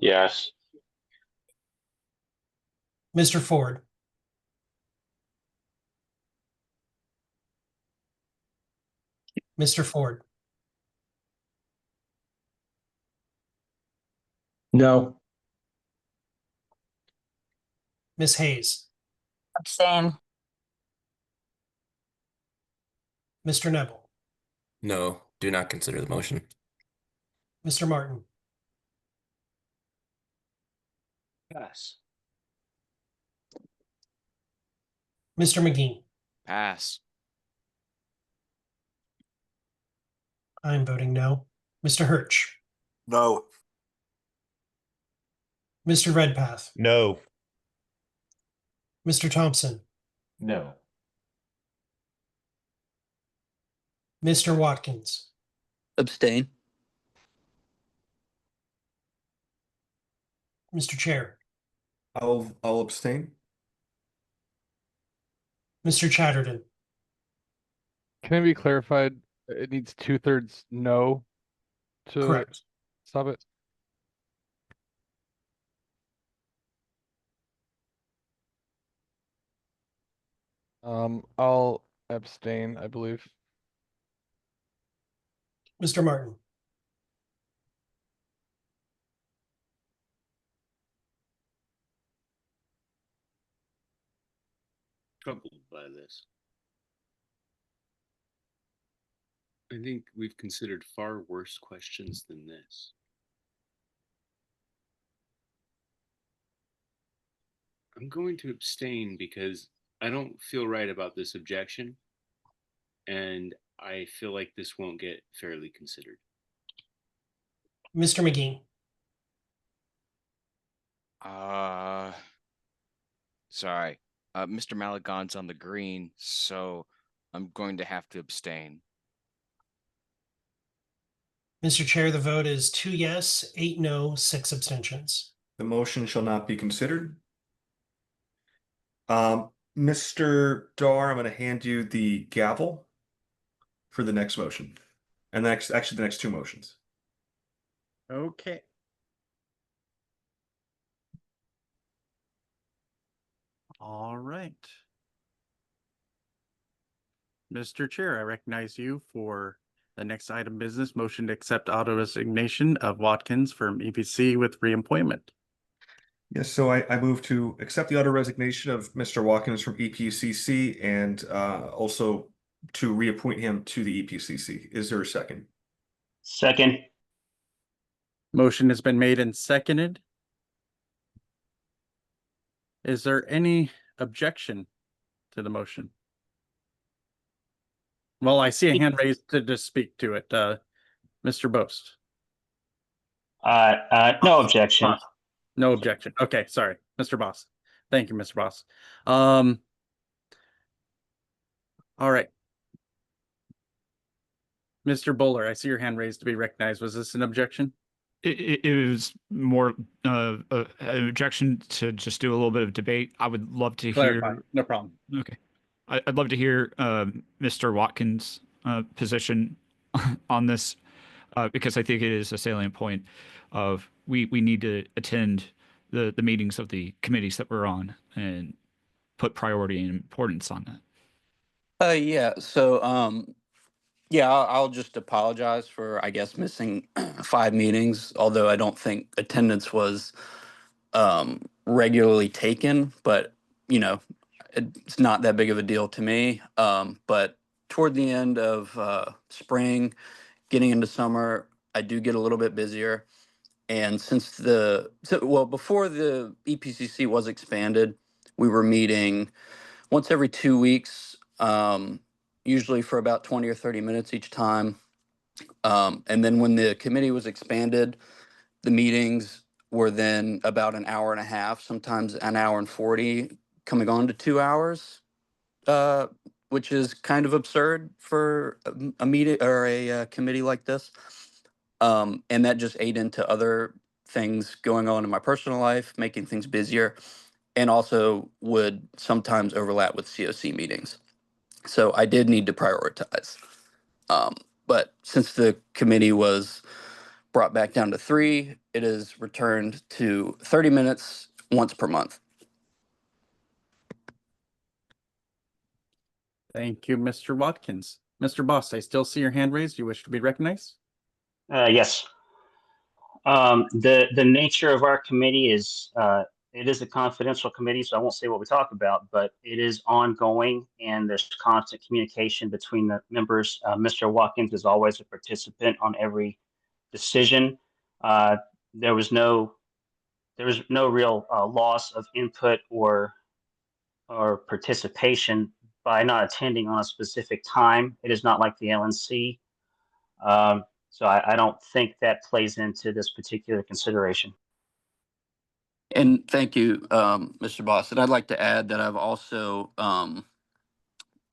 Yes. Mr. Ford, Mr. Ford, No. Ms. Hayes, Abstain. Mr. Neville, No, do not consider the motion. Mr. Martin, Pass. Mr. McGee. Pass. I'm voting no. Mr. Hirsch, No. Mr. Redpath, No. Mr. Thompson, No. Mr. Watkins, Abstain. Mr. Chair, I'll abstain. Mr. Chatterton, Can it be clarified? It needs 2/3 no to correct. stop it. I'll abstain, I believe. Mr. Martin, Troubled by this. I think we've considered far worse questions than this. I'm going to abstain because I don't feel right about this objection, and I feel like this won't get fairly considered. Mr. McGee, Sorry. Mr. Malagon's on the green, so I'm going to have to abstain. Mr. Chair, the vote is 2 yes, 8 no, 6 abstentions. The motion shall not be considered. Mr. Dar, I'm going to hand you the gavel for the next motion. And the next two motions. Okay. All right. Mr. Chair, I recognize you for the next item of business, motion to accept auto resignation of Watkins from EPC with reappointment. Yes, so I move to accept the auto resignation of Mr. Watkins from EPCC and also to reappoint him to the EPCC. Is there a second? Second. Motion has been made and seconded. Is there any objection to the motion? Well, I see a hand raised to speak to it. Mr. Boast. No objection. No objection. Okay, sorry, Mr. Boss. Thank you, Mr. Boss. All right. Mr. Bowler, I see your hand raised to be recognized. Was this an objection? It was more an objection to just do a little bit of debate. I would love to Clarify. hear. No problem. Okay. I'd love to hear Mr. Watkins' position on this because I think it is a salient point of we need to attend the meetings of the committees that we're on and put priority and importance on that. Yeah. So, yeah, I'll just apologize for, I guess, missing 5 meetings, although I don't think attendance was regularly taken, but, you know, it's not that big of a deal to me. But toward the end of spring, getting into summer, I do get a little bit busier. And before the EPCC was expanded, we were meeting once every 2 weeks, usually for about 20 or 30 minutes each time. And then when the committee was expanded, the meetings were then about an hour and a half, sometimes an hour and 40, coming on to 2 hours, which is kind of absurd for a meeting or a committee like this. And that just ate into other things going on in my personal life, making things busier, and also would sometimes overlap with COC meetings. So I did need to prioritize. But since the committee was brought back down to 3, it is returned to 30 minutes once per month. Thank you, Mr. Watkins. Mr. Boss, I still see your hand raised. You wish to be recognized? Yes. The nature of our committee is it is a confidential committee, so I won't say what we talk about, but it is ongoing and there's constant communication between the members. Mr. Watkins is always a participant on every decision. There was no real loss of input or participation by not attending on a specific time. It is not like the LNC. So I don't think that plays into this particular consideration. And thank you, Mr. Boss. And I'd like to add that I've also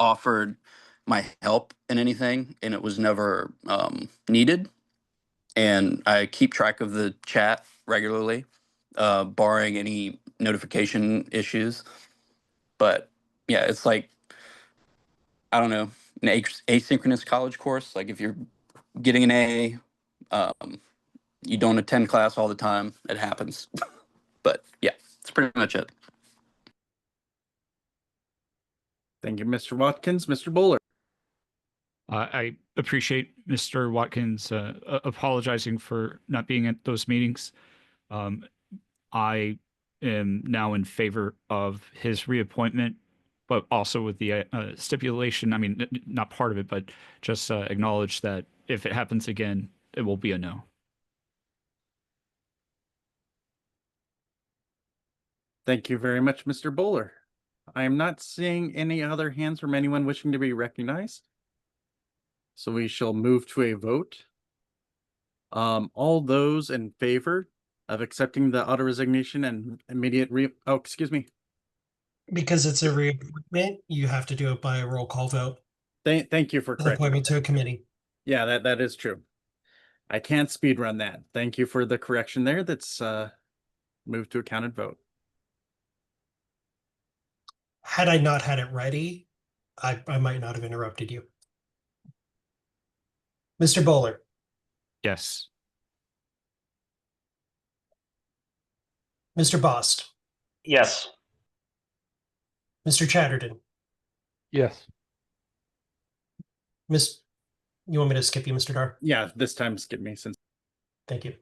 offered my help in anything, and it was never needed. And I keep track of the chat regularly, barring any notification issues. But yeah, it's like, I don't know, an asynchronous college course. Like if you're getting an A, you don't attend class all the time, it happens. But yeah, that's pretty much it. Thank you, Mr. Watkins. Mr. Bowler. I appreciate Mr. Watkins apologizing for not being at those meetings. I am now in favor of his reappointment, but also with the stipulation. I mean, not part of it, but just acknowledge that if it happens again, it will be a no. Thank you very much, Mr. Bowler. I am not seeing any other hands from anyone wishing to be recognized. So we shall move to a vote. All those in favor of accepting the auto resignation and immediate excuse me. Because it's a reappointment, you have to do it by a roll call vote. Thank you for correcting. Appointment to a committee. Yeah, that is true. I can't speed run that. Thank you for the correction there. That's moved to a counted vote. Had I not had it ready, I might not have interrupted you. Mr. Bowler. Yes. Mr. Bost. Yes. Mr. Chatterton. Yes. You want me to skip you, Mr. Dar? Yeah, this time skip me since. Thank you.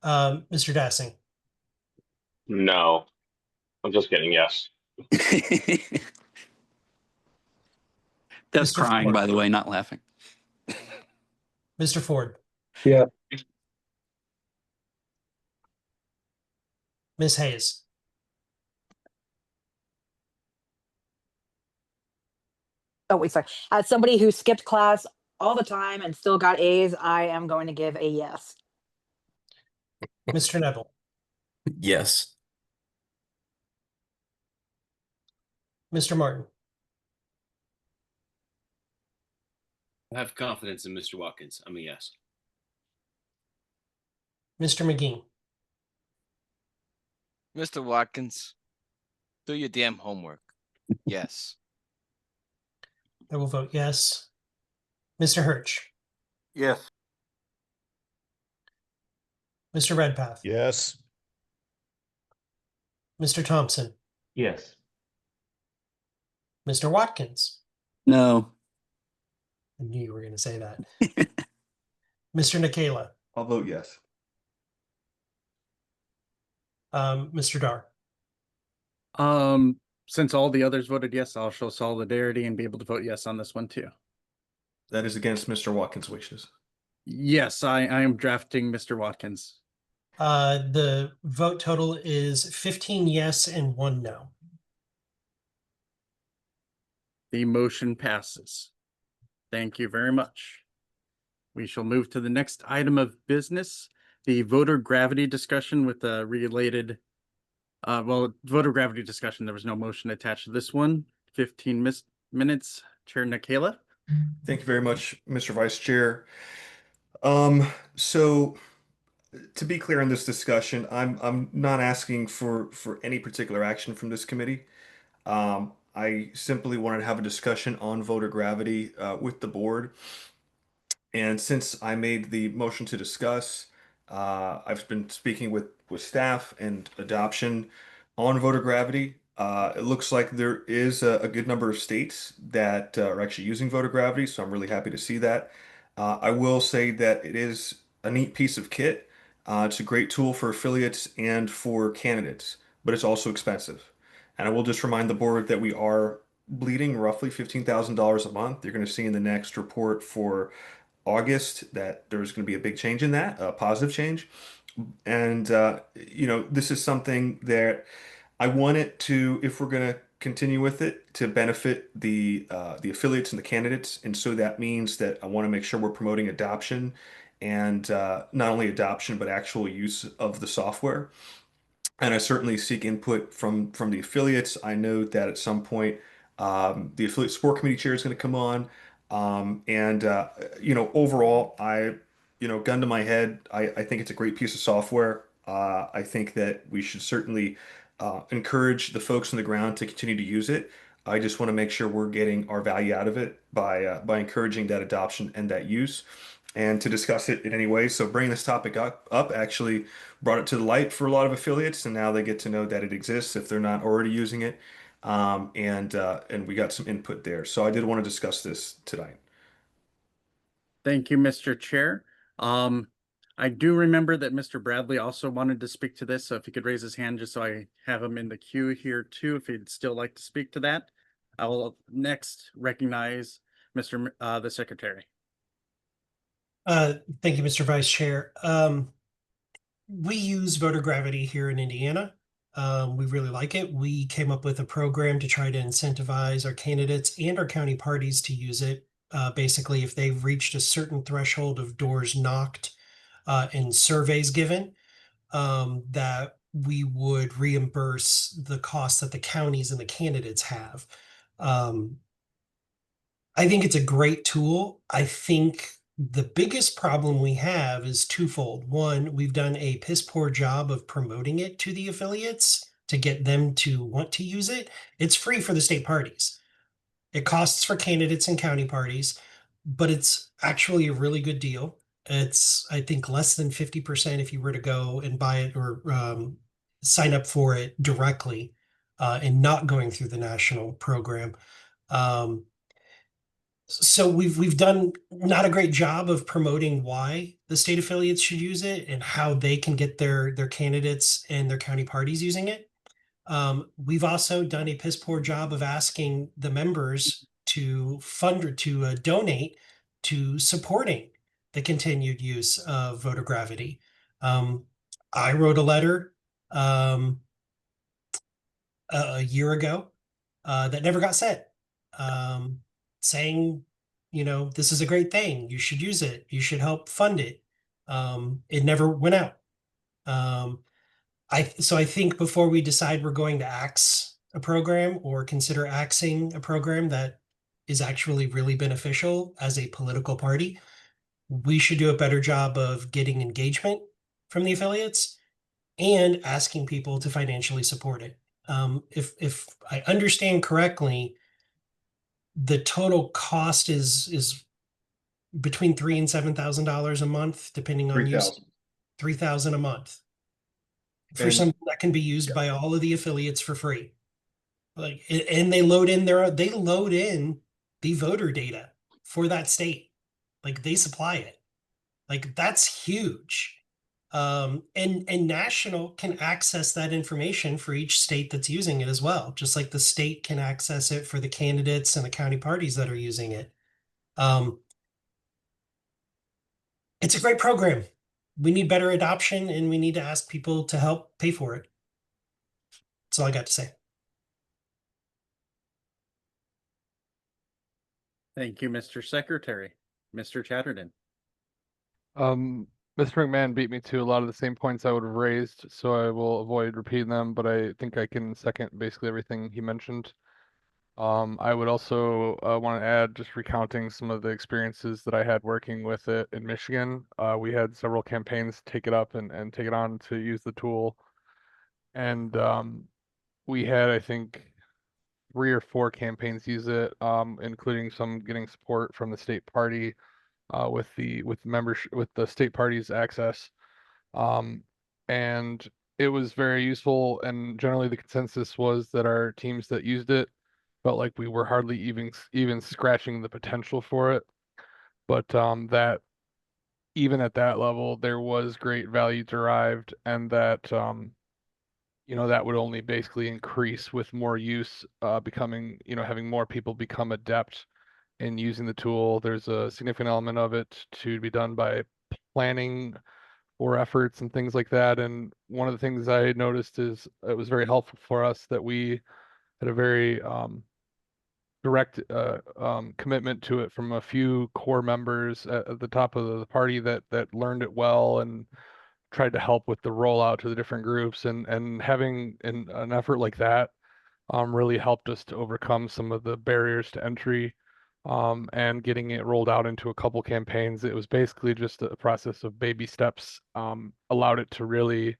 Mr. Dassing. No. I'm just kidding. Yes. That's crying, Ford. by the way, not laughing. Mr. Ford. Yeah. Ms. Hayes. Oh, wait, sorry. As somebody who skipped class all the time and still got A's, I am going to give a yes. Mr. Neville. Yes. Mr. Martin. I have confidence in Mr. Watkins. I'm a yes. Mr. McGee. Mr. Watkins, do your damn homework. Yes. I will vote yes. Mr. Hirsch. Yes. Mr. Redpath. Yes. Mr. Thompson. Yes. Mr. Watkins. No. I knew you were going to say that. Mr. Nikela. I'll vote yes. Mr. Dar. Since all the others voted yes, I'll show solidarity and be able to vote yes on this one too. That is against Mr. Watkins' wishes. Yes, I am drafting Mr. Watkins. The vote total is 15 yes and 1 no. The motion passes. Thank you very much. We shall move to the next item of business, the voter gravity discussion with the related Well, voter gravity discussion, there was no motion attached to this one. 15 minutes. Chair Nikela. Thank you very much, Mr. Vice Chair. So to be clear in this discussion, I'm not asking for any particular action from this committee. I simply wanted to have a discussion on voter gravity with the board. And since I made the motion to discuss, I've been speaking with staff and adoption on voter gravity. It looks like there is a good number of states that are actually using voter gravity, so I'm really happy to see that. I will say that it is a neat piece of kit. It's a great tool for affiliates and for candidates, but it's also expensive. And I will just remind the board that we are bleeding roughly $15,000 a month. You're going to see in the next report for August that there's going to be a big change in that, a positive change. And this is something that I want it to, if we're going to continue with it, to benefit the affiliates and the candidates. And so that means that I want to make sure we're promoting adoption and not only adoption, but actual use of the software. And I certainly seek input from the affiliates. I know that at some point the affiliate support committee chair is going to come on. And overall, gun to my head, I think it's a great piece of software. I think that we should certainly encourage the folks on the ground to continue to use it. I just want to make sure we're getting our value out of it by encouraging that adoption and that use, and to discuss it in any way. So bringing this topic up actually brought it to the light for a lot of affiliates, and now they get to know that it exists if they're not already using it. And we got some input there. So I did want to discuss this tonight. Thank you, Mr. Chair. I do remember that Mr. Bradley also wanted to speak to this, so if he could raise his hand just so I have him in the queue here too, if he'd still like to speak to that. I will next recognize the Secretary. Thank you, Mr. Vice Chair. We use voter gravity here in Indiana. We really like it. We came up with a program to try to incentivize our candidates and our county parties to use it. Basically, if they've reached a certain threshold of doors knocked and surveys given, that we would reimburse the costs that the counties and the candidates have. I think it's a great tool. I think the biggest problem we have is twofold. One, we've done a piss poor job of promoting it to the affiliates to get them to want to use it. It's free for the state parties. It costs for candidates and county parties, but it's actually a really good deal. It's, I think, less than 50% if you were to go and buy it or sign up for it directly and not going through the national program. So we've done not a great job of promoting why the state affiliates should use it and how they can get their candidates and their county parties using it. We've also done a piss poor job of asking the members to fund or to donate to supporting the continued use of voter gravity. I wrote a letter a year ago that never got sent. Saying, this is a great thing. You should use it. You should help fund it. It never went out. So I think before we decide we're going to axe a program or consider axing a program that is actually really beneficial as a political party, we should do a better job of getting engagement from the affiliates and asking people to financially support it. If I understand correctly, the total cost is between $3,000 and $7,000 a month, depending on use. 3,000 a month for And- something that can be used by all of the affiliates for free. And they load in the voter data for that state. Like they supply it. Like that's huge. And national can access that information for each state that's using it as well, just like the state can access it for the candidates and the county parties that are using it. It's a great program. We need better adoption and we need to ask people to help pay for it. That's all I got to say. Thank you, Mr. Secretary. Mr. Chatterton. Mr. McMahon beat me to a lot of the same points I would have raised, so I will avoid repeating them, but I think I can second basically everything he mentioned. I would also want to add, just recounting some of the experiences that I had working with it in Michigan. We had several campaigns take it up and take it on to use the tool. And we had, I think, 3 or 4 campaigns use it, including some getting support from the state party with the membership with the state party's access. And it was very useful, and generally the consensus was that our teams that used it felt like we were hardly even scratching the potential for it. But that even at that level, there was great value derived, and that that would only basically increase with more use, becoming, having more people become adept in using the tool. There's a significant element of it to be done by planning for efforts and things like that. And one of the things I noticed is it was very helpful for us that we had a very direct commitment to it from a few core members at the top of the party that learned it well and tried to help with the rollout to the different groups. And having an effort like that really helped us to overcome some of the barriers to entry, and getting it rolled out into a couple campaigns. It was basically just a process of baby steps, allowed it to really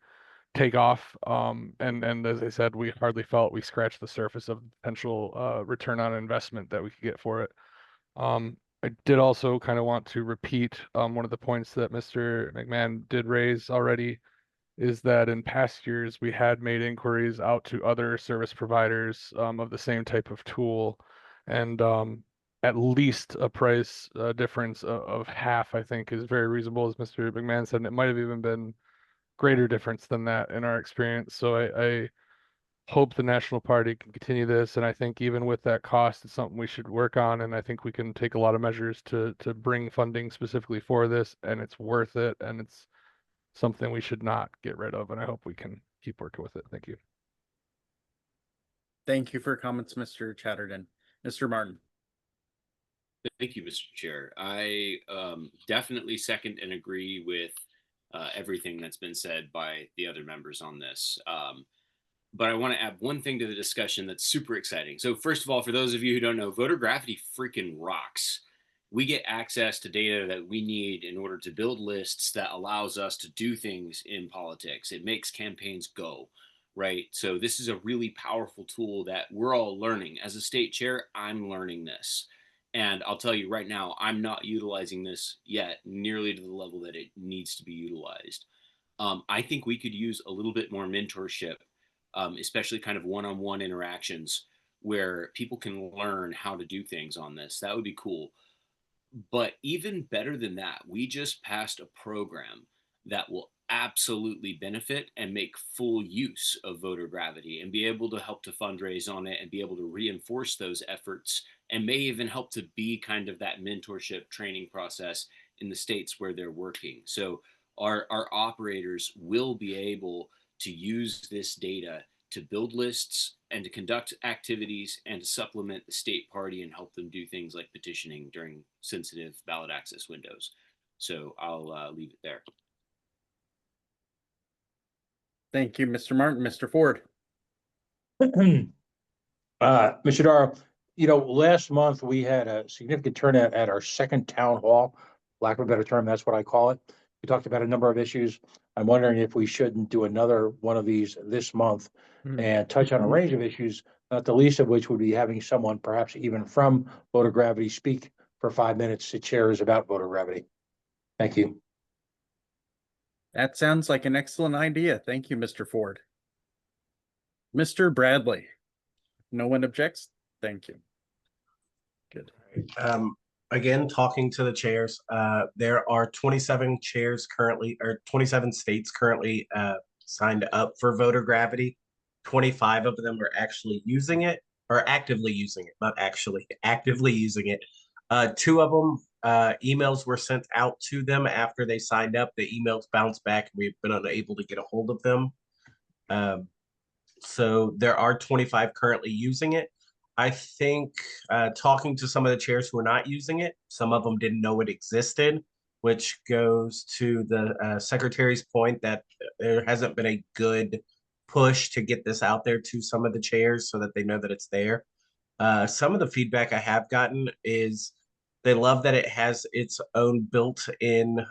take off. And as I said, we hardly felt we scratched the surface of potential return on investment that we could get for it. I did also kind of want to repeat one of the points that Mr. McMahon did raise already, is that in past years we had made inquiries out to other service providers of the same type of tool, and at least a price difference of half, I think, is very reasonable, as Mr. McMahon said, and it might have even been greater difference than that in our experience. So I hope the National Party can continue this, and I think even with that cost, it's something we should work on, and I think we can take a lot of measures to bring funding specifically for this, and it's worth it, and it's something we should not get rid of, and I hope we can keep working with it. Thank you. Thank you for your comments, Mr. Chatterton. Mr. Martin. Thank you, Mr. Chair. I definitely second and agree with everything that's been said by the other members on this. But I want to add one thing to the discussion that's super exciting. So first of all, for those of you who don't know, voter gravity freaking rocks. We get access to data that we need in order to build lists that allows us to do things in politics. It makes campaigns go, right? So this is a really powerful tool that we're all learning. As a state chair, I'm learning this. And I'll tell you right now, I'm not utilizing this yet nearly to the level that it needs to be utilized. I think we could use a little bit more mentorship, especially kind of one-on-one interactions where people can learn how to do things on this. That would be cool. But even better than that, we just passed a program that will absolutely benefit and make full use of voter gravity and be able to help to fundraise on it and be able to reinforce those efforts, and may even help to be kind of that mentorship training process in the states where they're working. So our operators will be able to use this data to build lists and to conduct activities and to supplement the state party and help them do things like petitioning during sensitive ballot access windows. So I'll leave it there. Thank you, Mr. Martin. Mr. Ford. Mr. Darrow, last month we had a significant turnout at our second town hall, lack of a better term, that's what I call it. We talked about a number of issues. I'm wondering if we shouldn't do another one of these this month and touch on a range of issues, not the least of which would be having someone perhaps even from voter gravity speak for 5 minutes to chairs about voter gravity. Thank you. That sounds like an excellent idea. Thank you, Mr. Ford. Mr. Bradley. No one objects? Thank you. Good. Again, talking to the chairs, there are 27 chairs currently, or 27 states currently signed up for voter gravity. 25 of them are actually using it, or actively using it, not actually, actively using it. 2 of them, emails were sent out to them after they signed up. The emails bounced back. We've been unable to get a hold of them. So there are 25 currently using it. I think talking to some of the chairs who are not using it, some of them didn't know it existed. which goes to the secretary's point that there hasn't been a good push to get this out there to some of the chairs so that they know that it's there. Some of the feedback I have gotten is they love that it has its own built-in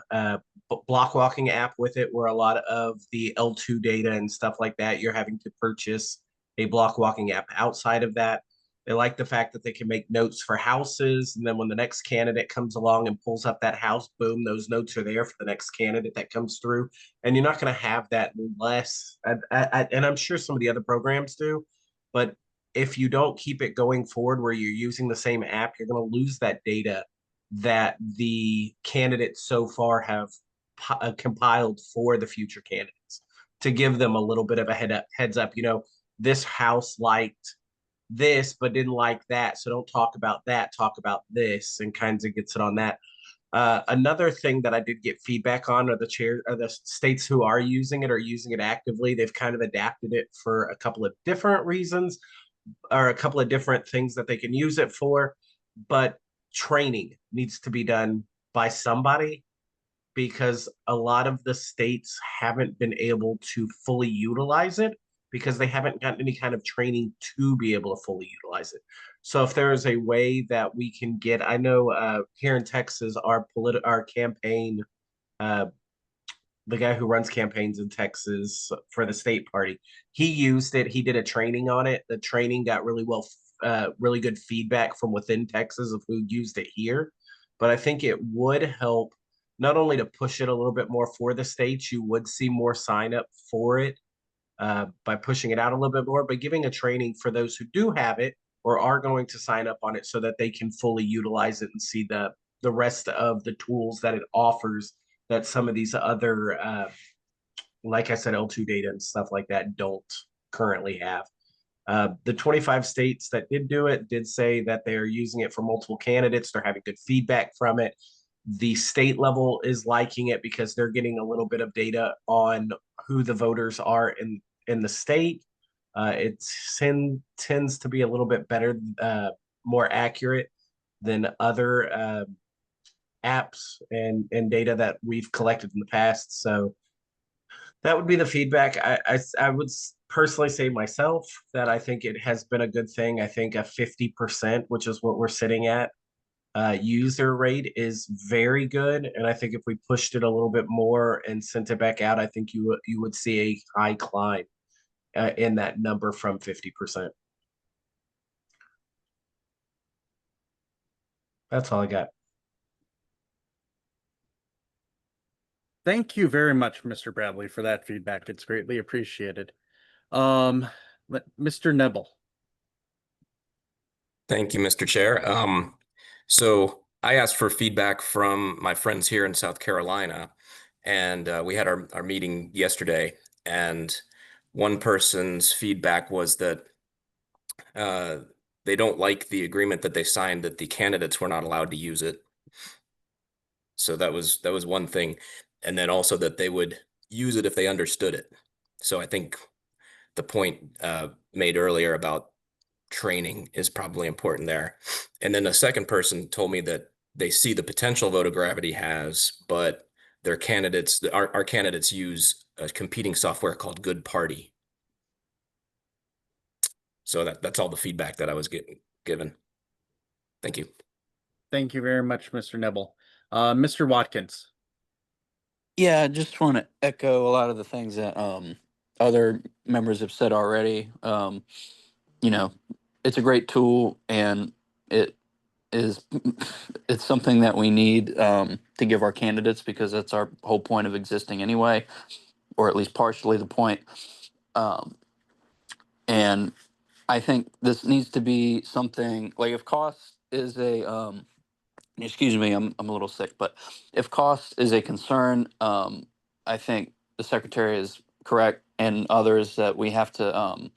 block walking app with it, where a lot of the L2 data and stuff like that, you're having to purchase a block walking app outside of that. They like the fact that they can make notes for houses, and then when the next candidate comes along and pulls up that house, boom, those notes are there for the next candidate that comes through. And you're not going to have that unless, and I'm sure some of the other programs do, but if you don't keep it going forward where you're using the same app, you're going to lose that data that the candidates so far have compiled for the future candidates to give them a little bit of a heads up. You know, this house liked this but didn't like that, so don't talk about that, talk about this, and kinds of gets it on that. Another thing that I did get feedback on are the states who are using it actively. They've kind of adapted it for a couple of different reasons, or a couple of different things that they can use it for, but training needs to be done by somebody, because a lot of the states haven't been able to fully utilize it because they haven't gotten any kind of training to be able to fully utilize it. So if there is a way that we can get, I know here in Texas, our campaign, the guy who runs campaigns in Texas for the state party, he used it. He did a training on it. The training got really good feedback from within Texas of who used it here. But I think it would help not only to push it a little bit more for the states, you would see more sign up for it by pushing it out a little bit more, but giving a training for those who do have it or are going to sign up on it so that they can fully utilize it and see the rest of the tools that it offers that some of these other, like I said, L2 data and stuff like that don't currently have. The 25 states that did do it did say that they're using it for multiple candidates. They're having good feedback from it. The state level is liking it because they're getting a little bit of data on who the voters are in the state. It tends to be a little bit better, more accurate than other apps and data that we've collected in the past. So that would be the feedback. I would personally say myself that I think it has been a good thing. I think a 50%, which is what we're sitting at, user rate is very good. And I think if we pushed it a little bit more and sent it back out, I think you would see a high climb in that number from 50%. That's all I got. Thank you very much, Mr. Bradley, for that feedback. It's greatly appreciated. Mr. Nebel. Thank you, Mr. Chair. So I asked for feedback from my friends here in South Carolina, and we had our meeting yesterday, and one person's feedback was that they don't like the agreement that they signed that the candidates were not allowed to use it. So that was one thing. And then also that they would use it if they understood it. So I think the point made earlier about training is probably important there. And then the second person told me that they see the potential voter gravity has, but their candidates, our candidates use a competing software called Good Party. So that's all the feedback that I was given. Thank you. Thank you very much, Mr. Nebel. Mr. Watkins. Yeah, I just want to echo a lot of the things that other members have said already. You know, it's a great tool, and it's something that we need to give our candidates, because that's our whole point of existing anyway, or at least partially the point. And I think this needs to be something like, if cost is a excuse me, I'm a little sick, but if cost is a concern, I think the secretary is correct, and others, that we have to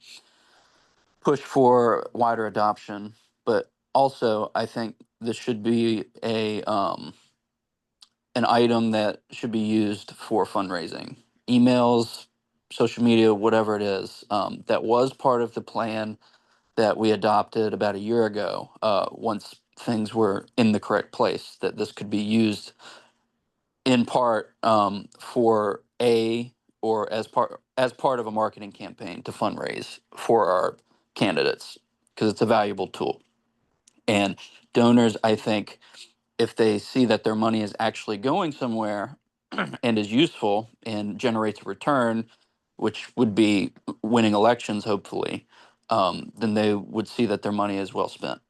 push for wider adoption. But also, I think this should be an item that should be used for fundraising, emails, social media, whatever it is. That was part of the plan that we adopted about a year ago, once things were in the correct place, that this could be used in part for or as part of a marketing campaign to fundraise for our candidates, because it's a valuable tool. And donors, I think, if they see that their money is actually going somewhere and is useful and generates a return, which would be winning elections, hopefully, then they would see that their money is well spent.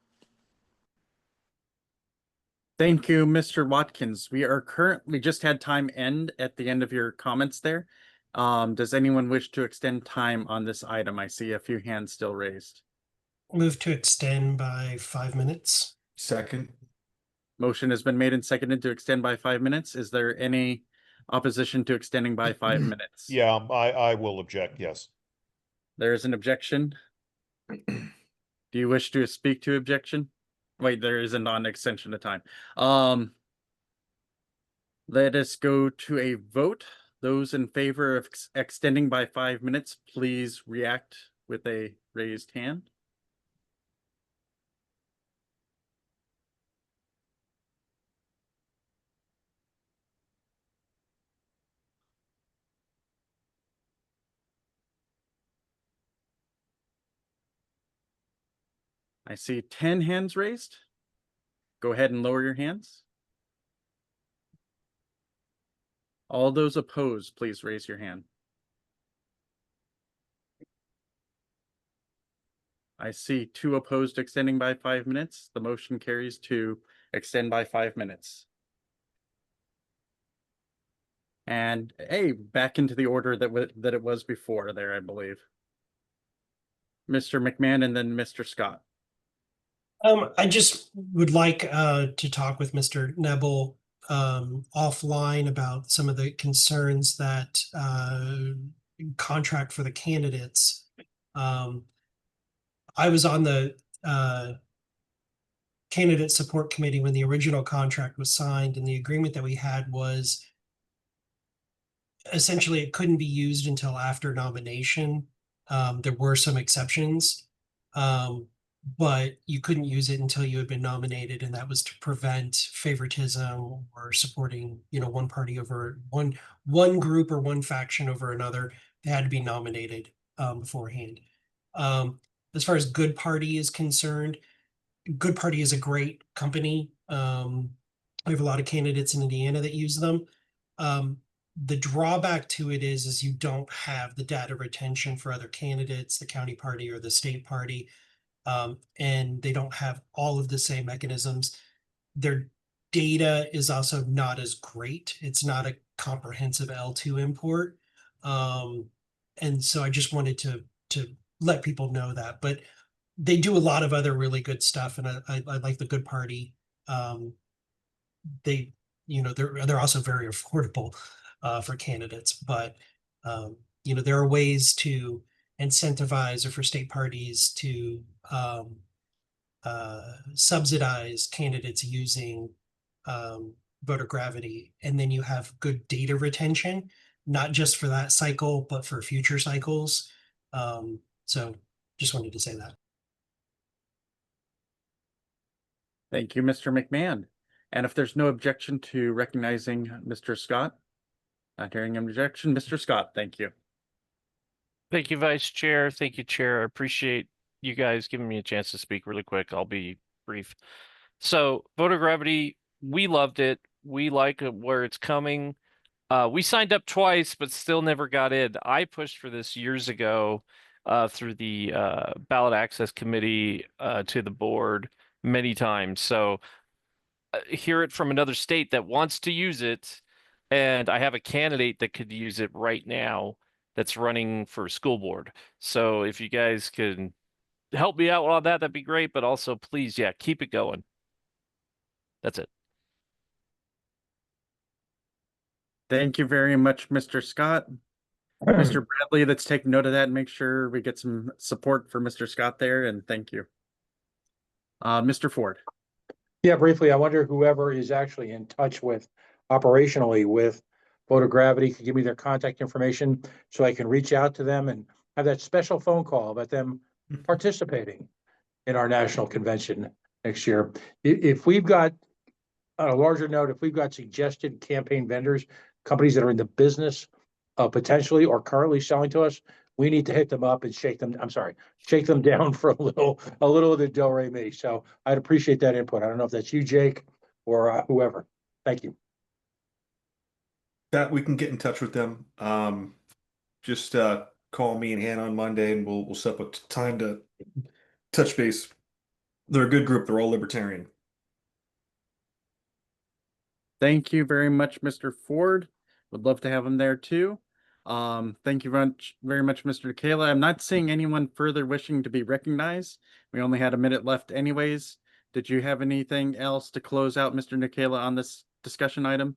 Thank you, Mr. Watkins. We just had time end at the end of your comments there. Does anyone wish to extend time on this item? I see a few hands still raised. Move to extend by 5 minutes. Second. Motion has been made and seconded to extend by 5 minutes. Is there any opposition to extending by 5 minutes? Yeah, I will object, yes. There is an objection. Do you wish to speak to objection? Wait, there is a non-extension of time. Let us go to a vote. Those in favor of extending by 5 minutes, please react with a raised hand. I see 10 hands raised. Go ahead and lower your hands. All those opposed, please raise your hand. I see 2 opposed extending by 5 minutes. The motion carries to extend by 5 minutes. And hey, back into the order that it was before there, I believe. Mr. McMahon and then Mr. Scott. I just would like to talk with Mr. Nebel offline about some of the concerns that contract for the candidates. I was on the candidate support committee when the original contract was signed, and the agreement that we had was essentially it couldn't be used until after nomination. There were some exceptions, but you couldn't use it until you had been nominated, and that was to prevent favoritism or supporting, one party over one group or one faction over another. They had to be nominated beforehand. As far as Good Party is concerned, Good Party is a great company. We have a lot of candidates in Indiana that use them. The drawback to it is you don't have the data retention for other candidates, the county party or the state party, and they don't have all of the same mechanisms. Their data is also not as great. It's not a comprehensive L2 import. And so I just wanted to let people know that, but they do a lot of other really good stuff, and I like the Good Party. They're also very affordable for candidates, but there are ways to incentivize or for state parties to subsidize candidates using voter gravity, and then you have good data retention, not just for that cycle, but for future cycles. So just wanted to say that. Thank you, Mr. McMahon. And if there's no objection to recognizing Mr. Scott, not hearing an objection, Mr. Scott, thank you. Thank you, Vice Chair. Thank you, Chair. I appreciate you guys giving me a chance to speak really quick. I'll be brief. So, voter gravity, we loved it. We like where it's coming. We signed up twice, but still never got in. I pushed for this years ago through the ballot access committee to the board many times. So hear it from another state that wants to use it, and I have a candidate that could use it right now that's running for school board. So if you guys can help me out on that, that'd be great. But also, please, yeah, keep it going. That's it. Thank you very much, Mr. Scott. Mr. Bradley, let's take note of that and make sure we get some support for Mr. Scott there, and thank you. Mr. Ford. Yeah, briefly, I wonder whoever is actually in touch with operationally with Voter Gravity could give me their contact information so I can reach out to them and have that special phone call about them participating in our national convention next year. If we've got on a larger note, if we've got suggested campaign vendors, companies that are in the business of potentially or currently selling to us, we need to hit them up and shake them, I'm sorry, shake them down for a little of the Del Rey me. So I'd appreciate that input. I don't know if that's you, Jake, or whoever. Thank you. That we can get in touch with them. Just call me and Hannah on Monday, and we'll set up a time to touch base. They're a good group. They're all libertarian. Thank you very much, Mr. Ford. Would love to have him there too. Thank you very much, Mr. Kayla. I'm not seeing anyone further wishing to be recognized. We only had a minute left anyways. Did you have anything else to close out, Mr. Nikela, on this discussion item?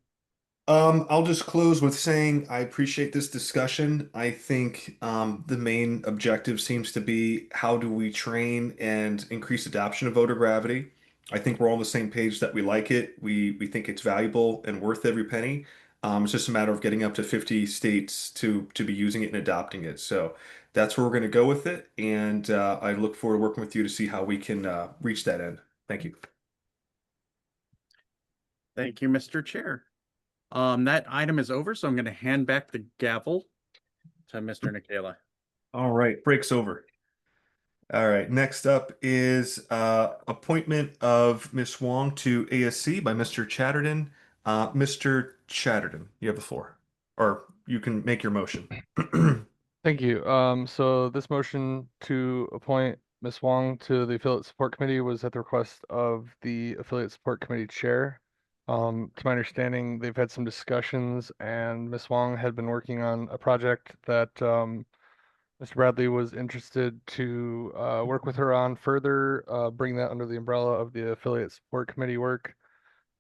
I'll just close with saying I appreciate this discussion. I think the main objective seems to be how do we train and increase adoption of voter gravity. I think we're all on the same page that we like it. We think it's valuable and worth every penny. It's just a matter of getting up to 50 states to be using it and adopting it. So that's where we're going to go with it. And I look forward to working with you to see how we can reach that end. Thank you. Thank you, Mr. Chair. That item is over, so I'm going to hand back the gavel to Mr. Nikela. All right, break's over. All right, next up is appointment of Miss Wong to ASC by Mr. Chatterton. Mr. Chatterton, you have the floor, or you can make your motion. Thank you. So this motion to appoint Ms. Wong to the Affiliate Support Committee was at the request of the Affiliate Support Committee Chair. To my understanding, they've had some discussions, and Ms. Wong had been working on a project that Mr. Bradley was interested to work with her on further, bring that under the umbrella of the Affiliate Support Committee work,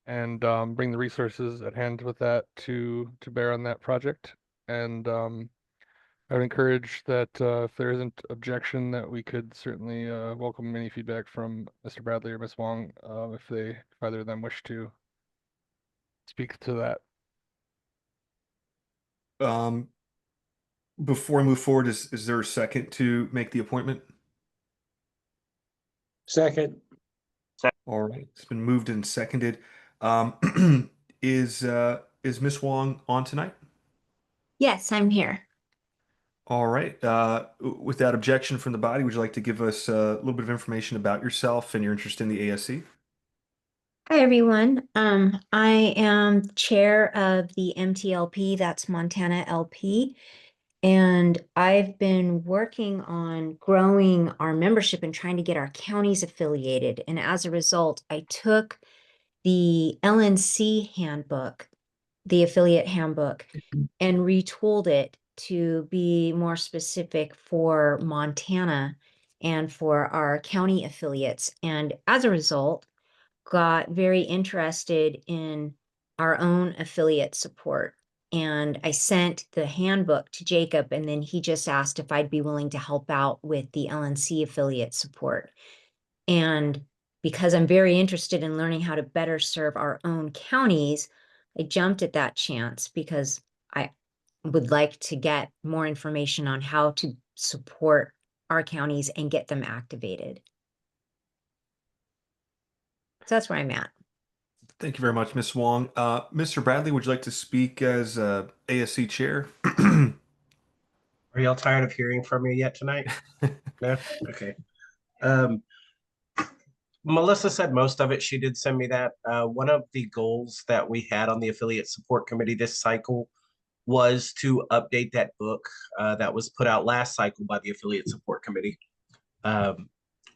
and bring the resources at hand with that to bear on that project. And I would encourage that if there isn't objection, that we could certainly welcome any feedback from Mr. Bradley or Ms. Wong if either of them wish to speak to that. Before I move forward, is there a second to make the appointment? Second. All right, it's been moved and seconded. Is Miss Wong on tonight? Yes, I'm here. All right. Without objection from the body, would you like to give us a little bit of information about yourself and your interest in the ASC? Hi, everyone. I am chair of the MTLP, that's Montana LP, and I've been working on growing our membership and trying to get our counties affiliated. And as a result, I took the LNC handbook, the affiliate handbook, and retooled it to be more specific for Montana and for our county affiliates. And as a result, got very interested in our own affiliate support. And I sent the handbook to Jacob, and then he just asked if I'd be willing to help out with the LNC affiliate support. And because I'm very interested in learning how to better serve our own counties, I jumped at that chance because I would like to get more information on how to support our counties and get them activated. So that's where I'm at. Thank you very much, Miss Wong. Mr. Bradley, would you like to speak as ASC chair? Are y'all tired of hearing from me yet tonight? No? Okay. Melissa said most of it. She did send me that. One of the goals that we had on the affiliate support committee this cycle was to update that book that was put out last cycle by the affiliate support committee.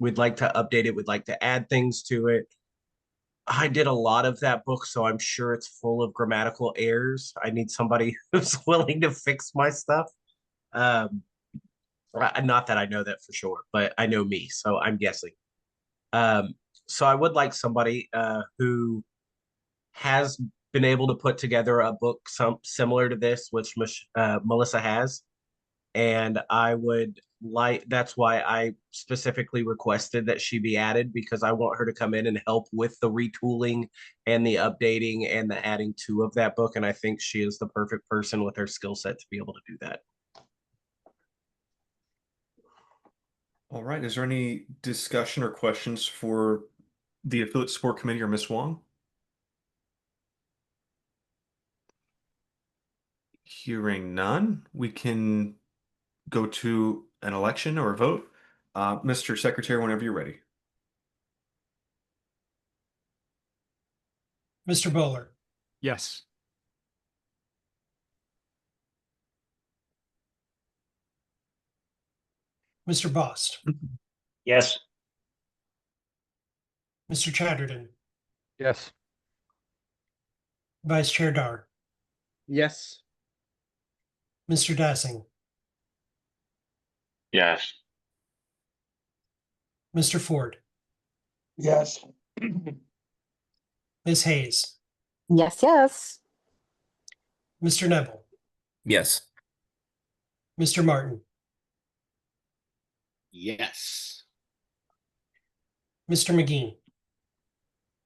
We'd like to update it. We'd like to add things to it. I did a lot of that book, so I'm sure it's full of grammatical errors. I need somebody who's willing to fix my stuff. Not that I know that for sure, but I know me, so I'm guessing. So I would like somebody who has been able to put together a book similar to this, which Melissa has. And I would like, that's why I specifically requested that she be added, because I want her to come in and help with the retooling and the updating and the adding to of that book. And I think she is the perfect person with her skill set to be able to do that. All right. Is there any discussion or questions for the affiliate support committee or Miss Wong? Hearing none, we can go to an election or a vote. Mr. Secretary, whenever you're ready. Mr. Bowler, Yes. Mr. Bost, Yes. Mr. Chatterton, Yes. Vice Chair Dar, Yes. Mr. Dassing, Yes. Mr. Ford, Yes. Ms. Hayes, Yes, yes. Mr. Neville, Yes. Mr. Martin, Yes. Mr. McGee.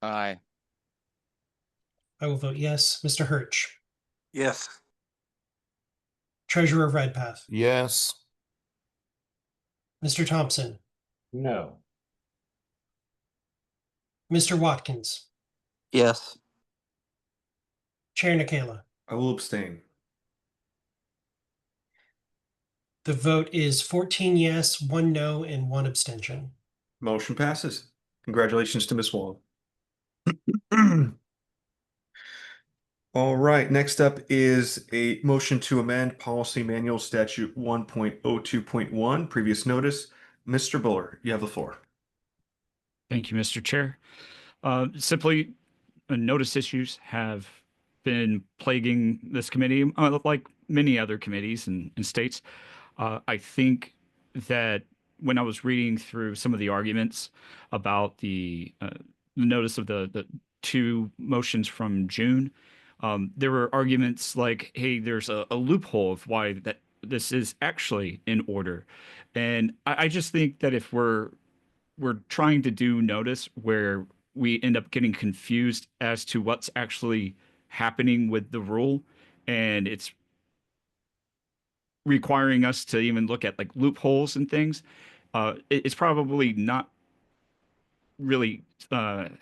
Aye. I will vote yes. Mr. Hirsch, Yes. Treasurer Redpath, Yes. Mr. Thompson, No. Mr. Watkins, Yes. Chair Nikala. I will abstain. The vote is 14 yes, 1 no, and 1 abstention. Motion passes. Congratulations to Ms. Wong. All right, next up is a motion to amend Policy Manual Statute 1.02.1, previous notice. Mr. Buller, you have the floor. Thank you, Mr. Chair. Simply, notice issues have been plaguing this committee, like many other committees and states. I think that when I was reading through some of the arguments about the notice of the two motions from June, there were arguments like, hey, there's a loophole of why that this is actually in order. And I just think that if we're trying to do notice where we end up getting confused as to what's actually happening with the rule, and it's requiring us to even look at like loopholes and things, it's probably not really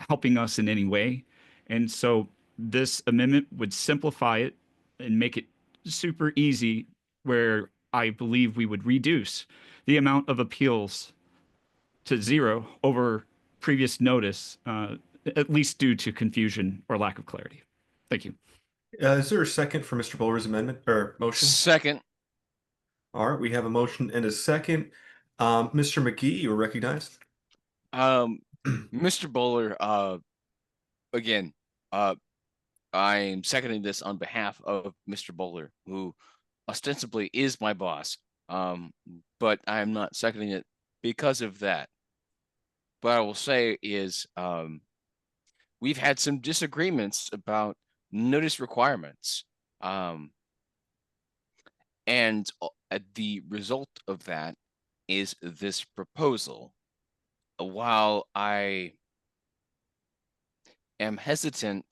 helping us in any way. And so this amendment would simplify it and make it super easy, where I believe we would reduce the amount of appeals to zero over previous notice, at least due to confusion or lack of clarity. Thank you. Is there a second for Mr. Buller's amendment or motion? Second. All right, we have a motion and a second. Mr. McGee, you are recognized. Mr. Bowler, again, I'm seconding this on behalf of Mr. Bowler, who ostensibly is my boss. But I'm not seconding it because of that. What I will say is, we've had some disagreements about notice requirements. And the result of that is this proposal. While I am hesitant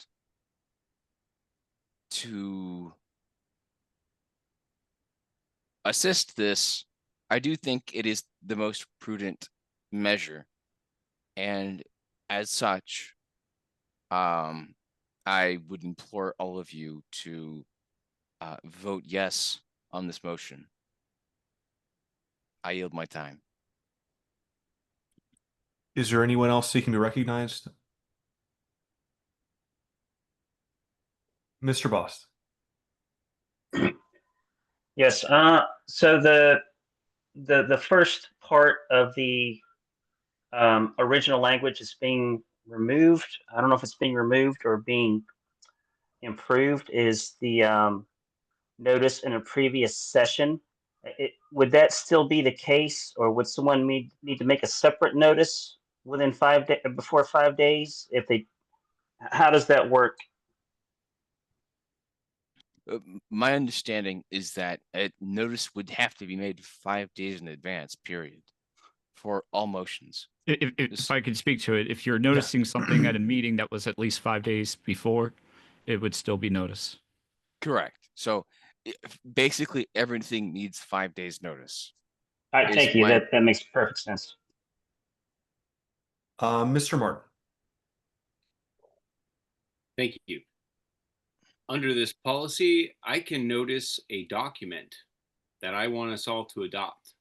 to assist this, I do think it is the most prudent measure. And as such, I would implore all of you to vote yes on this motion. I yield my time. Is there anyone else seeking to be recognized? Mr. Bost. Yes. So the first part of the original language is being removed. I don't know if it's being removed or being improved. Is the notice in a previous session? Would that still be the case, or would someone need to make a separate notice within 5 days before 5 days? If they, how does that work? My understanding is that a notice would have to be made 5 days in advance, period, for all motions. If I could speak to it, if you're noticing something at a meeting that was at least 5 days before, it would still be notice. Correct. So basically everything needs 5 days notice. All right, thank you. That makes perfect sense. Mr. Martin. Thank you. under this policy, I can notice a document that I want us all to adopt,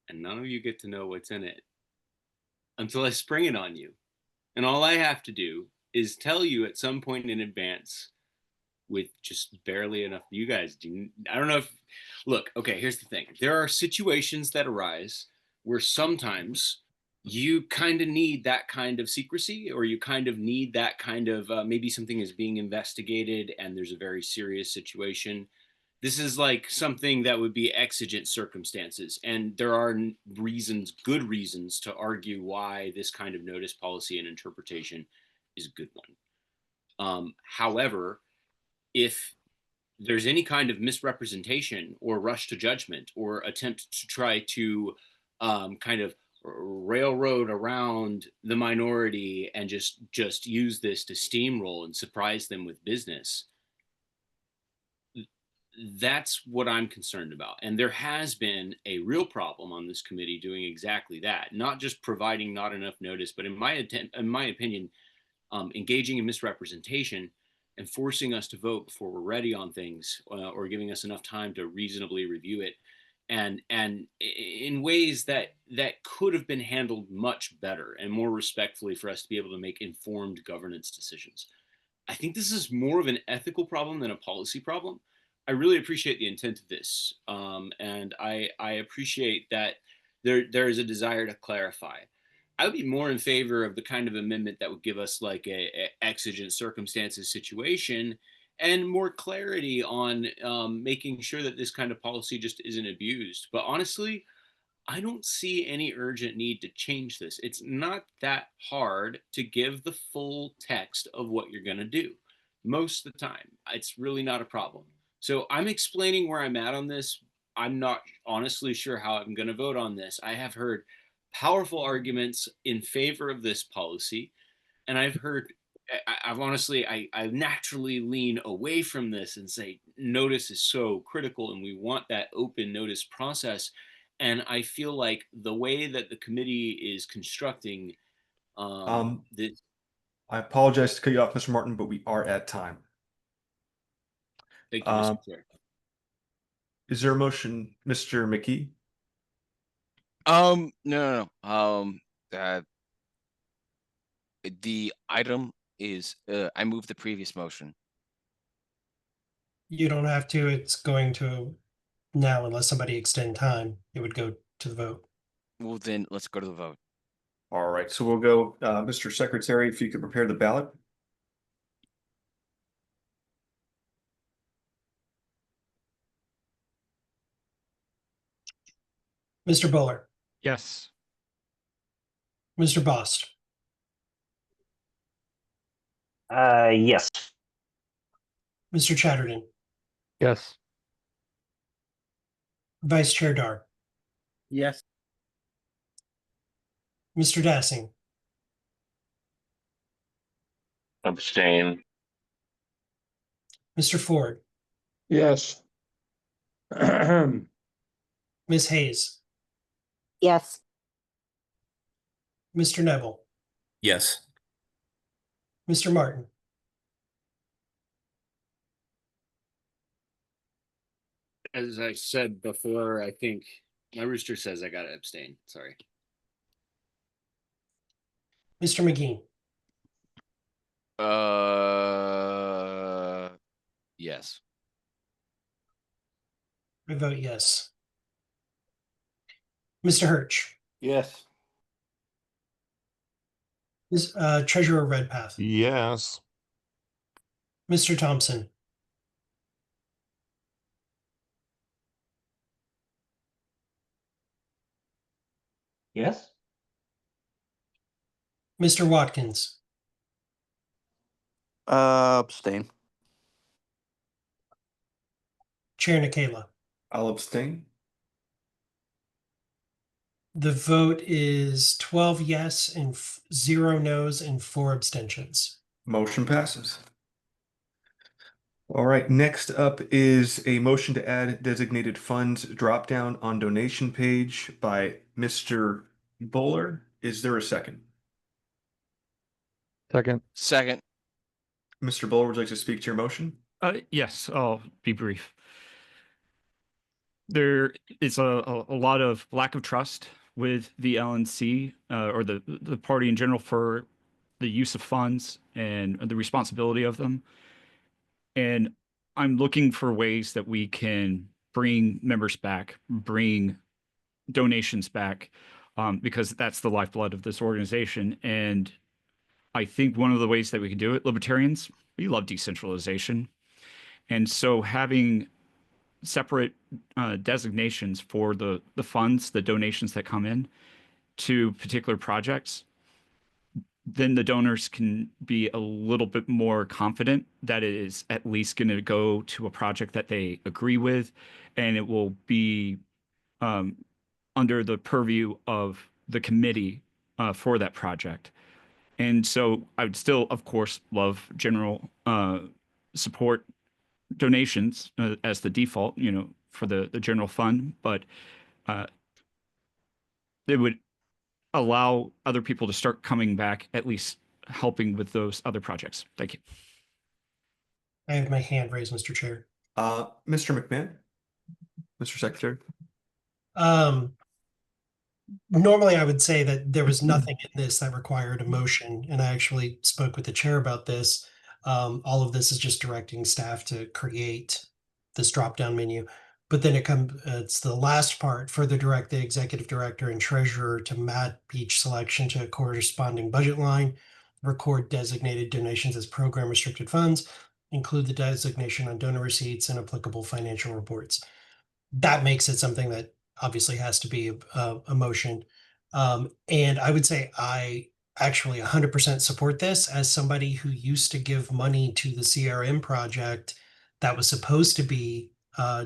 and none of you get to know what's in it until I spring it on you. And all I have to do is tell you at some point in advance with just barely enough. You guys do. I don't know if, look, okay, here's the thing. There are situations that arise where sometimes you kind of need that kind of secrecy, or you kind of need that kind of maybe something is being investigated and there's a very serious situation. This is like something that would be exigent circumstances. And there are reasons, good reasons, to argue why this kind of notice policy and interpretation is a good one. However, if there's any kind of misrepresentation or rush to judgment or attempt to try to kind of railroad around the minority and just use this to steamroll and surprise them with business, that's what I'm concerned about. And there has been a real problem on this committee doing exactly that, not just providing not enough notice, but in my opinion, engaging in misrepresentation and forcing us to vote before we're ready on things, or giving us enough time to reasonably review it, and in ways that could have been handled much better and more respectfully for us to be able to make informed governance decisions. I think this is more of an ethical problem than a policy problem. I really appreciate the intent of this, and I appreciate that there is a desire to clarify. I would be more in favor of the kind of amendment that would give us like a exigent circumstances situation and more clarity on making sure that this kind of policy just isn't abused. But honestly, I don't see any urgent need to change this. It's not that hard to give the full text of what you're going to do. Most of the time, it's really not a problem. So I'm explaining where I'm at on this. I'm not honestly sure how I'm going to vote on this. I have heard powerful arguments in favor of this policy, and I've heard, I've honestly, I naturally lean away from this and say notice is so critical and we want that open notice process. And I feel like the way that the committee is constructing this. I apologize to cut you off, Mr. Martin, but we are at time. Thank you, Mr. Chair. Is there a motion, Mr. McKee? No. The item is, I move the previous motion. You don't have to. It's going to now, unless somebody extend time, it would go to the vote. Well, then let's go to the vote. All right, so we'll go, Mr. Secretary, if you could prepare the ballot. Mr. Bowler, Yes. Mr. Bost, Yes. Mr. Chatterton, Yes. Vice Chair Dar, Yes. Mr. Dassing, Abstain. Mr. Ford, Yes. Ms. Hayes, Yes. Mr. Neville, Yes. Mr. Martin, As I said before, I think my rooster says I got to abstain. Sorry. Mr. McGee, Yes. I vote yes. Mr. Hirsch, Yes. Treasurer Redpath, Yes. Mr. Thompson, Yes. Mr. Watkins, Abstain. Chair Nikayla. I'll abstain. The vote is 12 yes and 0 no's and 4 abstentions. Motion passes. All right, next up is a motion to add designated funds drop down on donation page by Mr. Bowler. Is there a second? Second. Second. Mr. Bowler, would you like to speak to your motion? Yes, I'll be brief. There is a lot of lack of trust with the LNC or the party in general for the use of funds and the responsibility of them. And I'm looking for ways that we can bring members back, bring donations back, because that's the lifeblood of this organization. And I think one of the ways that we can do it, libertarians, we love decentralization. And so having separate designations for the funds, the donations that come in to particular projects, then the donors can be a little bit more confident that it is at least going to go to a project that they agree with, and it will be um, under the purview of the committee for that project. And so I would still, of course, love general support donations as the default, for the general fund, but uh, it would allow other people to start coming back, at least helping with those other projects. Thank you. I have my hand raised, Mr. Chair. Mr. McMahon, Mr. Secretary. Normally I would say that there was nothing in this that required a motion, and I actually spoke with the chair about this. All of this is just directing staff to create this drop-down menu. But then it's the last part, further direct the executive director and treasurer to map each selection to a corresponding budget line, record designated donations as program restricted funds, include the designation on donor receipts and applicable financial reports. That makes it something that obviously has to be a motion. And I would say I actually 100% support this as somebody who used to give money to the CRM project that was supposed to be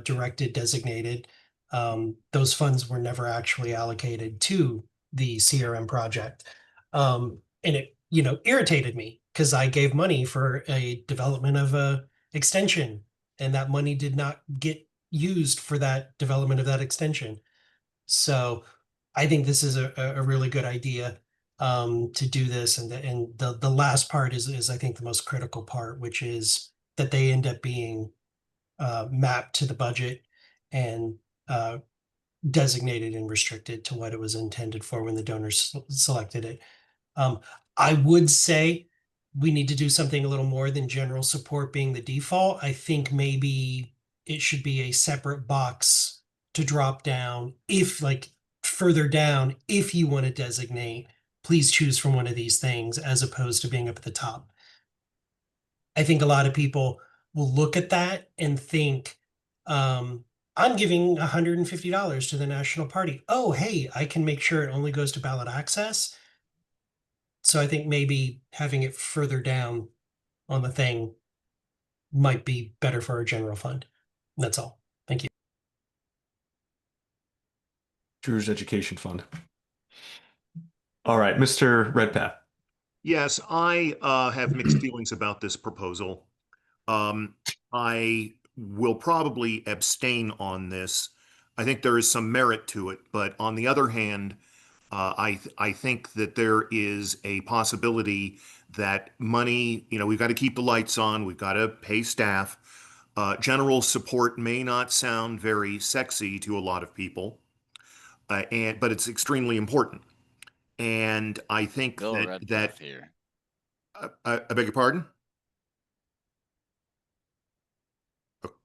directed, designated. Those funds were never actually allocated to the CRM project. And it, irritated me because I gave money for a development of a extension, and that money did not get used for that development of that extension. So I think this is a really good idea to do this. And the last part is I think the most critical part, which is that they end up being mapped to the budget and designated and restricted to what it was intended for when the donors selected it. I would say we need to do something a little more than general support being the default. I think maybe it should be a separate box to drop down if, like, further down, if you want to designate, please choose from one of these things as opposed to being up at the top. I think a lot of people will look at that and think, I'm giving $150 to the national party. Oh, hey, I can make sure it only goes to ballot access. So I think maybe having it further down on the thing might be better for our general fund. That's all. Thank you. Drew's Education Fund. All right, Mr. Redpath. Yes, I have mixed feelings about this proposal. I will probably abstain on this. I think there is some merit to it, but on the other hand, I think that there is a possibility that money, we've got to keep the lights on, we've got to pay staff. General support may not sound very sexy to a lot of people, but it's extremely important. And I think Bill that Redpath here. I beg your pardon?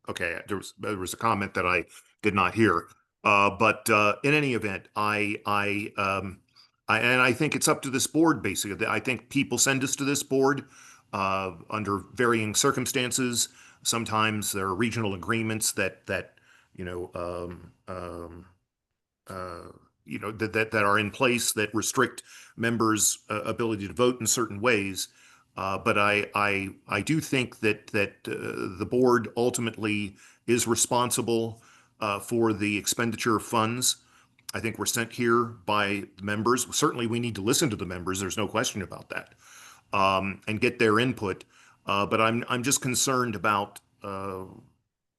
Okay, there was a comment that I did not hear. But in any event, I think it's up to this board, basically. I think people send us to this board under varying circumstances. Sometimes there are regional agreements that that are in place that restrict members' ability to vote in certain ways. But I do think that the board ultimately is responsible for the expenditure of funds. I think we're sent here by the members. Certainly, we need to listen to the members. There's no question about that, and get their input. But I'm just concerned about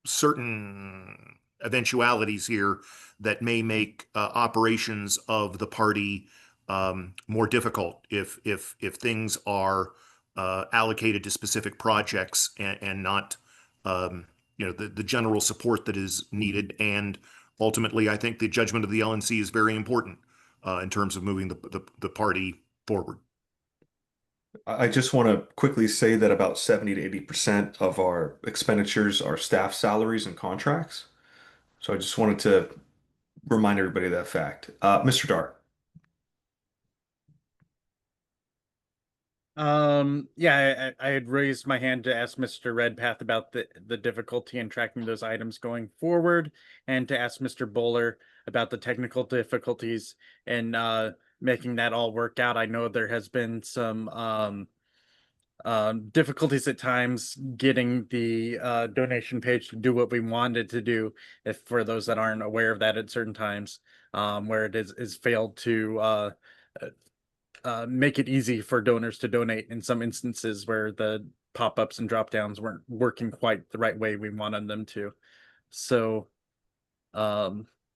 certain eventualities here that may make operations of the party more difficult if things are allocated to specific projects and not the general support that is needed. And ultimately, I think the judgment of the LNC is very important in terms of moving the party forward. I just want to quickly say that about 70 to 80% of our expenditures are staff salaries and contracts. So I just wanted to remind everybody of that fact. Mr. Dar. Yeah, I had raised my hand to ask Mr. Redpath about the difficulty in tracking those items going forward, and to ask Mr. Bowler about the technical difficulties in making that all work out. I know there has been some difficulties at times getting the donation page to do what we wanted to do, if for those that aren't aware of that at certain times, where it is failed to make it easy for donors to donate in some instances where the pop-ups and drop-downs weren't working quite the right way we wanted them to. So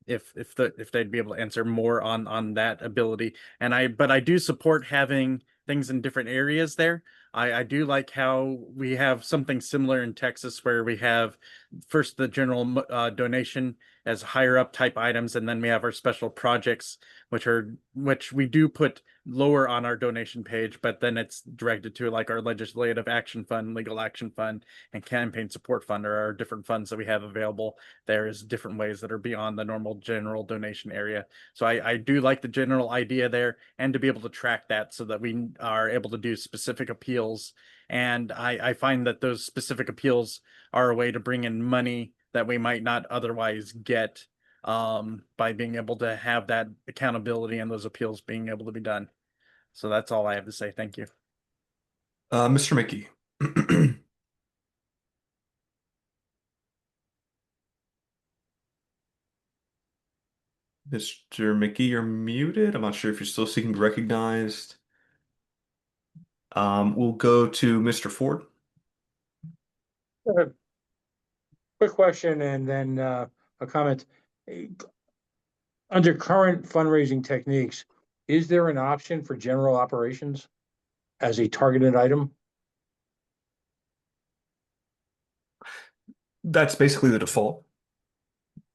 if they'd be able to answer more on that ability. But I do support having things in different areas there. I do like how we have something similar in Texas, where we have first the general donation as higher up type items, and then we have our special projects, which we do put lower on our donation page, but then it's directed to like our legislative action fund, legal action fund, and campaign support fund, are our different funds that we have available. There is different ways that are beyond the normal general donation area. So I do like the general idea there, and to be able to track that so that we are able to do specific appeals. And I find that those specific appeals are a way to bring in money that we might not otherwise get, by being able to have that accountability and those appeals being able to be done. So that's all I have to say. Thank you. Mr. Mickey. Mr. Mickey, you're muted. I'm not sure if you're still seeking to be recognized. We'll go to Mr. Ford. Quick question and then a comment. Under current fundraising techniques, is there an option for general operations as a targeted item? That's basically the default.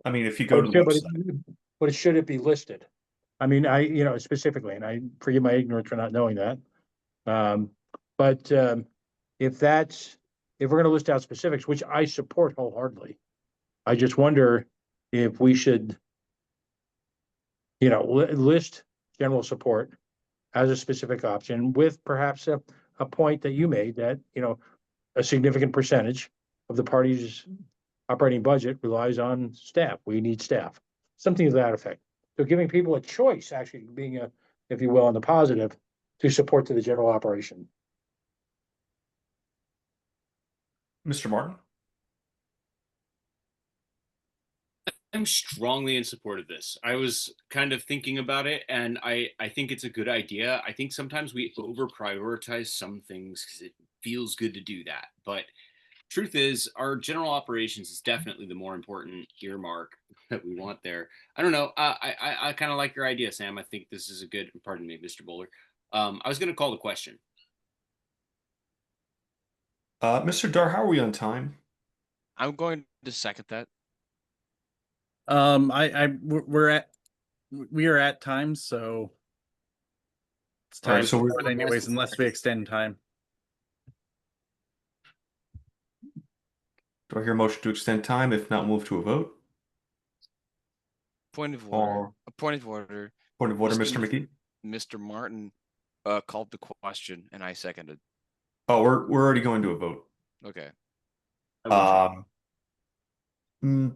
I mean, if you go to the website. But should it be listed? I mean, specifically, and I forgive my ignorance for not knowing that. But if we're going to list out specifics, which I support wholeheartedly, I just wonder if we should, list general support as a specific option, with perhaps a point that you made that, a significant percentage of the party's operating budget relies on staff. We need staff, something to that effect. So giving people a choice, actually being if you will, on the positive, to support to the general operation. Mr. Martin? I'm strongly in support of this. I was kind of thinking about it, and I think it's a good idea. I think sometimes we over prioritize some things because it feels good to do that. But truth is, our general operations is definitely the more important earmark that we want there. I don't know. I kind of like your idea, Sam. I think this is a good, pardon me, Mr. Bowler. I was going to call the question. Mr. Dar, how are we on time? I'm going to second that. We are at time, so it's time so to vote anyways, unless we extend time. Do I hear a motion to extend time? If not, move to a vote. Point of order. A point of order. Point of order, Mr. McKee. Mr. Martin called the question, and I seconded. Oh, we're already going to a vote. Okay. Whenever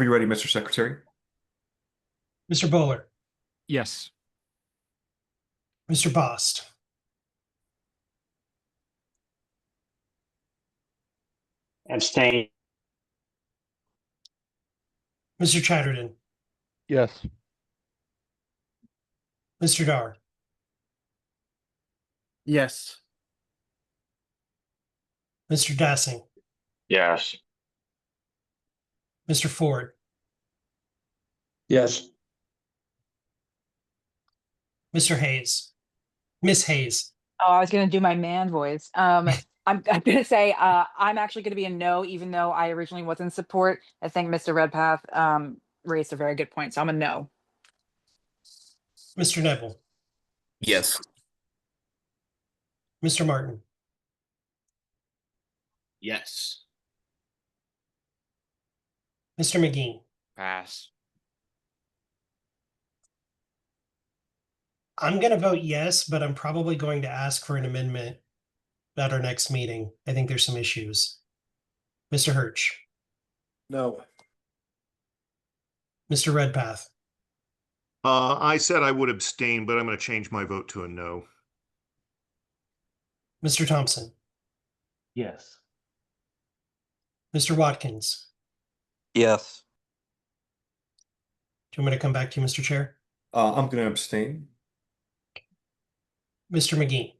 you're ready, Mr. Secretary. Mr. Bowler. Yes. Mr. Bost. Abstain. Mr. Chatterton. Yes. Mr. Dar. Yes. Mr. Dassing. Yes. Mr. Ford. Yes. Mr. Hayes. Miss Hayes. Oh, I was going to do my man voice. I'm gonna say I'm actually gonna be a no, even though I originally was in support. I think Mr. Redpath raised a very good point, so I'm a no. Mr. Neville, Yes. Mr. Martin, Yes. Mr. McGee. Pass. I'm going to vote yes, but I'm probably going to ask for an amendment at our next meeting. I think there's some issues. Mr. Hirsch, No. Mr. Redpath, I said I would abstain, but I'm going to change my vote to a no. Mr. Thompson, Yes. Mr. Watkins. Yes. Do you want me to come back to you, Mr. Chair? I'm going to abstain. Mr. McGee.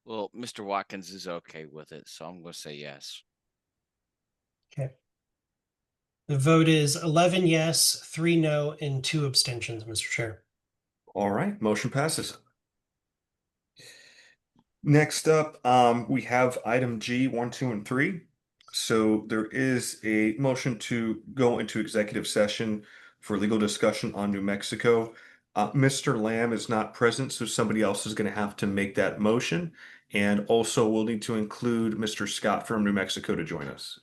Well, Mr. Watkins is okay with it, so I'm going to say yes. Okay. The vote is 11 yes, 3 no, and 2 abstentions, Mr. Chair. All right, motion passes. Next up, we have item G, 1, 2, and 3. So there is a motion to go into executive session for legal discussion on New Mexico. Mr. Lamb is not present, so somebody else is going to have to make that motion. And also we'll need to include Mr. Scott from New Mexico to join us,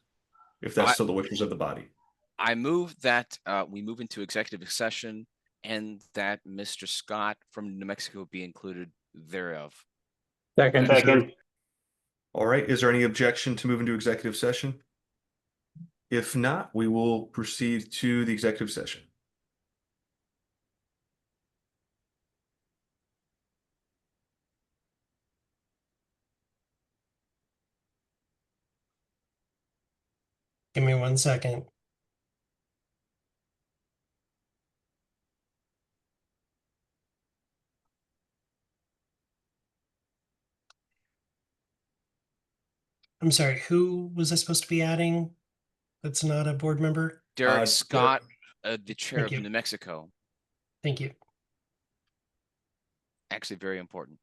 if that's still the wishes of the body. I move that we move into executive session and that Mr. Scott from New Mexico be included thereof. Second. All right, is there any objection to move into executive session? If not, we will proceed to the executive session. Give me 1 second. I'm sorry, who was I supposed to be adding? That's not a board member? Derek Scott, the chair Thank of you. New Mexico. Thank you. Actually, very important.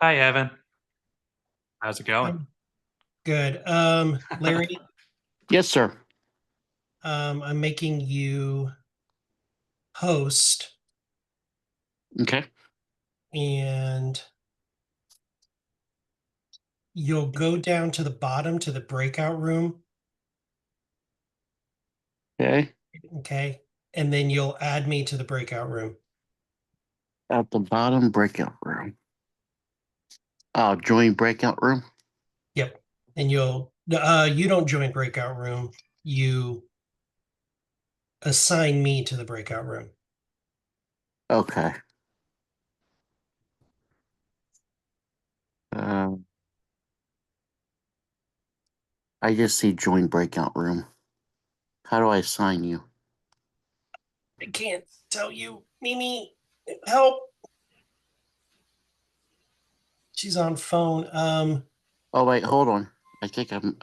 Hi, Evan. How's it going? Good. Larry, Yes, sir. I'm making you host, Okay. and you'll go down to the bottom to the breakout room. Okay. Okay. And then you'll add me to the breakout room. At the bottom breakout room. Join breakout room. Yep. And you don't join breakout room. You assign me to the breakout room. Okay. I just see join breakout room. How do I assign you? I can't tell you. Mimi, help. She's on phone. Oh wait, hold on. I think I'm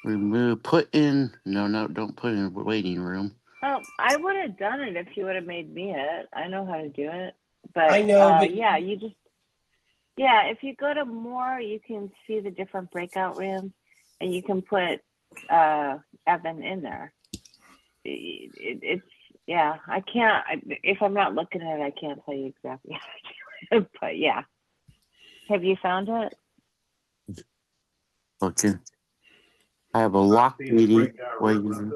remove put in. No, don't put in waiting room. Oh, I would have done it if you would have made me it. I know how to do it. But I know, but yeah, if you go to more, you can see the different breakout rooms and you can put Evan in there. It's I can't, if I'm not looking at it, I can't tell you exactly how to do it. But yeah. Have you found it? Okay. I have a lock meeting waiting.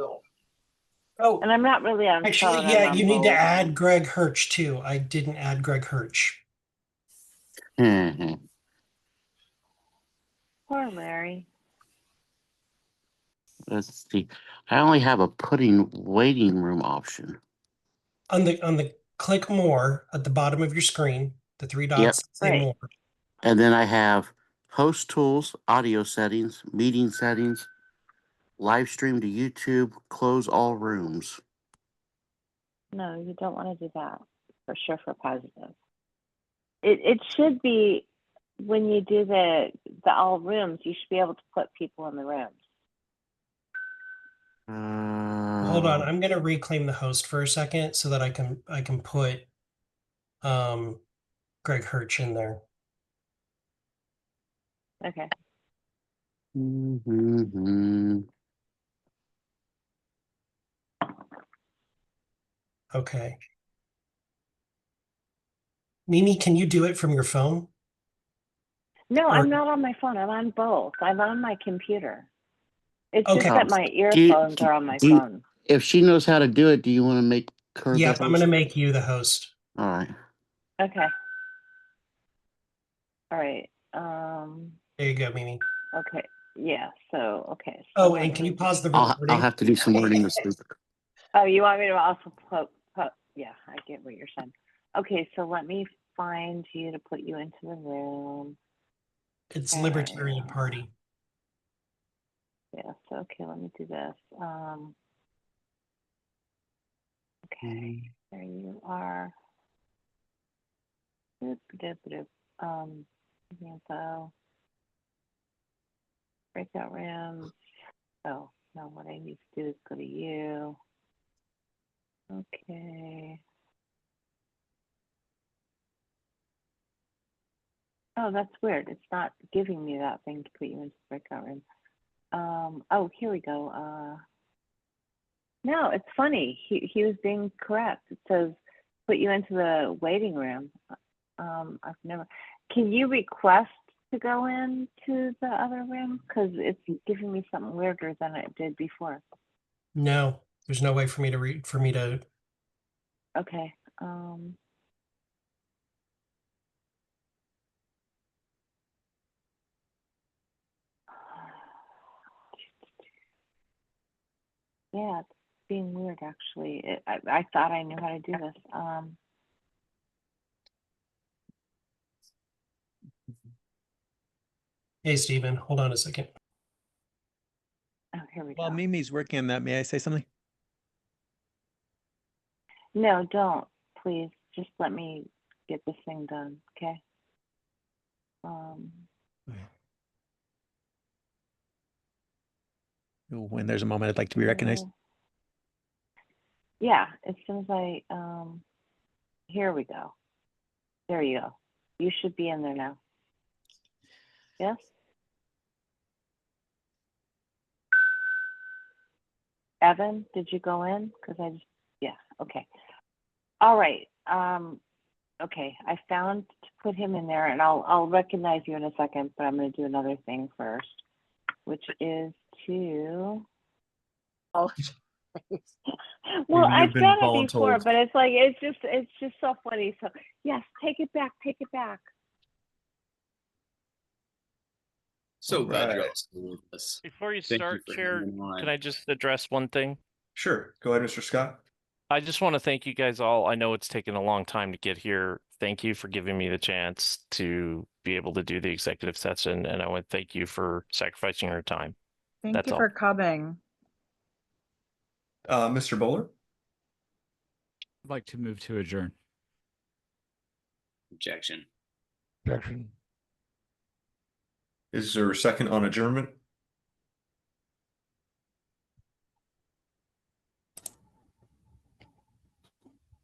Oh, and I'm not really on actually, phone, yeah, I'm on you need to both. add Greg Hirsch too. I didn't add Greg Hirsch. Poor Larry. Let's see. I only have a putting waiting room option. On the click more at the bottom of your screen, the three Yep. dots say Right. more. And then I have host tools, audio settings, meeting settings, live stream to YouTube, close all rooms. No, you don't want to do that for sure for positive. It should be when you do the all rooms, you should be able to put people in the rooms. Hold on, I'm gonna reclaim the host for a second so that I can put Greg Hirsch in there. Okay. Okay. Mimi, can you do it from your phone? No, Or- I'm not on my phone. I'm on both. I'm on my computer. It's Okay. just that my Do you- earphones are on my do you- phone. If she knows how to do it, do you want to make her the Yep, I'm host? gonna make you the host. All right. Okay. All right. There you go, Mimi. Okay. Yeah. So okay. So Oh, let and can me you pause the I'll recording? have to do some wording this week. Oh, you want me to also put, yeah, I get what you're saying. Okay, so let me find you to put you into the room. It's Libertarian Party. Yes, okay, let me do this. Okay, there you are. Doop, doop, doop. Info. Breakout rooms. Oh, no, what I need to do is go to you. Okay. Oh, that's weird. It's not giving me that thing to put you into the breakout room. Oh, here we go. No, it's funny. He was being correct. It says put you into the waiting room. I've never. Can you request to go into the other room? Because it's giving me something weirder than it did before. No, there's no way for me to read for me to. Okay. Yeah, it's being weird actually. I thought I knew how to do this. Hey, Stephen, hold on a second. Oh, here we While go. Mimi's working on that, may I say something? No, don't, please. Just let me get this thing done, okay? When there's a moment, I'd like to be recognized. Yeah, as soon as I, here we go. There you go. You should be in there now. Yes? Evan, did you go in? Because I just, yeah, okay. All right. Okay, I found to put him in there, and I'll recognize you in a second, but I'm going to do another thing first, which is to. Oh. Well, Maybe I've you've been done it before, voluntold. but it's like it's just so funny. So yes, take it back, take it back. So glad Alright. you're all still with us. Before you Thank start, for Chair, hanging on. can I just address one thing? Sure. Go ahead, Mr. Scott. I just want to thank you guys all. I know it's taken a long time to get here. Thank you for giving me the chance to be able to do the executive session, and I want to thank you for sacrificing your time. Thank That's you all. for coming. Mr. Bowler? I'd like to move to adjourn. Objection. Objection. Is there a second on adjournment?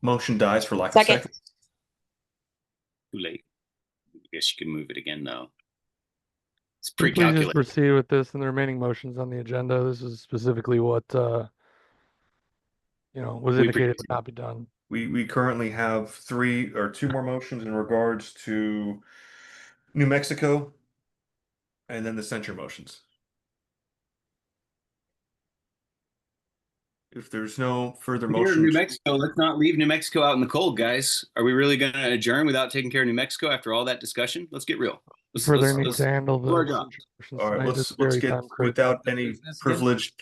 Motion dies for lack of Second. second. Too late. I guess you can move it again though. It's Can we please just pre-calculated. proceed with this and the remaining motions on the agenda? This is specifically what, was We- indicated would not be done. We currently have two more motions in regards to New Mexico, and then the censure motions. If there's no further Here in New motions, Mexico, let's not leave New Mexico out in the cold, guys. Are we really going to adjourn without taking care of New Mexico after all that discussion? Let's get real. further need to handle the Word up. situations All right, tonight. let's It's very get time critical.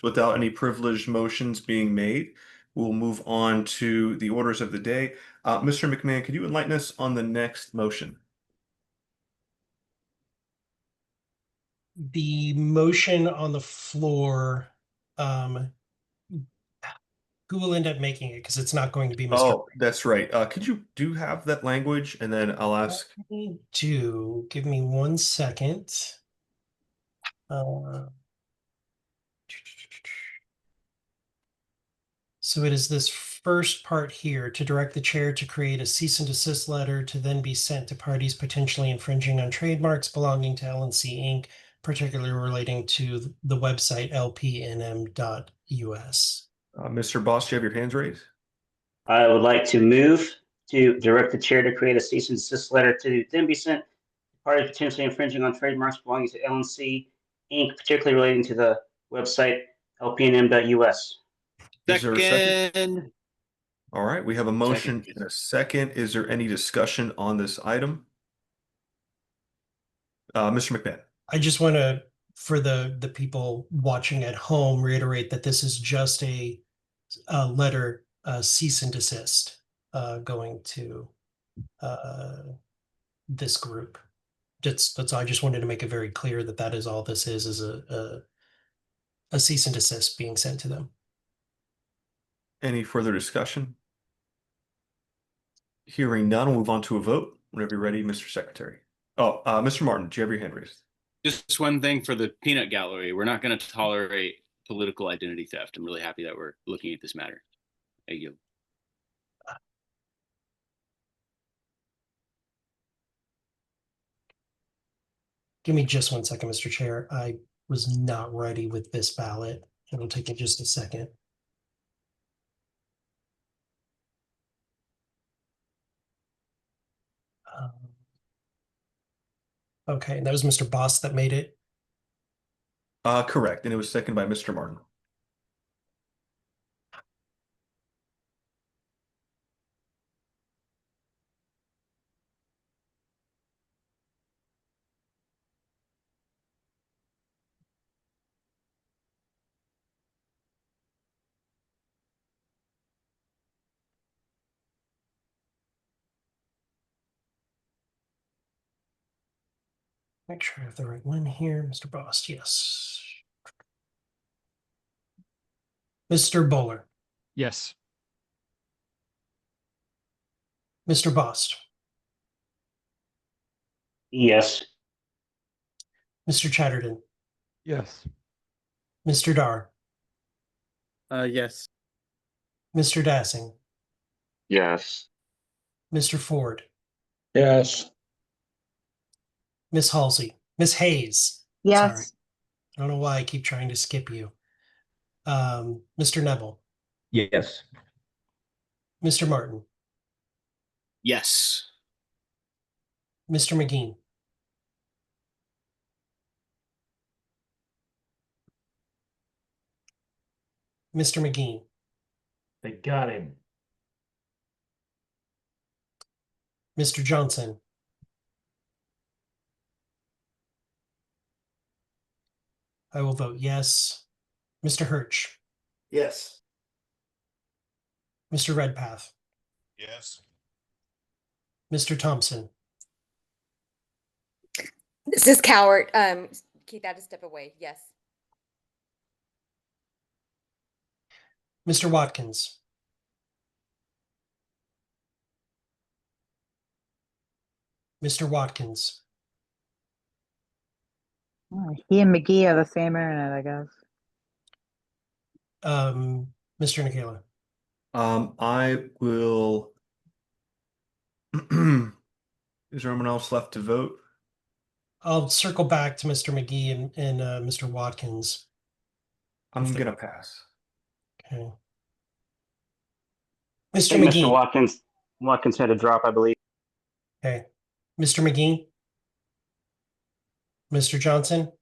without any privileged motions being made. We'll move on to the orders of the day. Mr. McMahon, could you enlighten us on the next motion? The motion on the floor, who will end up making it? Because it's not going to be Mr. Oh, that's right. Could you do have that language, and then I'll ask. Give me 1 second. So it is this first part here to direct the chair to create a cease and desist letter to then be sent to parties potentially infringing on trademarks belonging to LNC Inc., particularly relating to the website lpnm.us. Mr. Boss, do you have your hands raised? I would like to move to direct the chair to create a cease and desist letter to then be sent to parties potentially infringing on trademarks belonging to LNC Inc., particularly relating to the website lpnm.us. Is there a second? Second. All right, we have a motion Second. and a second. Is there any discussion on this item? Mr. McMahon. I just want to, for the people watching at home, reiterate that this is just a letter, cease and desist, going to this group. That's I just wanted to make it very clear that that is all this is a cease and desist being sent to them. Any further discussion? Hearing none, we'll move on to a vote. Whenever you're ready, Mr. Secretary. Oh, Mr. Martin, do you have your hand raised? Just one thing for the peanut gallery. We're not going to tolerate political identity theft. I'm really happy that we're looking at this matter. Thank you. Give me just 1 second, Mr. Chair. I was not ready with this ballot. It'll take me just a second. Okay, and that was Mr. Boss that made it. Correct, and it was seconded by Mr. Martin. Make sure I have the right one here. Mr. Boss, yes. Mr. Bowler. Yes. Mr. Bost. Yes. Mr. Chatterton. Yes. Mr. Dar. Yes. Mr. Dassing. Yes. Mr. Ford. Yes. Miss Halsey. Miss Hayes. Yes. Sorry. I don't know why I keep trying to skip you. Mr. Neville. Yes. Mr. Martin. Yes. Mr. McGee. Mr. McGee. They got him. Mr. Johnson. I will vote yes. Mr. Hirsch. Yes. Mr. Redpath. Yes. Mr. Thompson. This is Cowart. Keep that a step away. Yes. Mr. Watkins. Mr. Watkins. He and McGee are the same internet, I guess. Mr. Nikela. I will. Is there anyone else left to vote? I'll circle back to Mr. McGee and Mr. Watkins. I'm gonna pass. Okay. I Mr. think McGee. Mr. Watkins had a drop, I believe. Okay. Mr. McGee. Mr. Johnson.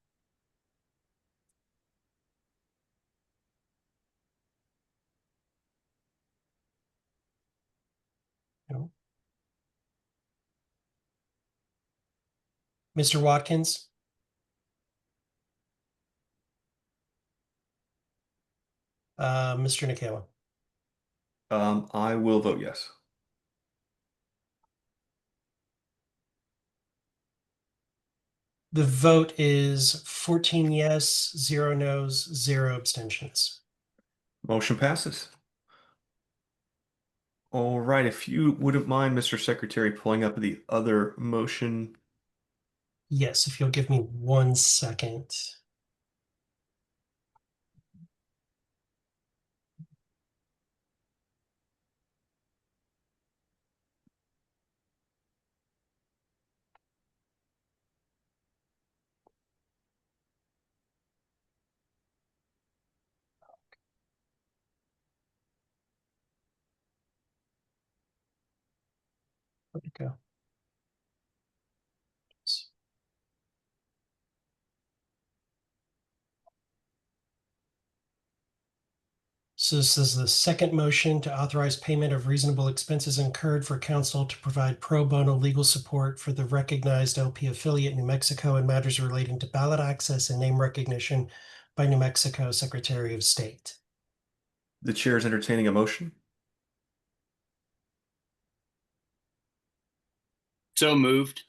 No. Mr. Watkins, Mr. Nikela. I will vote yes. The vote is 14 yes, 0 no's, 0 abstentions. Motion passes. All right, if you wouldn't mind, Mr. Secretary, pulling up the other motion. Yes, if you'll give me 1 second. Where'd it go? So this is the second motion to authorize payment of reasonable expenses incurred for council to provide pro bono legal support for the recognized LP affiliate New Mexico in matters relating to ballot access and name recognition by New Mexico Secretary of State. The chair is entertaining a motion. So moved.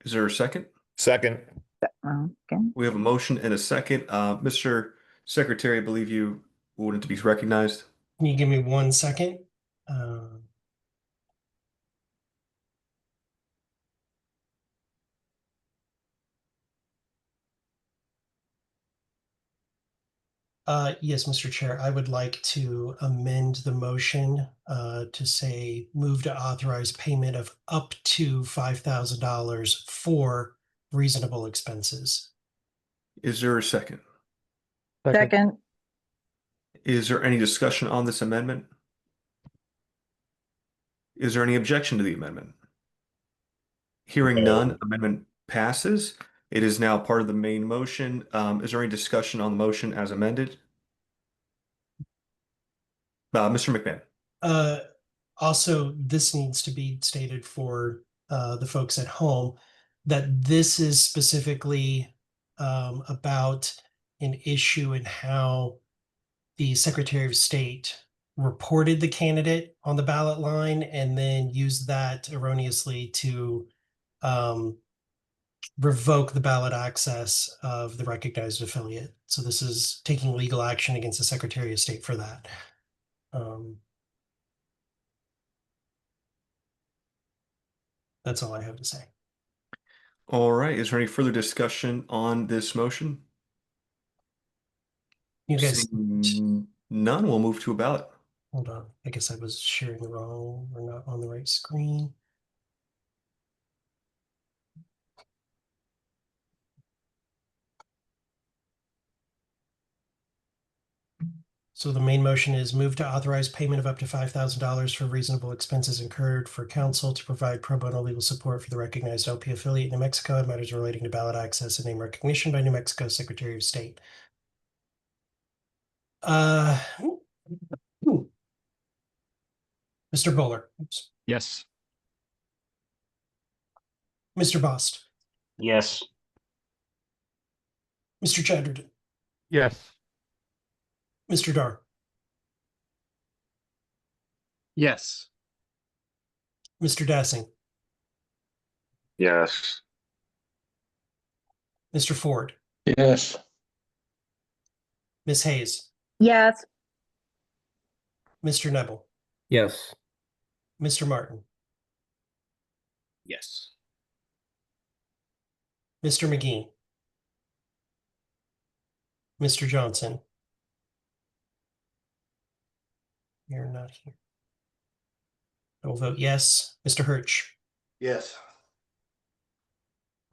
Is there a second? Second. Okay. We have a motion and a second. Mr. Secretary, I believe you wanted to be recognized. Can you give me 1 second? Yes, Mr. Chair, I would like to amend the motion to say move to authorize payment of up to $5,000 for reasonable expenses. Is there a second? Second. Is there any discussion on this amendment? Is there any objection to the amendment? Hearing none, amendment passes. It is now part of the main motion. Is there any discussion on the motion as amended? Mr. McMahon. Also, this needs to be stated for the folks at home that this is specifically about an issue in how the Secretary of State reported the candidate on the ballot line and then used that erroneously to revoke the ballot access of the recognized affiliate. So this is taking legal action against the Secretary of State for that. That's all I have to say. All right. Is there any further discussion on this motion? You guys, Seeing none, we'll move to a ballot. hold on. I guess I was sharing the wrong or not on the right screen. So the main motion is move to authorize payment of up to $5,000 for reasonable expenses incurred for council to provide pro bono legal support for the recognized LP affiliate in New Mexico in matters relating to ballot access and name recognition by New Mexico Secretary of State. Mr. Bowler. Oops. Yes. Mr. Bost. Yes. Mr. Chatterton. Yes. Mr. Dar. Yes. Mr. Dassing. Yes. Mr. Ford. Yes. Ms. Hayes. Yes. Mr. Nebel. Yes. Mr. Martin. Yes. Mr. McGee. Mr. Johnson. You're not here. I will vote yes. Mr. Hirsch. Yes.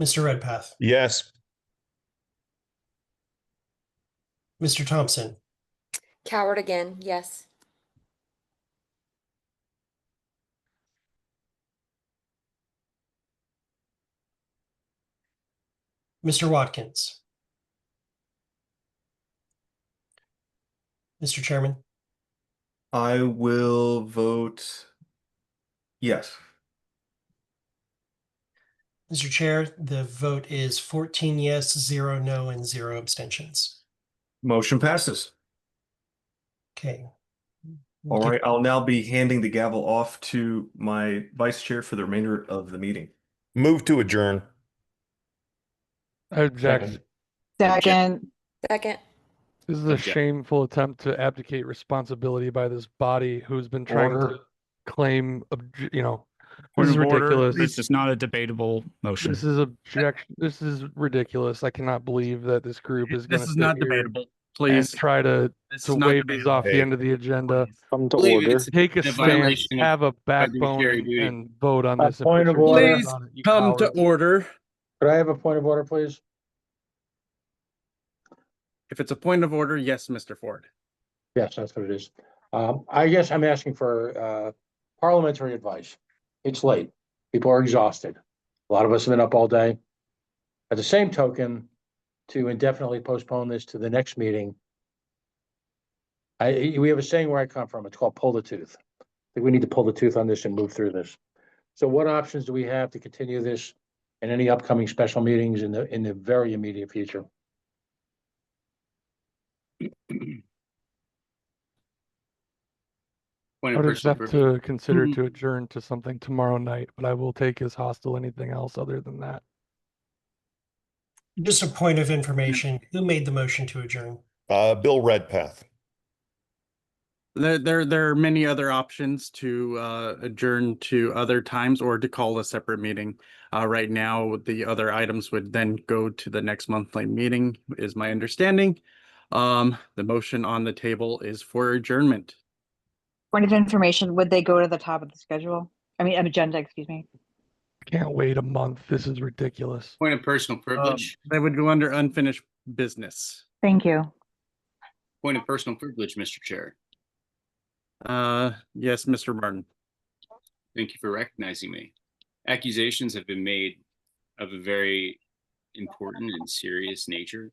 Mr. Redpath. Yes. Mr. Thompson. Coward again, yes. Mr. Watkins. Mr. Chairman. I will vote yes. Mr. Chair, the vote is 14 yes, 0 no, and 0 abstentions. Motion passes. Okay. All right, I'll now be handing the gavel off to my vice chair for the remainder of the meeting. Move to adjourn. I object. Second. Second. This is a Object. shameful attempt to abdicate responsibility by this body who's been trying Order. to claim, you know, Point this is of order, ridiculous. this is not a debatable motion. This is objection. This is ridiculous. I cannot believe that this group is going to This is sit not here debatable. and Please. try to This is not wave this off the Hey. end of the agenda. Come to I believe order. it's Take a a stance, violation of have a backbone, fiduciary duty. and vote on A this. And point put of your order. names Please on it, you come to cowards. order. Could I have a point of order, please? If it's a point of order, yes, Mr. Ford. Yes, that's what it is. I guess I'm asking for parliamentary advice. It's late. People are exhausted. A lot of us have been up all day. At the same token, to indefinitely postpone this to the next meeting. We have a saying where I come from. It's called pull the tooth. I think we need to pull the tooth on this and move through this. So what options do we have to continue this and any upcoming special meetings in the very immediate future? Point I of would personal have privilege. to consider to adjourn to something tomorrow night, but I will take as hostile anything else other than that. Just a point of information. Who made the motion to adjourn? Bill Redpath. There are many other options to adjourn to other times or to call a separate meeting. Right now, the other items would then go to the next monthly meeting, is my understanding. The motion on the table is for adjournment. Point of information, would they go to the top of the schedule? I mean, agenda, excuse me. Can't wait a month. This is ridiculous. Point of personal privilege. They would go under unfinished business. Thank you. Point of personal privilege, Mr. Chair. Yes, Mr. Martin. Thank you for recognizing me. Accusations have been made of a very important and serious nature.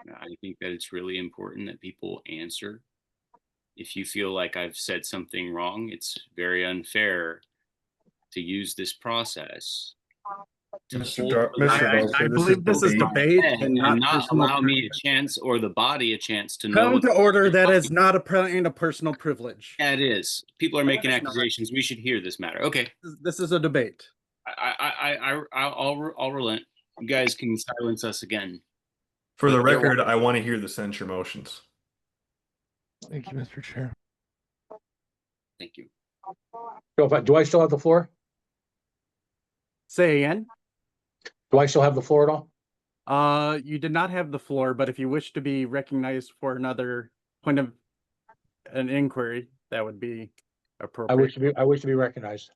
I think that it's really important that people answer. If you feel like I've said something wrong, it's very unfair to use this process to I believe this is debate and not personal allow me a privilege. chance or the body a chance to know. Come to order. That is not a personal privilege. Yeah, it is. People are making accusations. We should hear this matter. Okay. This is a debate. I'll relent. You guys can silence us again. For the But there record, I want to hear the censure motions. Thank you, Mr. Chair. Thank you. So do I still have the floor? Say again. Do I still have the floor at all? You did not have the floor, but if you wish to be recognized for another point of an inquiry, that would be appropriate. I wish to be recognized.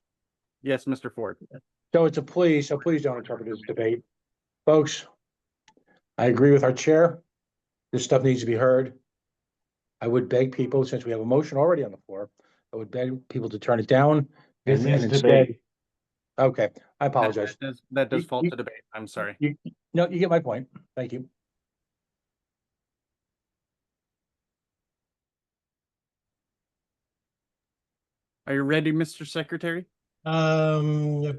Yes, Mr. Ford. So it's a plea, so please don't interpret it as debate. Folks, I agree with our chair. This stuff needs to be heard. I would beg people, since we have a motion already on the floor, I would beg people to turn it down. This and is instead. debate. Okay, I apologize. That does fall You- to debate. I'm sorry. No, you get my point. Thank you. Are you ready, Mr. Secretary? No.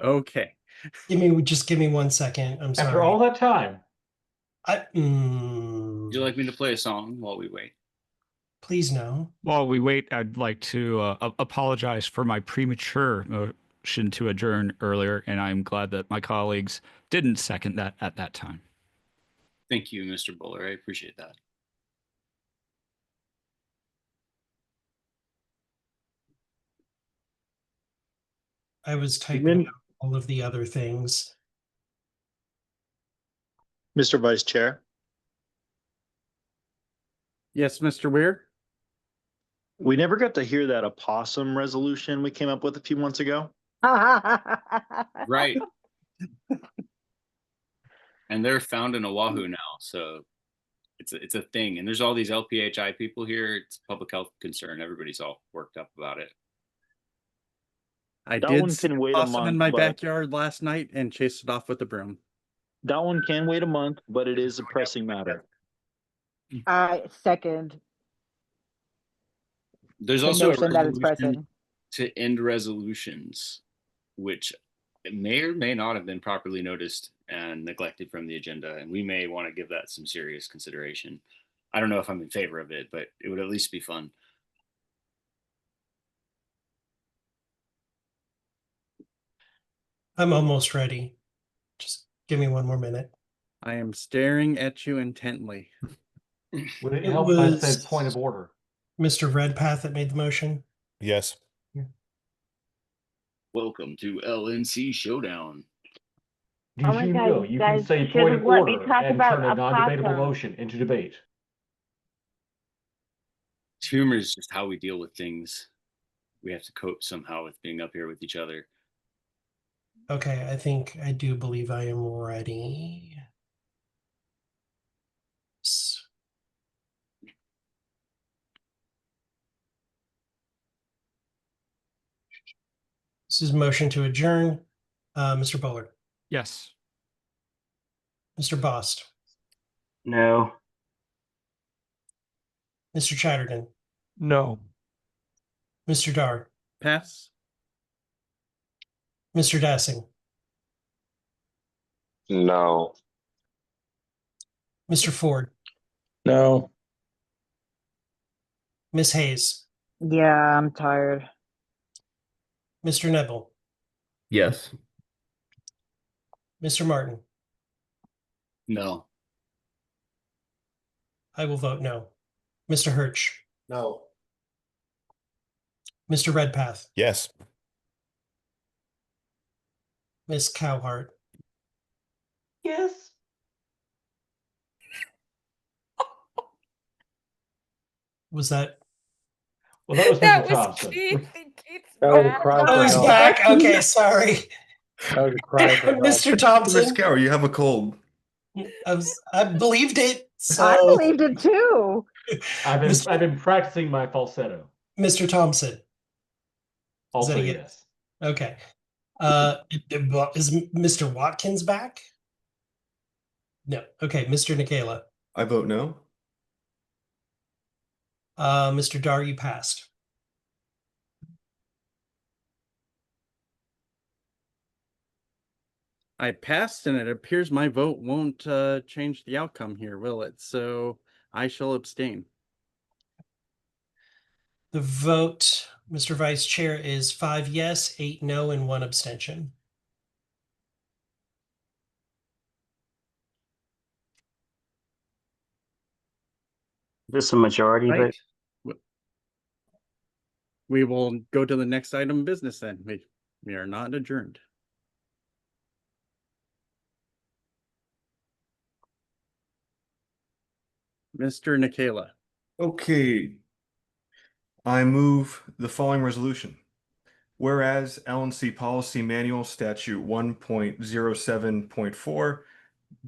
Okay. Just give me 1 second. I'm sorry. After all that time. Would you like me to play a song while we wait? Please no. While we wait, I'd like to apologize for my premature motion to adjourn earlier, and I'm glad that my colleagues didn't second that at that time. Thank you, Mr. Buller. I appreciate that. I was typing out all of the other things. Mr. Vice Chair. Yes, Mr. Weir. We never got to hear that opossum resolution we came up with a few months ago. Right. And they're found in Oahu now, so it's a thing. And there's all these LPHI people here. It's a public health concern. Everybody's all worked up about it. I That did one see can a wait a possum in month, my but- backyard last night and chased it off with a broom. That one can wait a month, but it is a pressing matter. I second There's the also a notion that it's resolution pressing. to end resolutions, which It may or may not have been properly noticed and neglected from the agenda, and we may want to give that some serious consideration. I don't know if I'm in favor of it, but it would at least be fun. I'm almost ready. Just give me one more minute. I am staring at you intently. Would it It help if I was said point of order? Mr. Redpath that made the motion. Yes. Welcome to LNC Showdown. Did Oh my you God, know you you guys can say should point have of let me order talk and about turn a non-debatable opossum. motion into debate? Humor is just how we deal with things. We have to cope somehow with being up here with each other. Okay, I do believe I am ready. This is motion to adjourn. Mr. Bullard, Yes. Mr. Bost, No. Mr. Chatterton, No. Mr. Dar, Pass. Mr. Dassing, No. Mr. Ford, No. Miss Hayes, Yeah, I'm tired. Mr. Neville, Yes. Mr. Martin. No. I will vote no. Mr. Hirsch, No. Mr. Redpath, Yes. Miss Cowhart, Yes. was that? Well, that was That Mr. was Thompson. Keith. Keith's That was a back. cry Oh, for he's help. back. Okay, sorry. That was a cry for help. Mr. Miss Thompson, Cow, you have a cold. I believed it. I So, believed it too. I've been practicing my falsetto. Mr. Thompson, is Also, that a yes. Okay. Is Mr. Watkins back? No. Okay, Mr. Nikela. I vote no. Mr. Dar, you passed. I passed, and it appears my vote won't change the outcome here, will it? So I shall abstain. The vote, Mr. Vice Chair, is 5 yes, 8 no, and 1 abstention. Is this a majority Right. vote? We will go to the next item of business then. We are not adjourned. Mr. Nikela. Okay. I move the following resolution. Whereas LNC Policy Manual Statute 1.07.4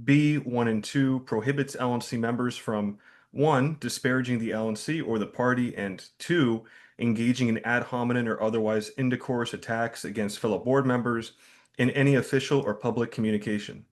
B 1 and 2 prohibits LNC members from 1. Disparaging the LNC or the party, and 2. Engaging in ad hominem or otherwise indecorous attacks against fellow board members in any official or public communication.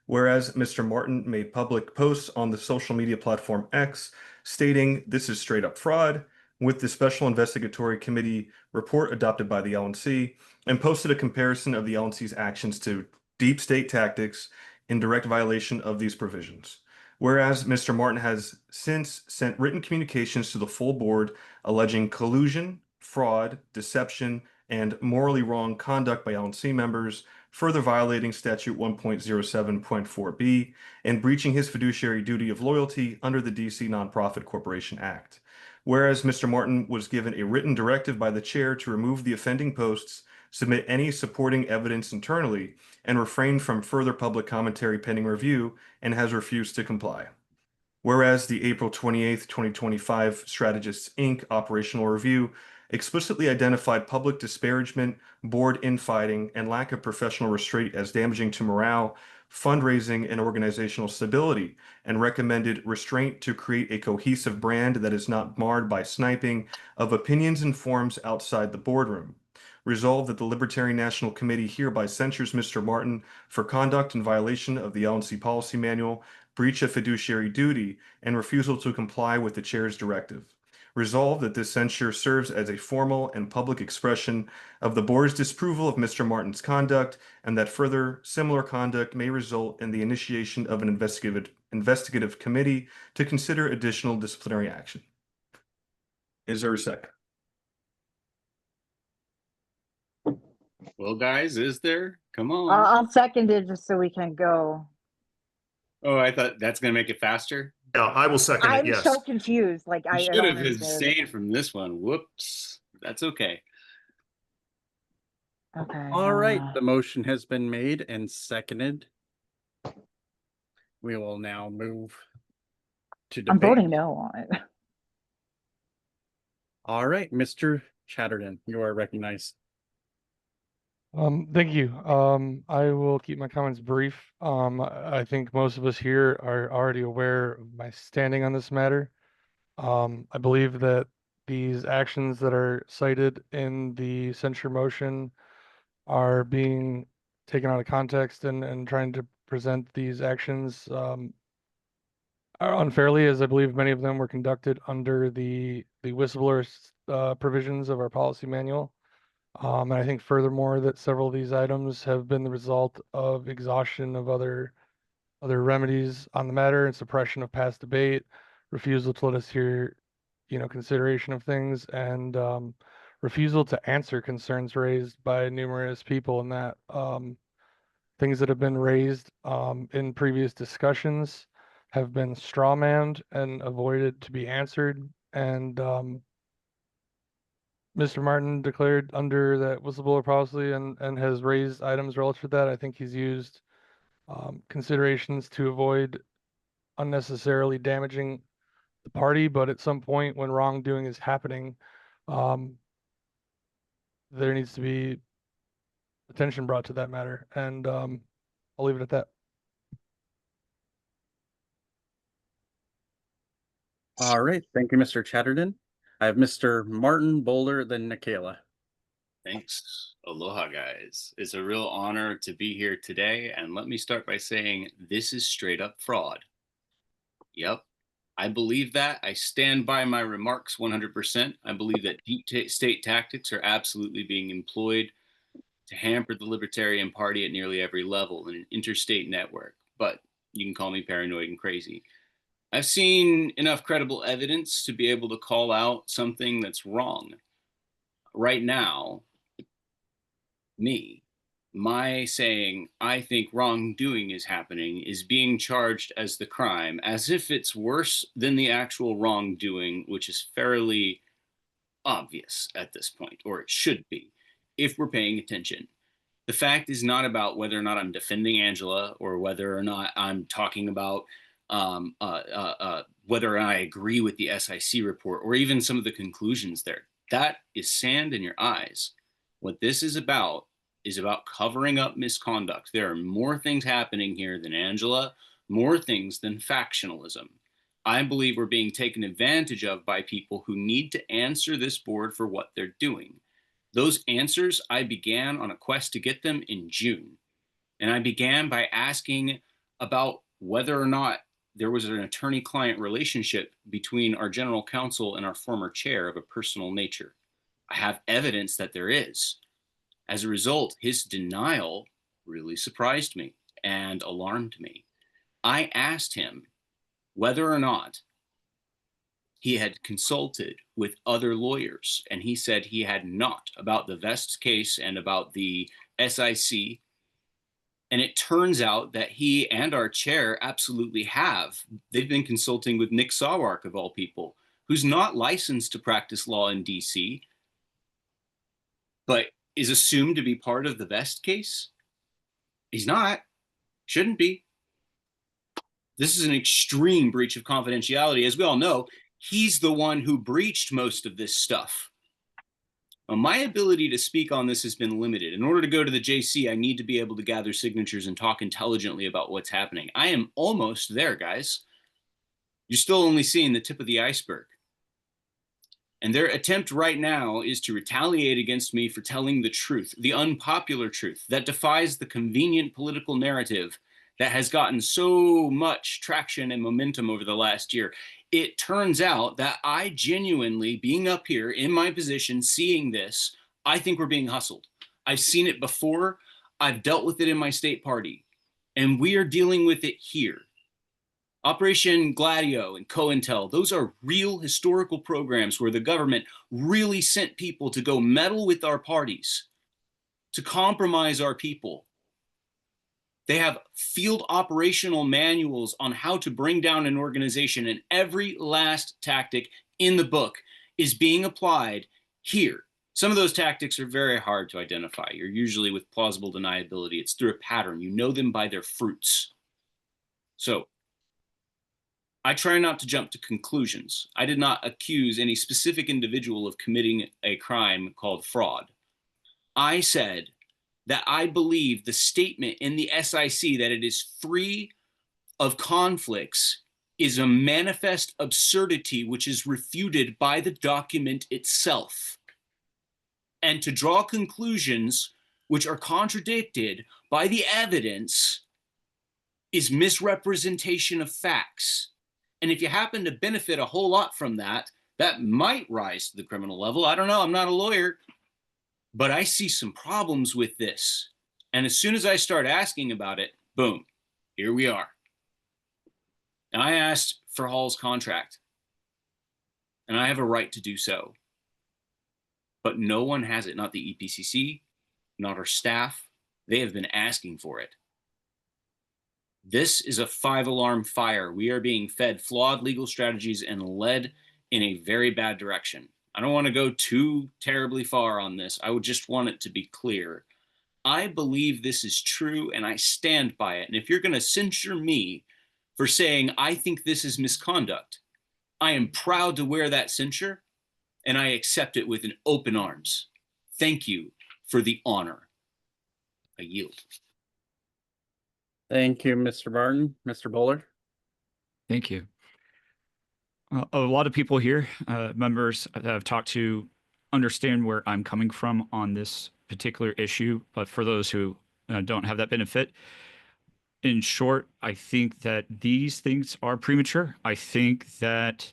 Whereas Mr. Martin made public posts on the social media platform X stating this is straight up fraud with the Special Investigatory Committee report adopted by the LNC, and posted a comparison of the LNC's actions to deep state tactics in direct violation of these provisions. Whereas Mr. Martin has since sent written communications to the full board alleging collusion, fraud, deception, and morally wrong conduct by LNC members, further violating Statute 1.07.4b and breaching his fiduciary duty of loyalty under the DC Nonprofit Corporation Act. Whereas Mr. Martin was given a written directive by the chair to remove the offending posts, submit any supporting evidence internally, and refrain from further public commentary pending review, and has refused to comply. Whereas the April 28th, 2025 Strategists Inc. operational review explicitly identified public disparagement, board infighting, and lack of professional restraint as damaging to morale, fundraising, and organizational stability, and recommended restraint to create a cohesive brand that is not marred by sniping of opinions and forms outside the boardroom. Resolved that the Libertarian National Committee hereby censures Mr. Martin for conduct in violation of the LNC Policy Manual, breach of fiduciary duty, and refusal to comply with the chair's directive. Resolved that this censure serves as a formal and public expression of the board's disapproval of Mr. Martin's conduct, and that further similar conduct may result in the initiation of an investigative committee to consider additional disciplinary action. Is there a second? Well, guys, is there? Come on. I'll second it just so we can go. Oh, I thought that's going to make it faster. Yeah, I will second it, I'm yes. so confused. Like You I should don't have understand. abstained from this one. Whoops. That's okay. Okay. All right, the motion has been made and seconded. We will now move to I'm debate. voting no on it. All right, Mr. Chatterton, you are recognized. Thank you. I will keep my comments brief. I think most of us here are already aware of my standing on this matter. I believe that these actions that are cited in the censure motion are being taken out of context and trying to present these actions unfairly, as I believe many of them were conducted under the whistleblower provisions of our policy manual. And I think furthermore that several of these items have been the result of exhaustion of other remedies on the matter and suppression of past debate, refusal to let us hear, consideration of things, and refusal to answer concerns raised by numerous people, and that things that have been raised in previous discussions have been strawmanned and avoided to be answered. And Mr. Martin declared under that whistleblower policy and has raised items relative to that. I think he's used considerations to avoid unnecessarily damaging the party, but at some point when wrongdoing is happening, there needs to be attention brought to that matter. And I'll leave it at that. All right, thank you, Mr. Chatterton. I have Mr. Martin Boulder, then Nikayla. Thanks. Aloha, guys. It's a real honor to be here today. And let me start by saying this is straight up fraud. Yep. I believe that. I stand by my remarks 100%. I believe that deep state tactics are absolutely being employed to hamper the Libertarian Party at nearly every level in an interstate network. But you can call me paranoid and crazy. I've seen enough credible evidence to be able to call out something that's wrong. Right now, my saying I think wrongdoing is happening is being charged as the crime, as if it's worse than the actual wrongdoing, which is fairly obvious at this point, or it should be, if we're paying attention. The fact is not about whether or not I'm defending Angela or whether or not I'm talking about whether I agree with the SIC report or even some of the conclusions there. That is sand in your eyes. What this is about covering up misconduct. There are more things happening here than Angela, more things than factionalism. I believe we're being taken advantage of by people who need to answer this board for what they're doing. Those answers, I began on a quest to get them in June. And I began by asking about whether or not there was an attorney-client relationship between our general counsel and our former chair of a personal nature. I have evidence that there is. As a result, his denial really surprised me and alarmed me. I asked him whether or not he had consulted with other lawyers, and he said he had not, about the Vest case and about the SIC. And it turns out that he and our chair absolutely have. They've been consulting with Nick Sawark, of all people, who's not licensed to practice law in DC, but is assumed to be part of the Vest case. He's not, shouldn't be. This is an extreme breach of confidentiality. As we all know, he's the one who breached most of this stuff. Well, my ability to speak on this has been limited. In order to go to the JC, I need to be able to gather signatures and talk intelligently about what's happening. I am almost there, guys. You're still only seeing the tip of the iceberg. And their attempt right now is to retaliate against me for telling the truth, the unpopular truth that defies the convenient political narrative that has gotten so much traction and momentum over the last year. It turns out that I genuinely, being up here in my position, seeing this, I think we're being hustled. I've seen it before. I've dealt with it in my state party, and we are dealing with it here. Operation Gladio and COINTEL, those are real historical programs where the government really sent people to go meddle with our parties, to compromise our people. They have field operational manuals on how to bring down an organization, and every last tactic in the book is being applied here. Some of those tactics are very hard to identify. You're usually with plausible deniability. It's through a pattern. You know them by their fruits. So I try not to jump to conclusions. I did not accuse any specific individual of committing a crime called fraud. I said that I believe the statement in the SIC that it is free of conflicts is a manifest absurdity, which is refuted by the document itself. And to draw conclusions which are contradicted by the evidence is misrepresentation of facts. And if you happen to benefit a whole lot from that, that might rise to the criminal level. I don't know. I'm not a lawyer, but I see some problems with this. And as soon as I start asking about it, boom, here we are. And I asked for Hall's contract, and I have a right to do so. But no one has it, not the EPCC, not our staff. They have been asking for it. This is a 5-alarm fire. We are being fed flawed legal strategies and led in a very bad direction. I don't want to go too terribly far on this. I would just want it to be clear. I believe this is true, and I stand by it. And if you're going to censure me for saying I think this is misconduct, I am proud to wear that censure, and I accept it with an open arms. Thank you for the honor. I yield. Thank you, Mr. Martin. Mr. Bowler? Thank you. A lot of people here, members that I've talked to, understand where I'm coming from on this particular issue. But for those who don't have that benefit, in short, I think that these things are premature. I think that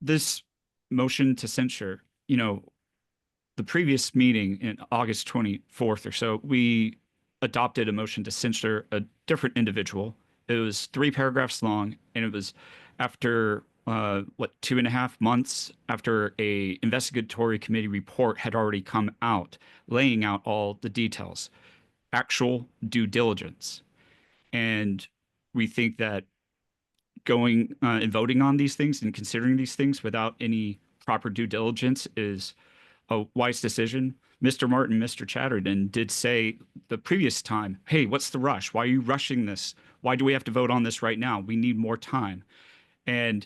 this motion to censure, the previous meeting in August 24th or so, we adopted a motion to censure a different individual. It was 3 paragraphs long, and it was after 2.5 months after a investigatory committee report had already come out, laying out all the details, actual due diligence. And we think that going and voting on these things and considering these things without any proper due diligence is a wise decision. Mr. Martin, Mr. Chatterton did say the previous time, hey, what's the rush? Why are you rushing this? Why do we have to vote on this right now? We need more time. And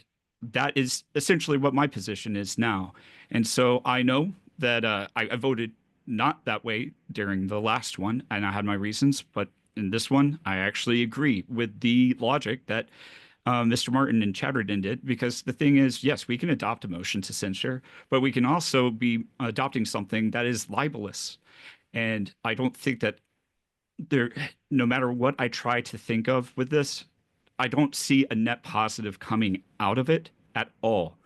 that is essentially what my position is now. And so I know that I voted not that way during the last one, and I had my reasons. But in this one, I actually agree with the logic that Mr. Martin and Chatterton did, because the thing is, yes, we can adopt a motion to censure, but we can also be adopting something that is libelous. And I don't think that no matter what I try to think of with this, I don't see a net positive coming out of it at all.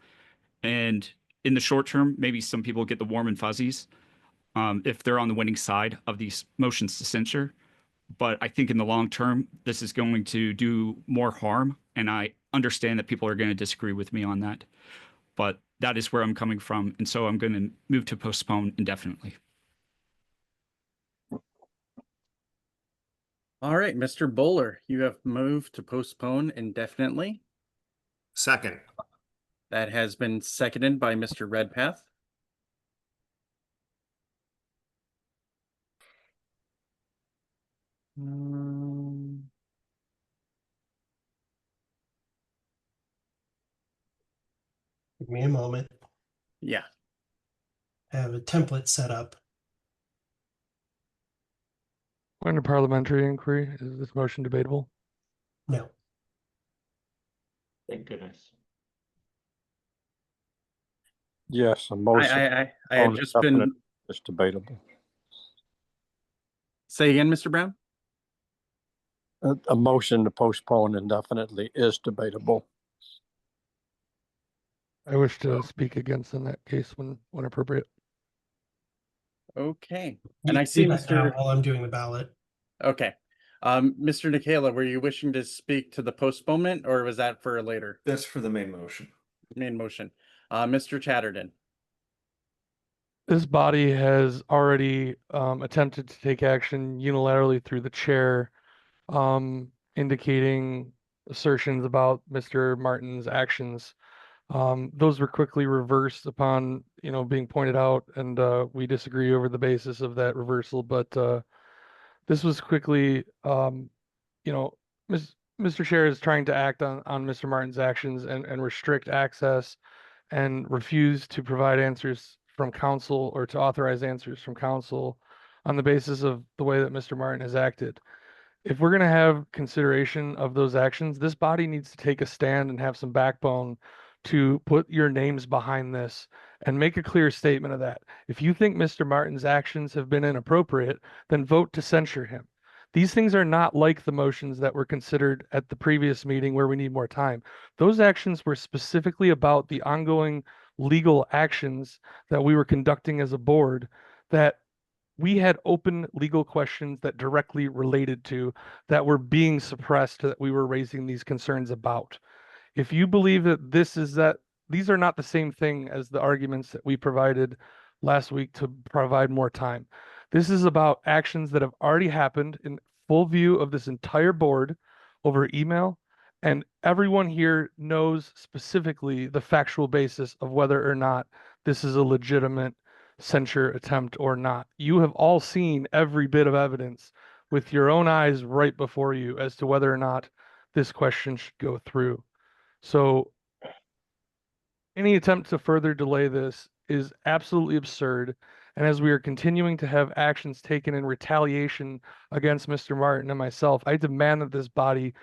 And in the short term, maybe some people get the warm and fuzzies if they're on the winning side of these motions to censure. But I think in the long term, this is going to do more harm. And I understand that people are going to disagree with me on that. But that is where I'm coming from. And so I'm going to move to postpone indefinitely. All right, Mr. Bowler, you have moved to postpone indefinitely. Second. That has been seconded by Mr. Redpath. Give me a moment. Yeah. I have a template set up. Under parliamentary inquiry, is this motion debatable? No. Thank goodness. Yes, a motion. I have just been. It's debatable. Say again, Mr. Brown? a motion to postpone indefinitely is debatable. I wish to speak against in that case when appropriate. Okay. You And I can see do that now Mr. while I'm doing the ballot. Okay. Mr. Nikela, were you wishing to speak to the postponement or was that for later? That's for the main motion. Main motion. Mr. Chatterton. This body has already attempted to take action unilaterally through the chair, indicating assertions about Mr. Martin's actions. Those were quickly reversed upon, being pointed out, and we disagree over the basis of that reversal. But this was quickly, Mr. Chair is trying to act on Mr. Martin's actions and restrict access and refuse to provide answers from council or to authorize answers from council on the basis of the way that Mr. Martin has acted. If we're going to have consideration of those actions, this body needs to take a stand and have some backbone to put your names behind this and make a clear statement of that. If you think Mr. Martin's actions have been inappropriate, then vote to censure him. These things are not like the motions that were considered at the previous meeting where we need more time. Those actions were specifically about the ongoing legal actions that we were conducting as a board that we had open legal questions that directly related to that were being suppressed, that we were raising these concerns about. If you believe that these are not the same thing as the arguments that we provided last week to provide more time. This is about actions that have already happened in full view of this entire board over email, and everyone here knows specifically the factual basis of whether or not this is a legitimate censure attempt or not. You have all seen every bit of evidence with your own eyes right before you as to whether or not this question should go through. So any attempt to further delay this is absolutely absurd. And as we are continuing to have actions taken in retaliation against Mr. Martin and myself, I demand that this body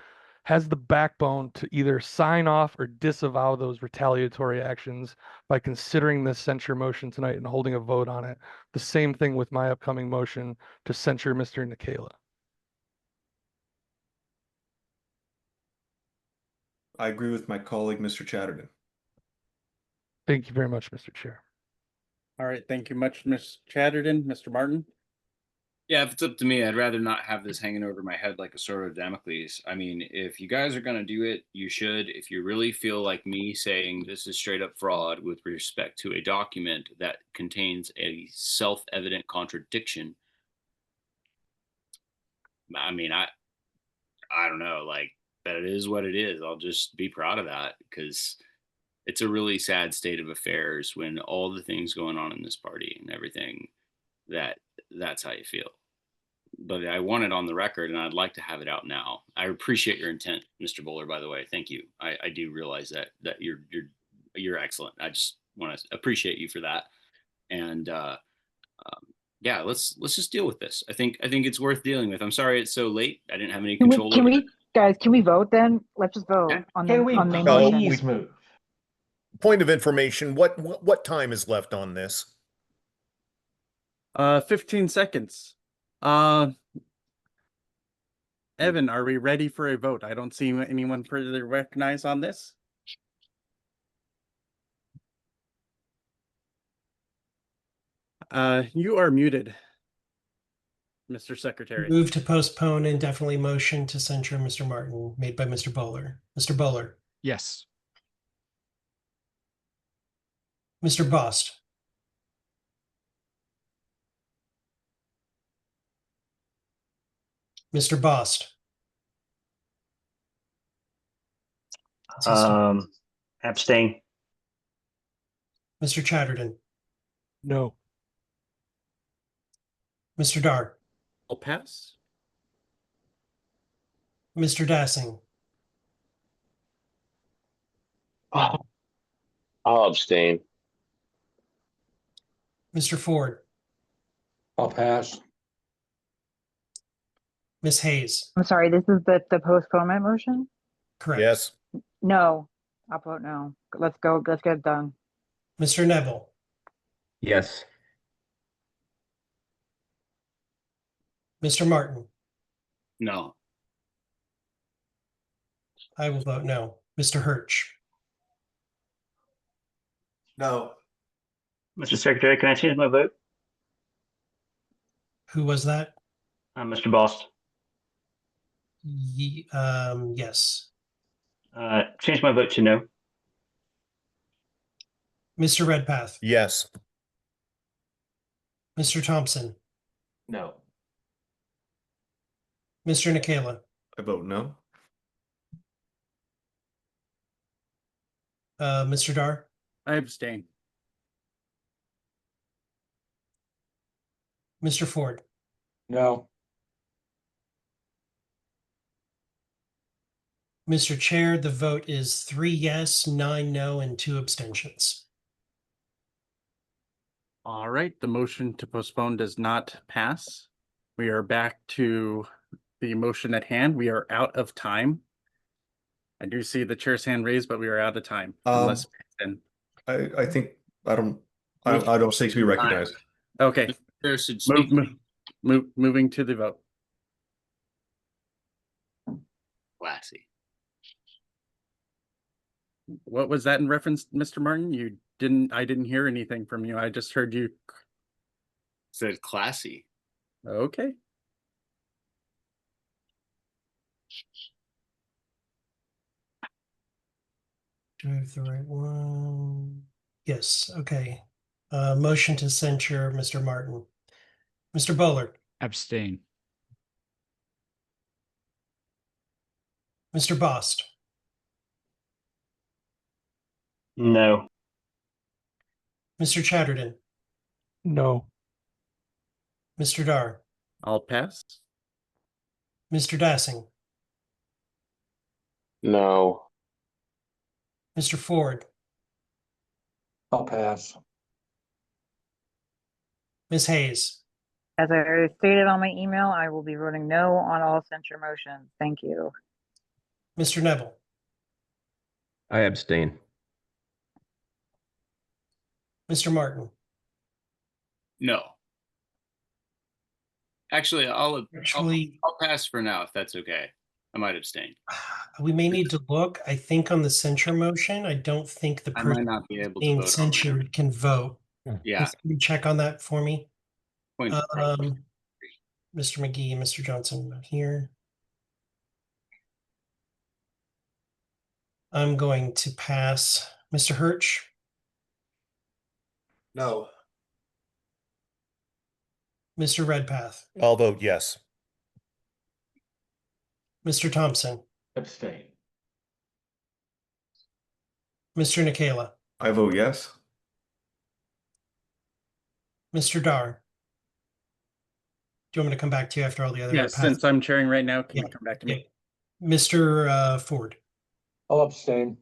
has the backbone to either sign off or disavow those retaliatory actions by considering this censure motion tonight and holding a vote on it. The same thing with my upcoming motion to censure Mr. Nikela. I agree with my colleague, Mr. Chatterton. Thank you very much, Mr. Chair. All right. Thank you much, Ms. Chatterton. Mr. Martin. Yeah, if it's up to me, I'd rather not have this hanging over my head like a sword of Damocles. I mean, if you guys are going to do it, you should. If you really feel like me saying this is straight up fraud with respect to a document that contains a self-evident contradiction, I mean, I don't know, like, that it is what it is. I'll just be proud of that because it's a really sad state of affairs when all the things going on in this party and everything that's how you feel. But I want it on the record and I'd like to have it out now. I appreciate your intent, Mr. Bowler, by the way. Thank you. I do realize that you're excellent. I just want to appreciate you for that. And yeah, let's just deal with this. I think it's worth dealing with. I'm sorry it's so late. I didn't have any control over it. Guys, can we vote then? Let's just vote on the Can we on main No, motion. please move? Point of information, what time is left on this? 15 seconds. Evan, are we ready for a vote? I don't see anyone further recognized on this. You are muted, Mr. Secretary. Move to postpone indefinitely motion to censure Mr. Martin made by Mr. Bowler. Mr. Bowler. Yes. Mr. Bost. Mr. Bost. Abstain. Mr. Chatterton. No. Mr. Dart. I'll pass. Mr. Dassing. I'll abstain. Mr. Ford. I'll pass. Ms. Hayes. I'm sorry, this is the postponement motion? Correct. Yes. No, I'll vote no. Let's go, let's get it done. Mr. Neville. Yes. Mr. Martin. No. I will vote no. Mr. Hirsch. No. Mr. Secretary, can I change my vote? Who was that? Mr. Bost. Yes. Change my vote to no. Mr. Redpath. Yes. Mr. Thompson. No. Mr. Nikela. I vote no. Mr. Dar. I abstain. Mr. Ford. No. Mr. Chair, the vote is 3 yes, 9 no, and 2 abstentions. All right, the motion to postpone does not pass. We are back to the motion at hand. We are out of time. I do see the chair's hand raised, but we are out of time. Unless I think I don't seek to be recognized. okay, Chair should speak. moving to the vote. Classy. What was that in reference, Mr. Martin? I didn't hear anything from you. I just heard you Said classy. okay. Do I have the right one? Yes, okay. Motion to censure Mr. Martin. Mr. Bullard. Abstain. Mr. Bost. No. Mr. Chatterton. No. Mr. Dar. I'll pass. Mr. Dassing. No. Mr. Ford. I'll pass. Ms. Hayes. As I stated on my email, I will be voting no on all censure motions. Thank you. Mr. Neville. I abstain. Mr. Martin. No. Actually, I'll pass for now if that's okay. I might abstain. We may need to look. I think on the censure motion, I don't think the I might person not be able to being vote on censured can vote. Yeah. Can you check on that for me? Point of Mr. McGee and Mr. Johnson here. I'm going to pass. Mr. Hirsch. No. Mr. Redpath. I'll vote yes. Mr. Thompson. Abstain. Mr. Nikela. I vote yes. Mr. Dar. Do you want me to come back to you after all the other? Yes, since I'm chairing right now, can you come back to me? Mr. Ford. I'll abstain.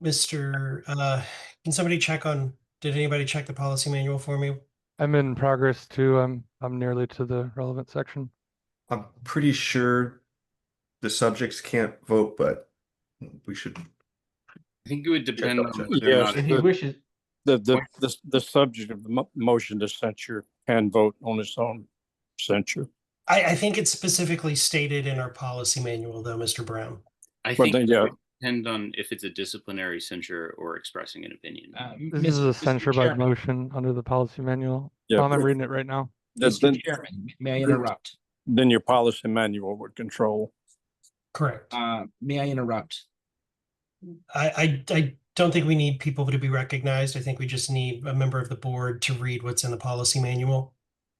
Mr. Can somebody check on, did anybody check the policy manual for me? I'm in progress too. I'm nearly to the relevant section. I'm pretty sure the subjects can't vote, but we should. I think it would depend on whether or Yes, not If he wishes, the subject of the motion to censure can vote on its own censure. I think it's specifically stated in our policy manual though, Mr. Brown. I But think then, it yeah. would depend on if it's a disciplinary censure or expressing an opinion. This is a censure by motion under the policy manual. Yeah. I'm reading it right now. Then, Chairman, may I interrupt? then your policy manual would control. Correct. May I interrupt? I don't think we need people to be recognized. I think we just need a member of the board to read what's in the policy manual.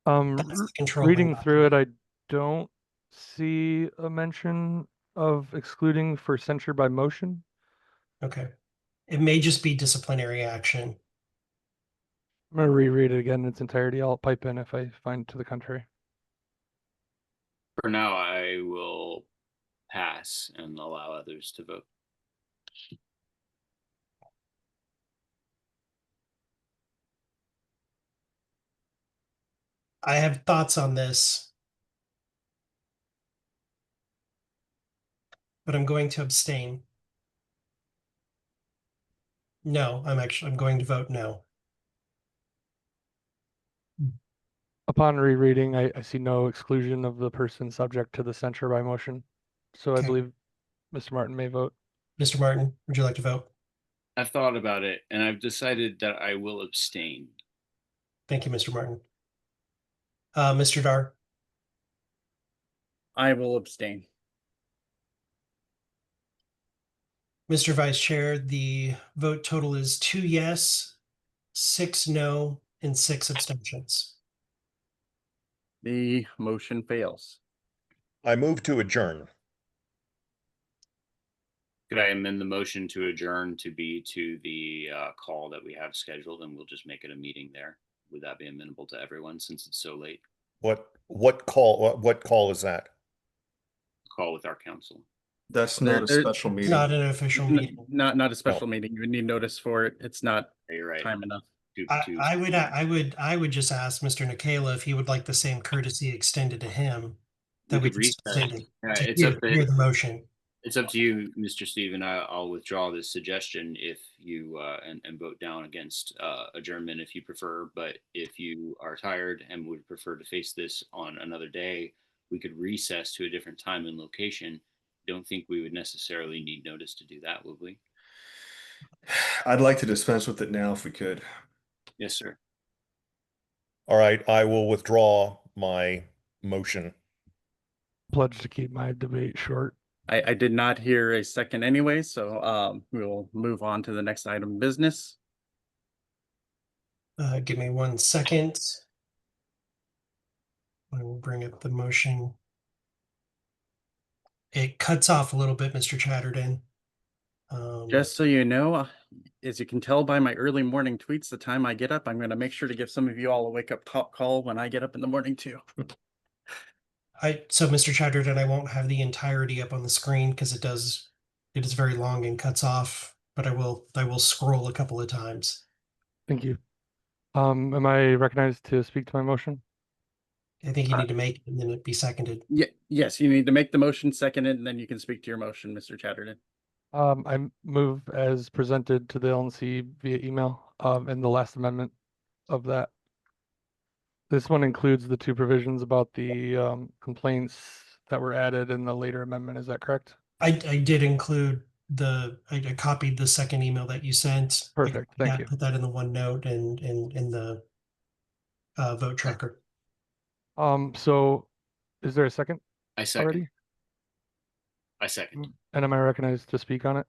That's the controlling Reading body. through it, I don't see a mention of excluding for censure by motion. Okay. It may just be disciplinary action. I'm gonna reread it again in its entirety. I'll pipe in if I find to the contrary. For now, I will pass and allow others to vote. I have thoughts on this, but I'm going to abstain. No, I'm going to vote no. Upon rereading, I see no exclusion of the person subject to the censure by motion. so I Okay. believe Mr. Martin may vote. Mr. Martin, would you like to vote? I've thought about it and I've decided that I will abstain. Thank you, Mr. Martin. Mr. Dar, I will abstain. Mr. Vice Chair, the vote total is 2 yes, 6 no, and 6 abstentions. The motion fails. I move to adjourn. Could I amend the motion to adjourn to be to the call that we have scheduled, and we'll just make it a meeting there? Would that be amenable to everyone since it's so late? What call is that? Call with our council. That's not a special meeting. Not an official meeting. Not a special meeting. You would need notice for it. It's not You're right. time enough. I would just ask Mr. Nikela if he would like the same courtesy extended to him that we could just recess. extended Yeah, to it's up to- hear the motion. It's up to you, Mr. Stephen. I'll withdraw this suggestion if you and vote down against adjournment if you prefer. But if you are tired and would prefer to face this on another day, we could recess to a different time and location. Don't think we would necessarily need notice to do that, would we? I'd like to dispense with it now if we could. Yes, sir. All right, I will withdraw my motion. Pledge to keep my debate short. I did not hear a second anyway, so we'll move on to the next item of business. Give me 1 second. I will bring up the motion. It cuts off a little bit, Mr. Chatterton. Just so you know, as you can tell by my early morning tweets, the time I get up, I'm going to make sure to give some of you all a wake up call when I get up in the morning too. So Mr. Chatterton, I won't have the entirety up on the screen because it is very long and cuts off, but I will scroll a couple of times. Thank you. Am I recognized to speak to my motion? I think you need to make it and then it be seconded. Yes, you need to make the motion, second it, and then you can speak to your motion, Mr. Chatterton. I move as presented to the LNC via email, in the last amendment of that. This one includes the 2 provisions about the complaints that were added in the later amendment. Is that correct? I did include I copied the second email that you sent. Perfect. Thank you. Put that in the OneNote and in the vote tracker. So is there a second? I second. Already? I second. And am I recognized to speak on it?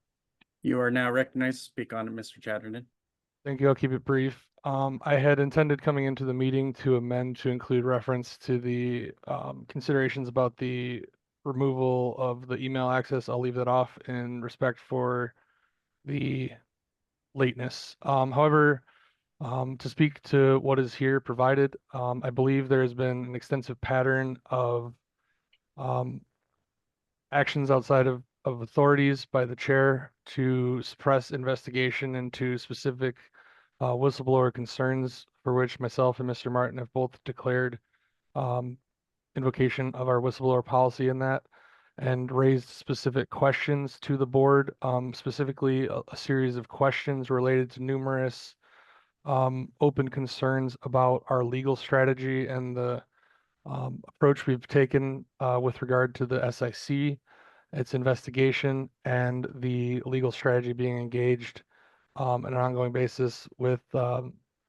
You are now recognized to speak on it, Mr. Chatterton. Thank you. I'll keep it brief. I had intended coming into the meeting to amend to include reference to the considerations about the removal of the email access. I'll leave that off in respect for the lateness. However, to speak to what is here provided, I believe there has been an extensive pattern of actions outside of authorities by the chair to suppress investigation into specific whistleblower concerns for which myself and Mr. Martin have both declared invocation of our whistleblower policy in that and raised specific questions to the board, specifically a series of questions related to numerous open concerns about our legal strategy and the approach we've taken with regard to the SIC, its investigation, and the legal strategy being engaged on an ongoing basis with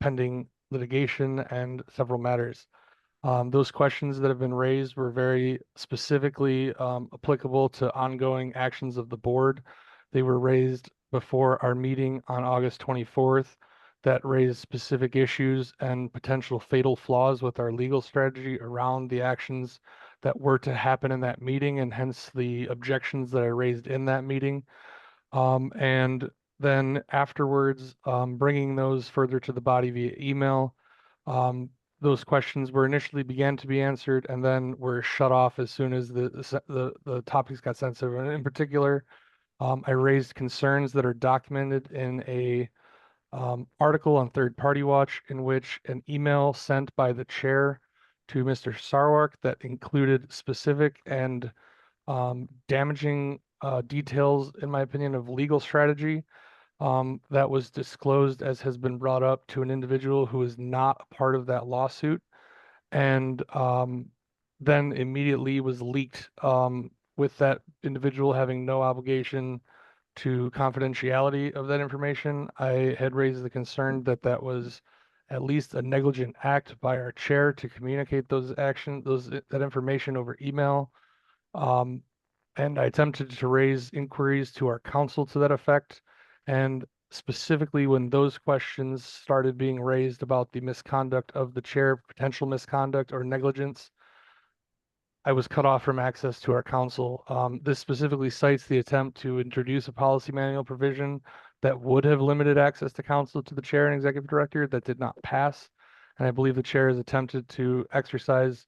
pending litigation and several matters. Those questions that have been raised were very specifically applicable to ongoing actions of the board. They were raised before our meeting on August 24th that raised specific issues and potential fatal flaws with our legal strategy around the actions that were to happen in that meeting, and hence the objections that I raised in that meeting. And then afterwards, bringing those further to the body via email. Those questions were initially began to be answered and then were shut off as soon as the topics got sensitive. And in particular, I raised concerns that are documented in a article on Third Party Watch in which an email sent by the chair to Mr. Sarwark that included specific and damaging details, in my opinion, of legal strategy that was disclosed, as has been brought up, to an individual who is not a part of that lawsuit, and then immediately was leaked with that individual having no obligation to confidentiality of that information, I had raised the concern that that was at least a negligent act by our chair to communicate that information over email. And I attempted to raise inquiries to our council to that effect. And specifically when those questions started being raised about the misconduct of the chair, potential misconduct or negligence, I was cut off from access to our council. This specifically cites the attempt to introduce a policy manual provision that would have limited access to council to the chair and executive director that did not pass. And I believe the chair has attempted to exercise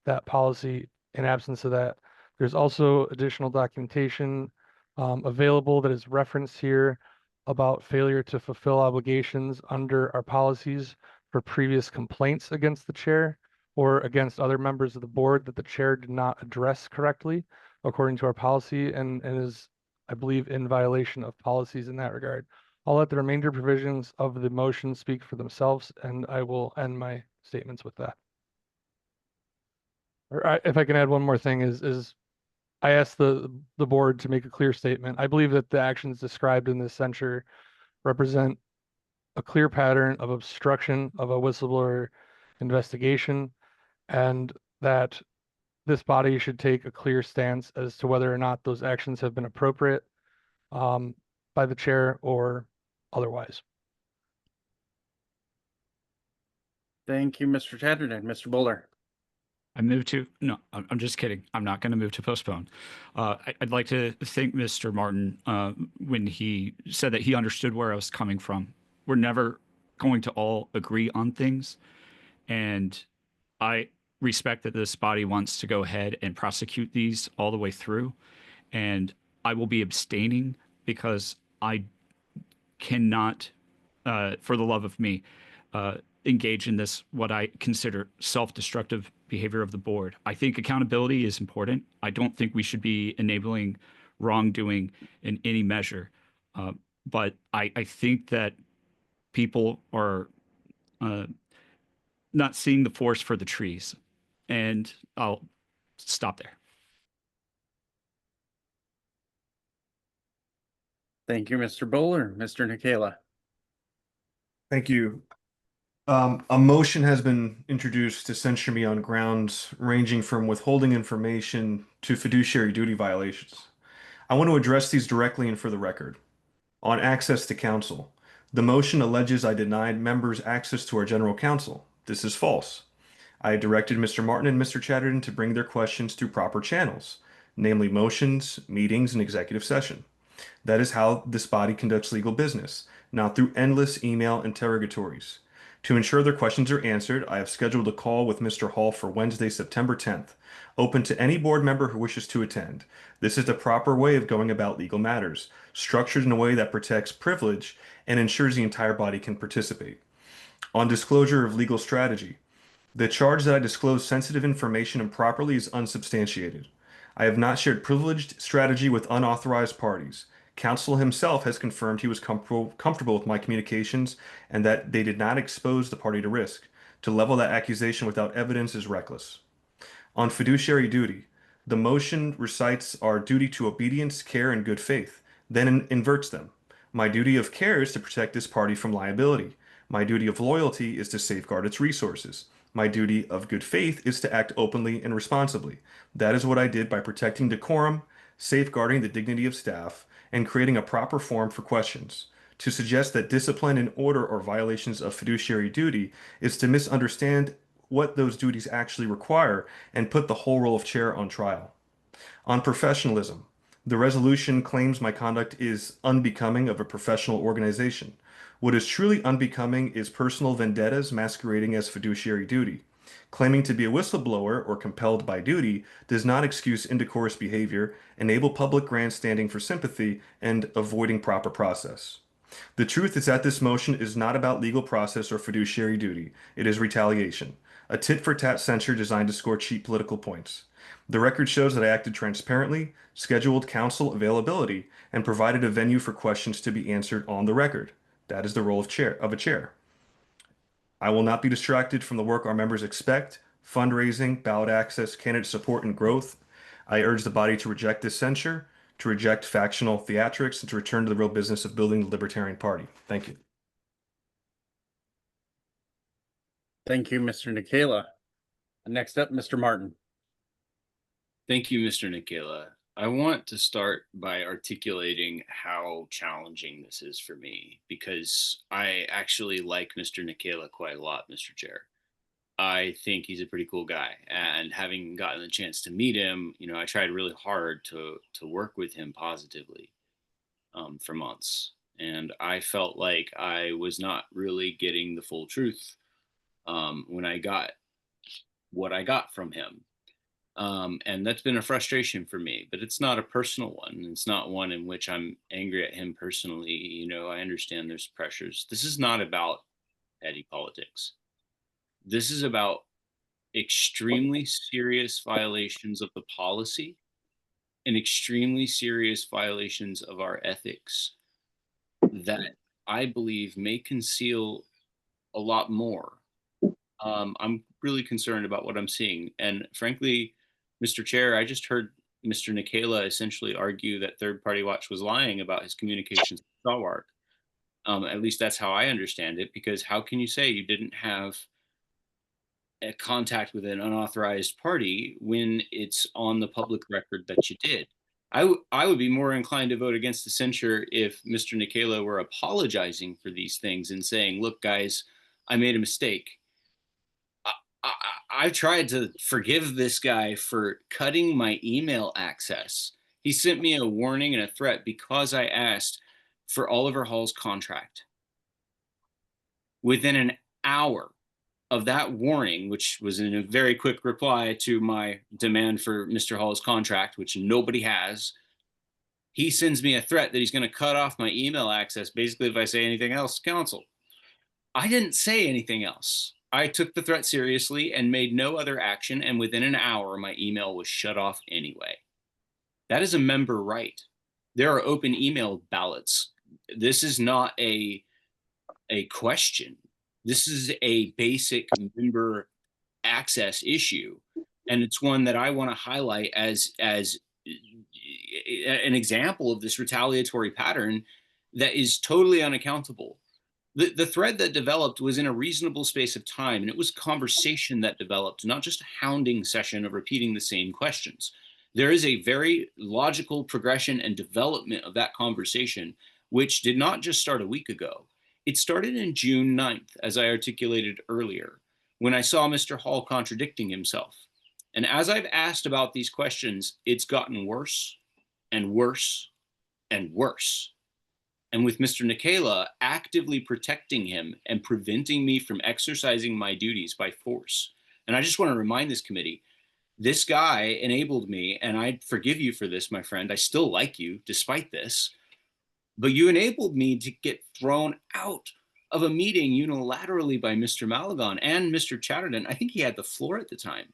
that policy in absence of that. There's also additional documentation available that is referenced here about failure to fulfill obligations under our policies for previous complaints against the chair or against other members of the board that the chair did not address correctly according to our policy and is, I believe, in violation of policies in that regard. I'll let the remainder provisions of the motion speak for themselves, and I will end my statements with that. If I can add one more thing is I asked the board to make a clear statement. I believe that the actions described in this censure represent a clear pattern of obstruction of a whistleblower investigation, and that this body should take a clear stance as to whether or not those actions have been appropriate by the chair or otherwise. Thank you, Mr. Chatterton. Mr. Bowler. No, I'm just kidding. I'm not going to move to postpone. I'd like to thank Mr. Martin when he said that he understood where I was coming from. We're never going to all agree on things. And I respect that this body wants to go ahead and prosecute these all the way through. And I will be abstaining because I cannot, for the love of me, engage in this, what I consider self-destructive behavior of the board. I think accountability is important. I don't think we should be enabling wrongdoing in any measure. But I think that people are not seeing the forest for the trees. And I'll stop there. Thank you, Mr. Bowler. Mr. Nikela. Thank you. A motion has been introduced to censure me on grounds ranging from withholding information to fiduciary duty violations. I want to address these directly and for the record. On access to counsel, the motion alleges I denied members access to our general counsel. This is false. I directed Mr. Martin and Mr. Chatterton to bring their questions through proper channels, namely motions, meetings, and executive session. That is how this body conducts legal business, not through endless email interrogatories. To ensure their questions are answered, I have scheduled a call with Mr. Hall for Wednesday, September 10th, open to any board member who wishes to attend. This is the proper way of going about legal matters, structured in a way that protects privilege and ensures the entire body can participate. On disclosure of legal strategy, the charge that I disclosed sensitive information improperly is unsubstantiated. I have not shared privileged strategy with unauthorized parties. Counsel himself has confirmed he was comfortable with my communications and that they did not expose the party to risk. To level that accusation without evidence is reckless. On fiduciary duty, the motion recites our duty to obedience, care, and good faith, then inverts them. My duty of care is to protect this party from liability. My duty of loyalty is to safeguard its resources. My duty of good faith is to act openly and responsibly. That is what I did by protecting decorum, safeguarding the dignity of staff, and creating a proper forum for questions. To suggest that discipline and order are violations of fiduciary duty is to misunderstand what those duties actually require and put the whole role of chair on trial. On professionalism, the resolution claims my conduct is unbecoming of a professional organization. What is truly unbecoming is personal vendettas masquerading as fiduciary duty. Claiming to be a whistleblower or compelled by duty does not excuse indecorous behavior, enable public grandstanding for sympathy, and avoiding proper process. The truth is that this motion is not about legal process or fiduciary duty. It is retaliation, a tit-for-tat censure designed to score cheap political points. The record shows that I acted transparently, scheduled counsel availability, and provided a venue for questions to be answered on the record. That is the role of a chair. I will not be distracted from the work our members expect: fundraising, ballot access, candidate support, and growth. I urge the body to reject this censure, to reject factional theatrics, and to return to the real business of building the Libertarian Party. Thank you. Thank you, Mr. Nikela. Next up, Mr. Martin. Thank you, Mr. Nikela. I want to start by articulating how challenging this is for me, because I actually like Mr. Nikela quite a lot, Mr. Chair. I think he's a pretty cool guy, and having gotten the chance to meet him, you know, I tried really hard to work with him positively for months, and I felt like I was not really getting the full truth when I got what I got from him. And that's been a frustration for me, but it's not a personal one. It's not one in which I'm angry at him personally. You know, I understand there's pressures. This is not about petty politics. This is about extremely serious violations of the policy and extremely serious violations of our ethics that I believe may conceal a lot more. I'm really concerned about what I'm seeing. And frankly, Mr. Chair, I just heard Mr. Nikela essentially argue that Third Party Watch was lying about his communications with Stalwark. At least that's how I understand it, because how can you say you didn't have a contact with an unauthorized party when it's on the public record that you did? I would be more inclined to vote against the censure if Mr. Nikela were apologizing for these things and saying, look, guys, I made a mistake. I've tried to forgive this guy for cutting my email access. He sent me a warning and a threat because I asked for Oliver Hall's contract. Within an hour of that warning, which was in a very quick reply to my demand for Mr. Hall's contract, which nobody has, he sends me a threat that he's going to cut off my email access, basically if I say anything else to council. I didn't say anything else. I took the threat seriously and made no other action, and within an hour, my email was shut off anyway. That is a member right. There are open email ballots. This is not a question. This is a basic member access issue, and it's one that I want to highlight as an example of this retaliatory pattern that is totally unaccountable. The thread that developed was in a reasonable space of time, and it was conversation that developed, not just a hounding session of repeating the same questions. There is a very logical progression and development of that conversation, which did not just start a week ago. It started in June 9th, as I articulated earlier, when I saw Mr. Hall contradicting himself. And as I've asked about these questions, it's gotten worse and worse and worse. And with Mr. Nikela actively protecting him and preventing me from exercising my duties by force. And I just want to remind this committee, this guy enabled me, and I forgive you for this, my friend. I still like you despite this, but you enabled me to get thrown out of a meeting unilaterally by Mr. Malagon and Mr. Chatterton. I think he had the floor at the time.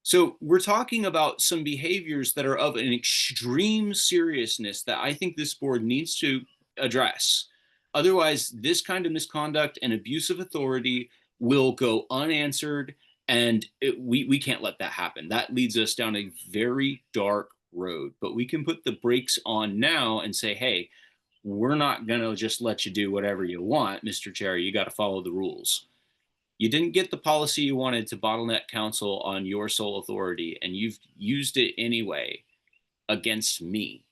So we're talking about some behaviors that are of an extreme seriousness that I think this board needs to address. Otherwise, this kind of misconduct and abuse of authority will go unanswered, and we can't let that happen. That leads us down a very dark road, but we can put the brakes on now and say, hey, we're not going to just let you do whatever you want, Mr. Chair. You got to follow the rules. You didn't get the policy you wanted to bottleneck council on your sole authority, and you've used it anyway against me.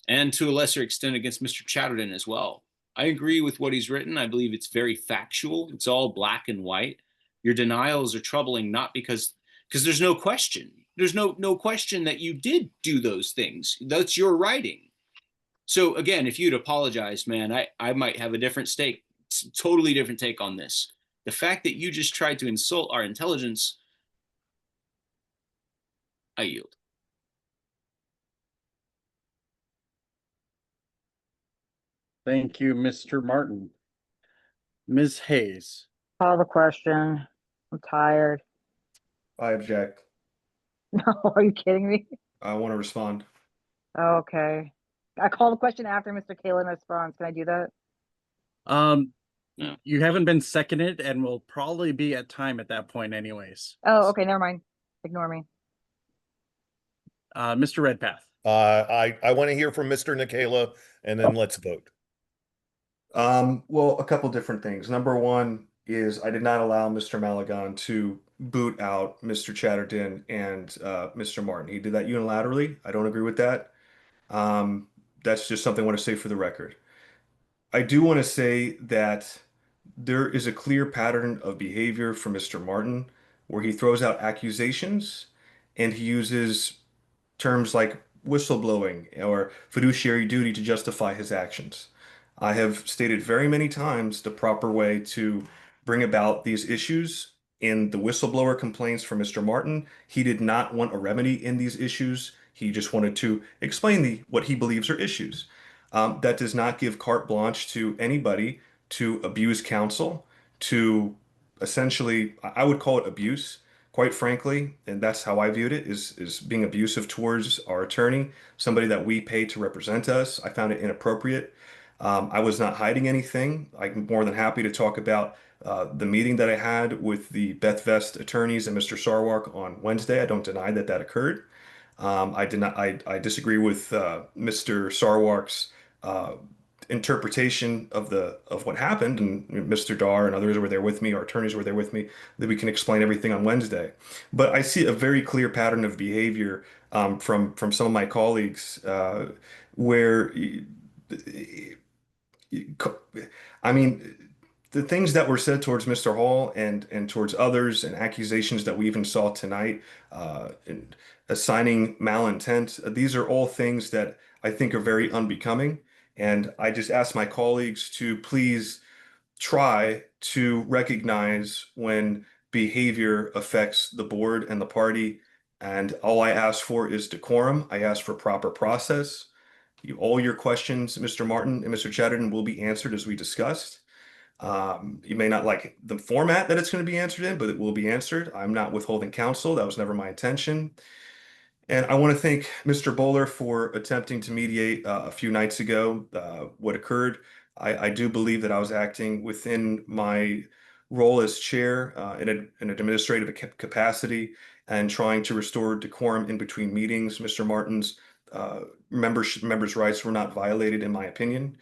And to a lesser extent against Mr. Chatterton as well. I agree with what he's written. I believe it's very factual. It's all black and white. Your denials are troubling, not because there's no question. There's no question that you did do those things. That's your writing. So again, if you'd apologized, man, I might have a different stake, totally different take on this. The fact that you just tried to insult our intelligence, I yield. Thank you, Mr. Martin. Ms. Hayes. Call the question. I'm tired. I object. No, are you kidding me? I want to respond. Okay. I call the question after Mr. Kalen responds. Can I do that? You haven't been seconded and will probably be at time at that point anyways. Oh, okay. Never mind. Ignore me. Mr. Redpath. I want to hear from Mr. Nikela, and then let's vote. Well, a couple different things. Number one is I did not allow Mr. Malagon to boot out Mr. Chatterton and Mr. Martin. He did that unilaterally. I don't agree with that. Um, that's just something I want to say for the record. I do want to say that there is a clear pattern of behavior from Mr. Martin where he throws out accusations and he uses terms like whistleblowing or fiduciary duty to justify his actions. I have stated very many times the proper way to bring about these issues. In the whistleblower complaints from Mr. Martin, he did not want a remedy in these issues. He just wanted to explain what he believes are issues. That does not give carte blanche to anybody to abuse counsel, to essentially, I would call it abuse, quite frankly, and that's how I viewed it, is being abusive towards our attorney, somebody that we pay to represent us. I found it inappropriate. I was not hiding anything. I'm more than happy to talk about the meeting that I had with the Beth Vest attorneys and Mr. Sarwark on Wednesday. I don't deny that that occurred. I did not. I disagree with Mr. Sarwark's uh, interpretation of what happened, and Mr. Dar and others were there with me. Our attorneys were there with me. That we can explain everything on Wednesday. But I see a very clear pattern of behavior from some of my colleagues where I mean, the things that were said towards Mr. Hall and towards others, and accusations that we even saw tonight, and assigning malintent, these are all things that I think are very unbecoming. And I just ask my colleagues to please try to recognize when behavior affects the board and the party. And all I ask for is decorum. I ask for proper process. All your questions, Mr. Martin and Mr. Chatterton, will be answered as we discussed. You may not like the format that it's going to be answered in, but it will be answered. I'm not withholding counsel. That was never my intention. And I want to thank Mr. Bowler for attempting to mediate a few nights ago what occurred. I do believe that I was acting within my role as chair in an administrative capacity and trying to restore decorum in between meetings. Mr. Martin's members' rights were not violated, in my opinion.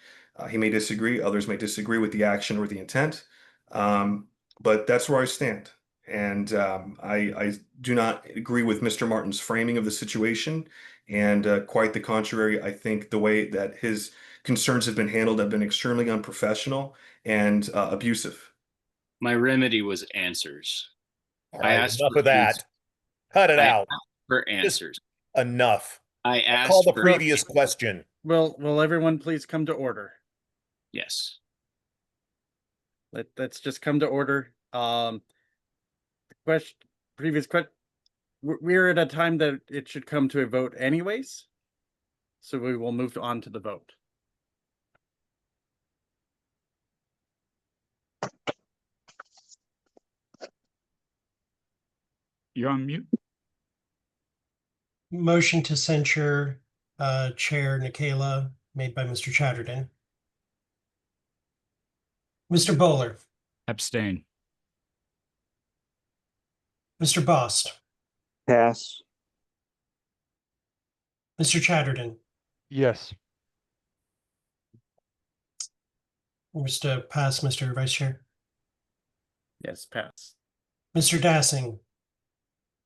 He may disagree, others may disagree with the action or the intent, but that's where I stand. And I do not agree with Mr. Martin's framing of the situation. And quite the contrary, I think the way that his concerns have been handled have been extremely unprofessional and abusive. My remedy was answers. All I right, asked enough for of that. answers. Cut it I out. asked for Just answers. enough. I I'll call asked the for previous question. Will everyone please come to order? Yes. Let's just come to order. The question, previous question. We're at a time that it should come to a vote anyways, so we will move on to the vote. You're on mute. Motion to censure Chair Nikela made by Mr. Chatterton. Mr. Bowler, Abstain. Mr. Bost, Pass. Mr. Chatterton, Yes. Mr. Pass, Mr. Vice Chair, Yes, pass. Mr. Dassing,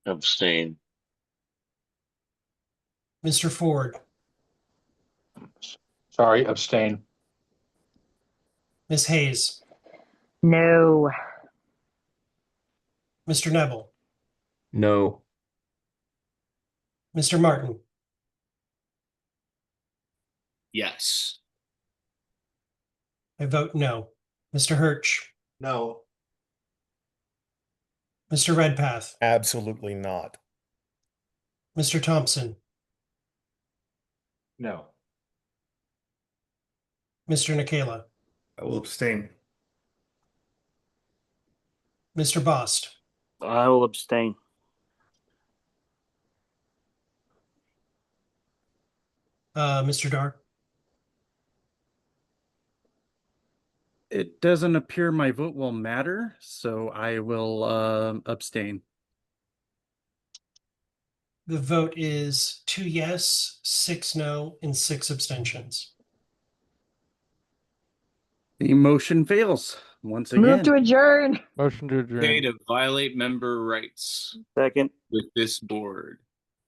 Abstain. Mr. Ford, Sorry, abstain. Ms. Hayes, No. Mr. Neville, No. Mr. Martin, Yes. I vote no. Mr. Hirsch, No. Mr. Redpath, Absolutely not. Mr. Thompson, No. Mr. Nikela, I will abstain. Mr. Bost, I will abstain. Mr. Dar, It doesn't appear my vote will matter, so I will abstain. The vote is 2 yes, 6 no, and 6 abstentions. The motion fails once Move again. to adjourn. Motion to adjourn. Okay to violate member rights Second. with this board.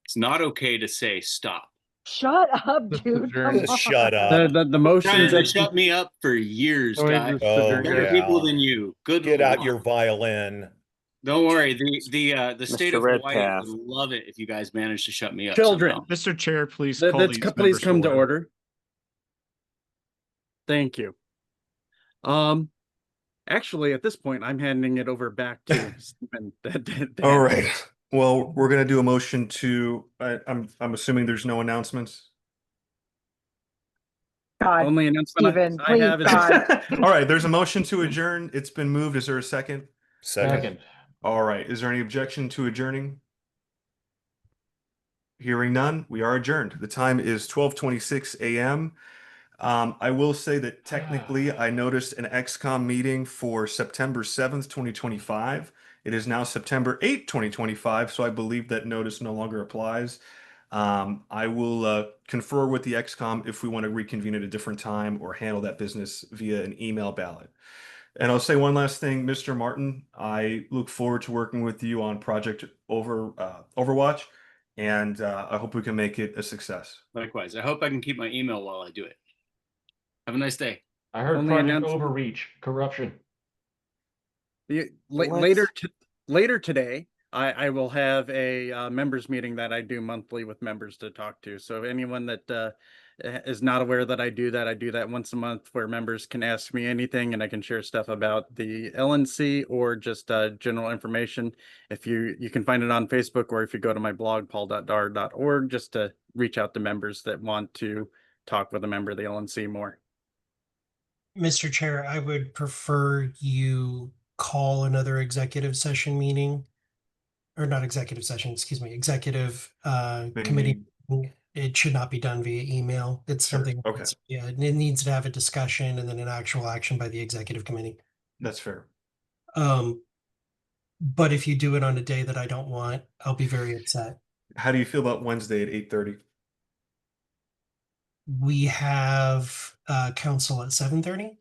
It's not okay to say stop. Shut up, dude. Come on. Shut The up. motion's Trying to shut me up for years, Can we guys. just Oh, adjourn, Better guys? people yeah. than you. Good Get out Lord. your violin. Don't worry. The state Mr. of Hawaii Redpath. would love it if you guys managed to shut me up Children. somehow. Mr. Chair, please Let- call Let's these please members come to order. Thank you. Actually, at this point, I'm handing it over back to Stephen. All right. Well, we're gonna do a motion to, I'm assuming there's no announcements. God, Only announcement Stephen, I have please, is God. All right, there's a motion to adjourn. It's been moved. Is there a second? Second. All right. Is there any objection to adjourning? Hearing none, we are adjourned. The time is 12:26 a.m. I will say that technically I noticed an XCOM meeting for September 7th, 2025. It is now September 8th, 2025, so I believe that notice no longer applies. I will confer with the XCOM if we want to reconvene at a different time or handle that business via an email ballot. And I'll say one last thing, Mr. Martin, I look forward to working with you on Project Overwatch, and I hope we can make it a success. Likewise. I hope I can keep my email while I do it. Have a nice day. I heard Only Project announcement- Overreach, corruption. Later today, I will have a members meeting that I do monthly with members to talk to. So anyone that is not aware that I do that once a month where members can ask me anything and I can share stuff about the LNC or just general information. If you can find it on Facebook, or if you go to my blog, paul.dar.org, just to reach out to members that want to talk with a member of the LNC more. Mr. Chair, I would prefer you call another executive session meeting. Or not executive session, excuse me, executive committee. Meeting. It should not be done via email. It's Sure, something, okay. yeah, it needs to have a discussion and then an actual action by the executive committee. That's fair. But if you do it on a day that I don't want, I'll be very upset. How do you feel about Wednesday at 8:30? We have council at 7:30. 7.